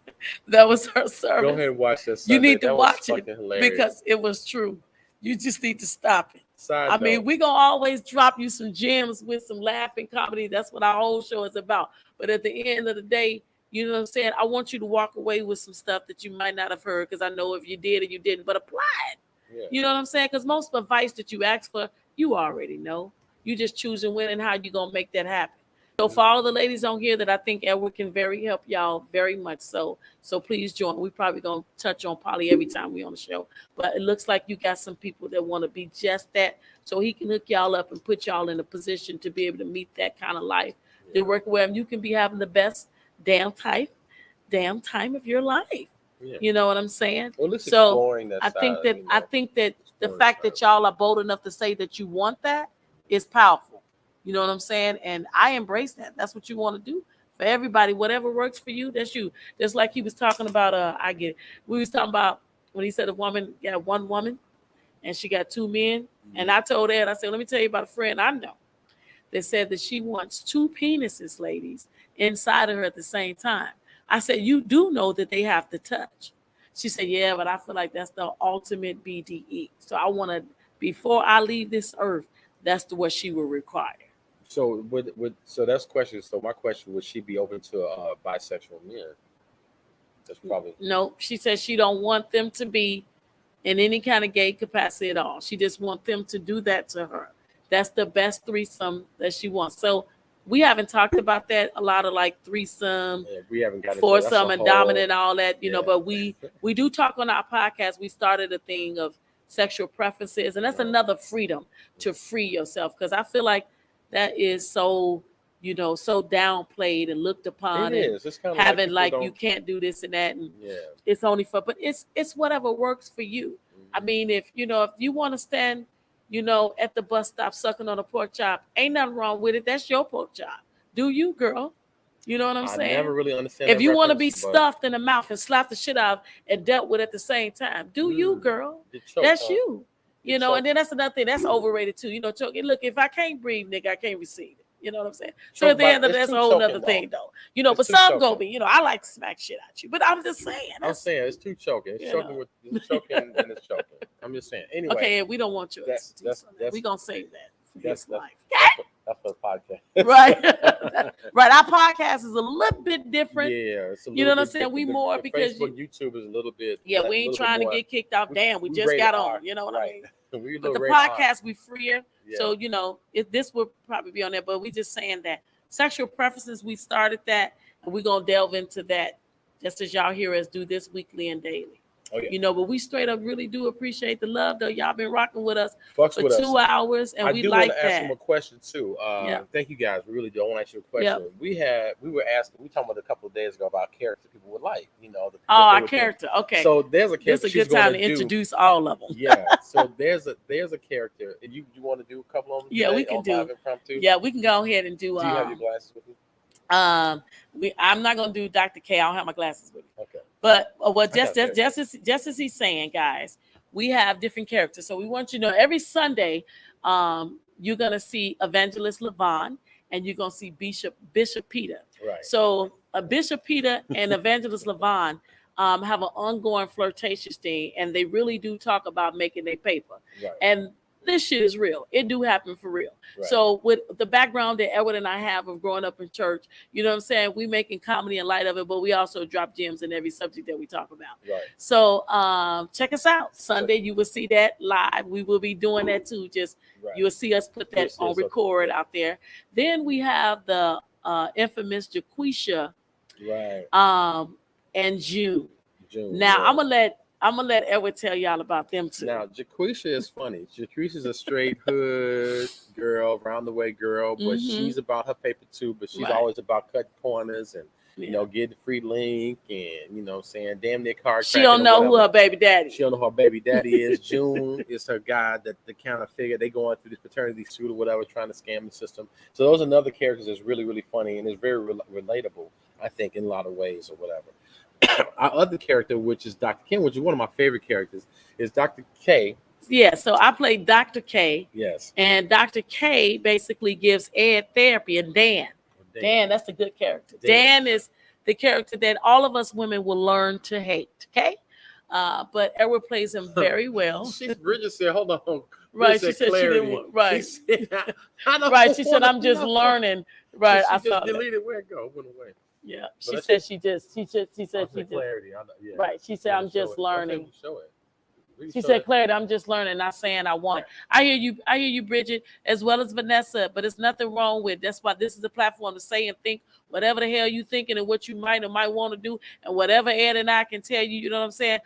That was her go service. ahead and watch that You Sunday. need to That was watch it fucking hilarious. because it was true. You just need to stop it. I Side mean, note, we gonna always drop you some gems with some laughing comedy. That's what our whole show is about. But at the end of the day, you know what I'm saying? I want you to walk away with some stuff that you might not have heard, because I know if you did or you didn't, but apply it. yeah. You know what I'm saying? Because most advice that you ask for, you already know. You just choosing when and how you gonna make that happen. So for all the ladies on here that I think Edward can very help y'all very much so. So please join. We probably gonna touch on Polly every time we on the show. But it looks like you got some people that want to be just that. So he can hook y'all up and put y'all in a position to be able to meet that kind of life. To work where you can be having the best damn time of your life. Yeah. You know what I'm saying? Well, at least So exploring that I side. think that the exploring fact side. that y'all are bold enough to say that you want that is powerful. You know what I'm saying? And I embrace that. That's what you want to do for everybody. Whatever works for you, that's you. Just like he was talking about. I get it. We was talking about when he said a woman got one woman and she got two men. Mm-hmm. And I told Ed, I said, let me tell you about a friend I know that said that she wants two penises, ladies, inside of her at the same time. I said, you do know that they have to touch. She said, yeah, but I feel like that's the ultimate BDE. So I want to, before I leave this earth, that's what she will require. So so that's question. So my question, would she be open to bisexual men? That's probably No, she says she don't want them to be in any kind of gay capacity at all. She just wants them to do that to her. That's the best threesome that she wants. So we haven't talked about that a lot of, like threesome, we haven't got foursome, and dominant, all that, yeah. But we do talk on our podcast. We started a thing of sexual preferences, and that's Right. another freedom to free yourself, because I feel like that is so so downplayed and looked upon, It and is. It's kind of having like you can't do this and that, and yeah. it's only for, but it's whatever works for you. I mean, if you want to stand, at the bus stop sucking on a pork chop, ain't nothing wrong with it. That's your pork chop. Do you, girl? You know what I'm saying? I never really understand. If that you want to be reference, but stuffed in the mouth and slapped the shit out and dealt with at the same time, do you, girl? the choke, That's huh? you. The And choke. then that's another thing that's overrated too. Choke. Look, if I can't breathe, nigga, I can't receive it. You know what I'm saying? So Choke at the end of it's that's a too whole choking, other thing, though. It's But too some go choking. be, I like to smack shit at you. But I'm just saying. I'm saying it's too choking. It's choking with it's choking and it's choking. I'm just saying. Anyway. Okay, we don't want your that's we gonna save that for his life. That's for the podcast. Right. Right. Our podcast is a little bit different. Yeah, it's a little you know what I'm bit saying? We different. more The because Facebook, YouTube is a little bit. we ain't trying to get kicked off. Damn, we just got on. You know what I mean? But the podcast we freer. Yeah. So this will probably be on there. But we just saying that sexual preferences, we started that, and we're gonna delve into that just as y'all hear us do this weekly and daily. Oh, yeah. But we straight up really do appreciate the love, though. Y'all been rocking with us for 2 hours, and we like that. I do want to ask them a question too. Thank you guys. We really do. I want to ask you a question. Yep. We were talking about a couple of days ago about character people would like. Our character. Okay. So there's a character. This is a good time to introduce all of them. Yeah. So there's a character. And you want to do a couple of them? Yeah, we can do. Yeah, we can go ahead and do. Do you have your glasses with you? I'm not gonna do Dr. K. I don't have my glasses with me. Okay. But just as he's saying, guys, we have different characters. So we want you to know every Sunday, you're gonna see Evangelist Levon and you're gonna see Bishop Peter. Right. So Bishop Peter and Evangelist Levon have an ongoing flirtatious thing, and they really do talk about making their paper. Right. And this shit is real. It do happen for real. Right. So with the background that Edward and I have of growing up in church, you know what I'm saying? We making comedy in light of it, but we also drop gems in every subject that we talk about. Right. So check us out. Sunday, you will see that live. We will be doing that too. Just you will see us put that on record out there. Then we have the infamous Jaquisha. Right. And June. Now I'm gonna let Edward tell y'all about them too. Now, Jaquisha is funny. Jaquisha's a straight hood girl, round the way girl, but she's about her paper too. But she's always about cutting corners and getting free link and saying damn near card. She don't know who her baby daddy. She don't know who her baby daddy is. June is her guy that the kind of figure they going through this paternity suit or whatever, trying to scam the system. So those are another characters that's really really funny and is very relatable, I think, in a lot of ways or whatever. Our other character, which is Dr. Kim, which is one of my favorite characters, is Dr. K. Yeah, so I played Dr. K, Yes. and Dr. K basically gives Ed therapy, and Dan, that's a good character. Dan is the character that all of us women will learn to hate. Okay, but Edward plays him very well. Bridget said, "Hold on." Right, she Said said she didn't clarity. want. Right, She said, I don't right. She said wanna I'm just know. learning. And Right, she I just saw that. deleted where it go. It went away. Yeah, But she that's said just she said she just clarity. Yeah. right. She said Yeah, I'm just learning. Show it. We can She show said, that. Claire, I'm just learning, not saying I want it. I hear you, Bridget, as well as Vanessa, but it's nothing wrong with. That's why this is a platform to say and think whatever the hell you thinking and what you might or might want to do, and whatever Ed and I can tell you, you know what I'm saying?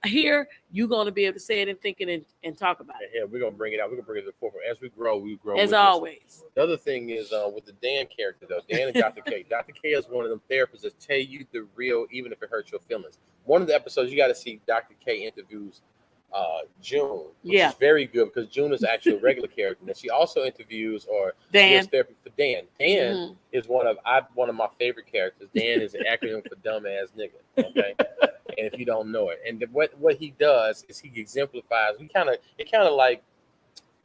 Here, you're going to be able to say it and think it and talk about it. Yeah, we're gonna bring it out. We're gonna bring it to the forefront. As we grow As with always. This. The other thing is with the Dan character though, Dan and Dr. K. Dr. K is one of them therapists that tell you the real, even if it hurts your feelings. One of the episodes you got to see Dr. K interviews June, which is very good because June is actually a regular character. And she also interviews or gives therapy for Dan. Dan is one of my favorite characters. Dan is an acronym for dumbass nigga. Okay. And if you don't know it, and what he does is he exemplifies. It kind of like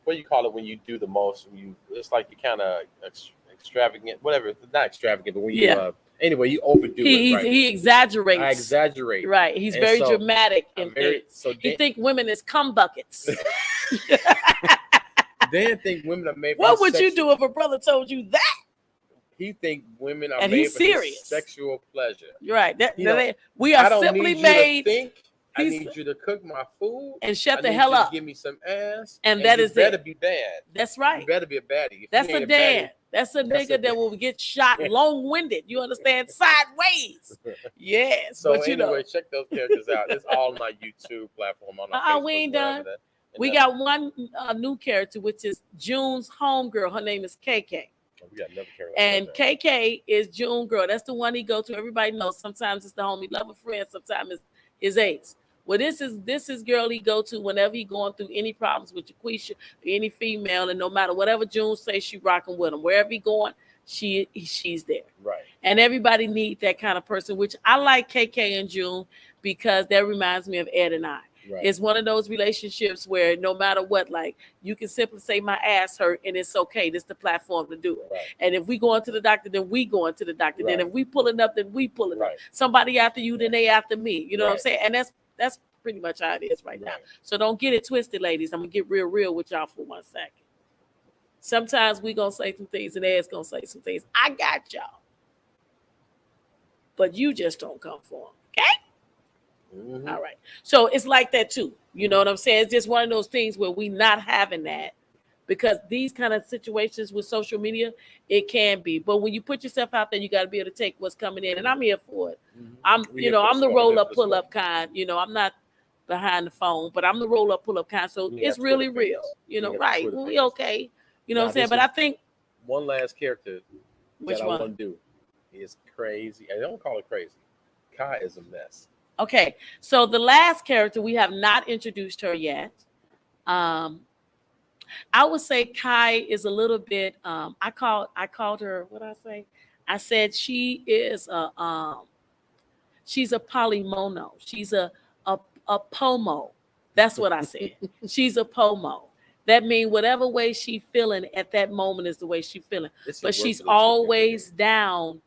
what do you call it when you do the most. It's like you kind of extravagant, whatever. Not extravagant, but when you anyway, you overdo it. Right? He exaggerates. I exaggerate. Right. He's very dramatic in things. So he think women is cum buckets. Dan think women are made. What would you do if a brother told you that? He think women are made for serious sexual pleasure. You're right. We are simply made. I need you to cook my food and shut the hell up. Give me some ass, and that is better be bad. That's right. You better be a baddie. That's a Dan. That's a nigga that will get shot long-winded. You understand? Sideways. Yes. So anyway, check those characters out. It's all on my YouTube platform. On we ain't done. We got one new character, which is June's homegirl. Her name is KK. We got another character. And KK is June girl. That's the one he go to. Everybody knows. Sometimes it's the homie lover friend. Sometimes it's his ace. Well, this is girl he go to whenever he going through any problems with Jaquisha or any female, and no matter whatever June says, she rocking with him. Wherever he going, she's there. Right. And everybody need that kind of person, which I like KK and June because that reminds me of Ed and I. Right. It's one of those relationships where no matter what, like you can simply say my ass hurt and it's okay. This is the platform to do it. Right. And if we going to the doctor, then we going to the doctor. Right. Then if we pulling up, then we pulling up. Somebody after you, then they after me. You know what I'm saying? And that's pretty much how it is right now. So don't get it twisted, ladies. I'm gonna get real with y'all for 1 second. Sometimes we gonna say some things and Ed's gonna say some things. I got y'all, but you just don't come for them. Okay. Mm-hmm. All right. So it's like that too. You know what I'm saying? It's just one of those things where we not having that because these kind of situations with social media, it can be. But when you put yourself out there, you got to be able to take what's coming in. And I'm here for it. Mm-hmm. I'm the roll up, pull up kind. You know, I'm not behind the phone, but I'm the roll up, pull up kind. So it's really real. You know, right? We okay. You know what I'm saying? But I think one last character that I want to do is crazy. I don't call it crazy. Kai is a mess. Okay, so the last character, we have not introduced her yet. I would say Kai is a little bit. I called her. What did I say? I said she is she's a polymono. She's a pomo. That's what I said. She's a pomo. That means whatever way she feeling at that moment is the way she feeling. But she's always down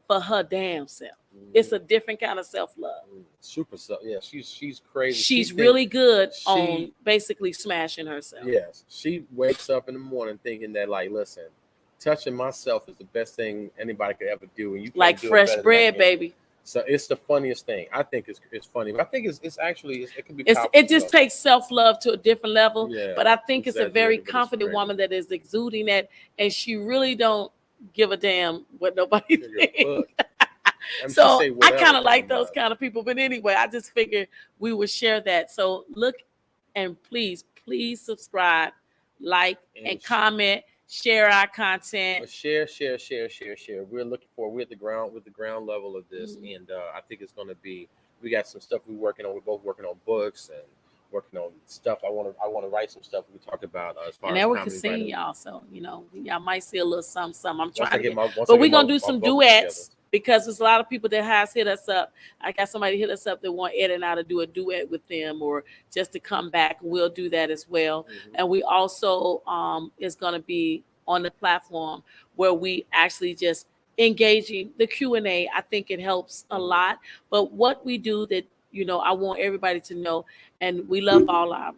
for her damn self. It's a different kind of self-love. Super self. Yeah, she's crazy. She's really good on basically smashing herself. Yes. She wakes up in the morning thinking that, like, listen, touching myself is the best thing anybody could ever do. And you like fresh bread, baby. So it's the funniest thing. I think it's funny. But I think it's actually it can be. It just takes self-love to a different level. Yeah, but I think it's a very confident woman that is exuding that, and she really don't give a damn what nobody thinks. So I kind of like those kind of people. But anyway, I just figured we would share that. So look and please subscribe, like, and comment, share our content. Share. We're at the ground level of this. And I think it's going to be, we got some stuff we're working on. We're both working on books and working on stuff. I want to write some stuff we talk about as far as comedy. And we can sing y'all. So, y'all might see a little something. I'm trying to but we're going to do some duets. because there's a lot of people that has hit us up. I got somebody hit us up that want Ed and I to do a duet with them or just to come back. We'll do that as well. Mm-hmm. And we also is going to be on the platform where we actually just engaging the Q&A. I think it helps a Mm-hmm. lot. But what we do that, I want everybody to know, and we love all our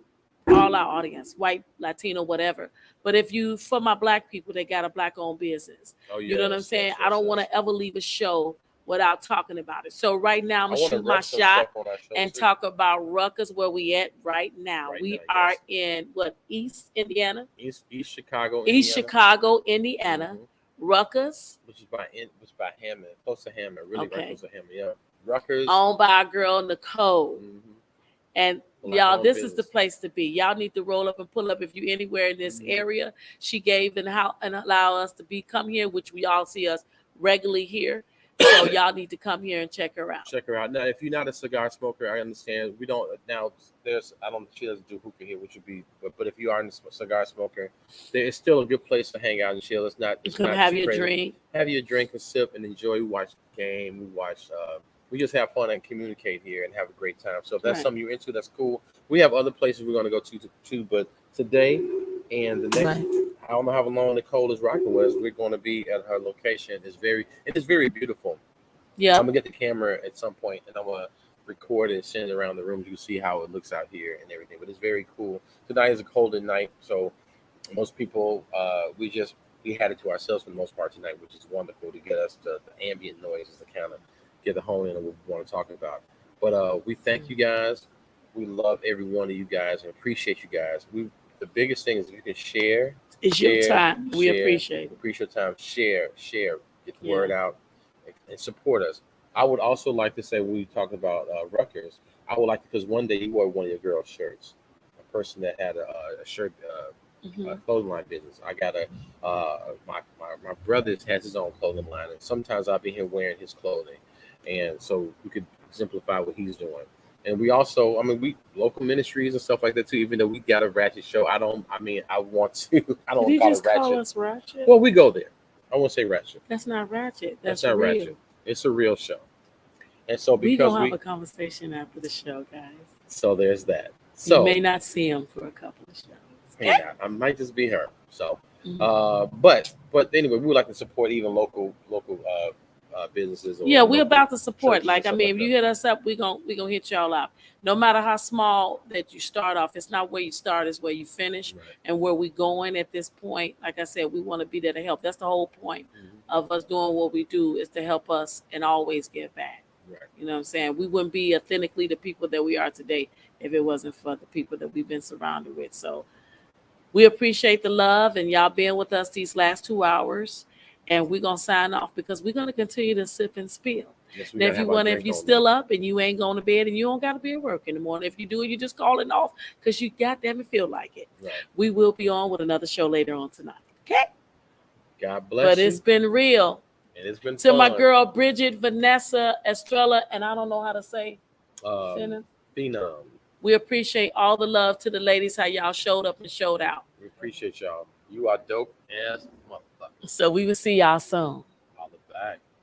audience, white, Latino, whatever. But if you, for my black people, they got a black owned business. Oh You know what I'm yes, saying? yes, I yes, don't want yes. to ever leave a show without talking about it. So right now I'm I gonna want to shoot my rep some shot stuff on our show and too. talk about Ruckers, where we at right now. Right now, We are yes. in what, East Indiana? East Chicago, East Indiana. Chicago, Indiana. Mm-hmm. Ruckers, Which is by Hammond, close to Hammond, really right okay. close to Hammond. Yeah, Ruckers. Owned by our girl Nicole. Mm-hmm. And Black y'all, owned this is the business. place to be. Y'all need to roll up and pull up if you anywhere in this Mm-hmm. area. She gave and allow us to come here, which we all see us regularly here. So y'all need to come here and check her out. Check her out. Now, if you're not a cigar smoker, I understand. We don't now. There's I don't. She doesn't do hookah here, which would be. But if you are a cigar smoker, there is still a good place to hang out and chill. It's not. You It's come not have too your crazy. drink. Have your drink and sip and enjoy. We watch the game. We watch. We just have fun and communicate here and have a great time. So if that's Right. something you're into, that's cool. We have other places we're going to go to, but today and the next. Right. I don't know how long Nicole is rocking with us. We're going to be at her location. It is very beautiful. I'm Yep. gonna get the camera at some point, and I'm gonna record it and send it around the room. You can see how it looks out here and everything. But it's very cool. Tonight is a colder night, so most people we had it to ourselves for the most part tonight, which is wonderful to get us the ambient noises to kind of get the hone in of what we want to talk about. But we thank you guys. We love every one of you guys and appreciate you guys. The biggest thing is if you can It's your share, time. We appreciate it. appreciate your time, share, get the Yeah. word out, and support us. I would also like to say when we talk about Rutgers, I would like because one day you wore one of your girls' shirts, a person that had a shirt Hmm. clothing line business. I got a my brother has his own clothing line, and sometimes I'll be here wearing his clothing, and so we could exemplify what he's doing. And we also, I mean, we local ministries and stuff like that too. Even though we got a ratchet show, I don't. I mean, I want to. I Did don't he call it just call ratchet. us ratchet? Well, we go there. I won't say ratchet. That's not ratchet. That's That's not real. ratchet. It's a real show. And so We because gonna have we, a conversation after the show, guys. so there's that. You So may not see him for a couple of shows. hey, Okay? I might just be her. So, Mhm. but anyway, we would like to support even local businesses or Yeah, we're local about to support. churches and Like, I stuff mean, like if you that. hit us up, we gonna hit y'all up. No matter how small that you start off, it's not where you start, it's where you finish Right. and where we going at this point. Like I said, we want to be there to help. That's the whole point Mhm. of us doing what we do, is to help us and always give back. Right. You know what I'm saying? We wouldn't be authentically the people that we are today if it wasn't for the people that we've been surrounded with. So we appreciate the love and y'all being with us these last 2 hours. And we're gonna sign off because we're gonna continue to sip and spill. Yes, we Now, gotta have our if drink you on though. still up and you ain't going to bed and you don't gotta be at work in the morning, if you do, you just calling off because you goddamn it feel like it. Right. We will be on with another show later on tonight. Okay? God But bless it's you, been real. and it's been To my fun. girl Bridget, Vanessa, Estrella, and I don't know how to say Um, Finna. Phenom, We appreciate all the love to the ladies, how y'all showed up and showed out. we appreciate y'all. You are dope as motherfucker. So we will see y'all soon. Holla back.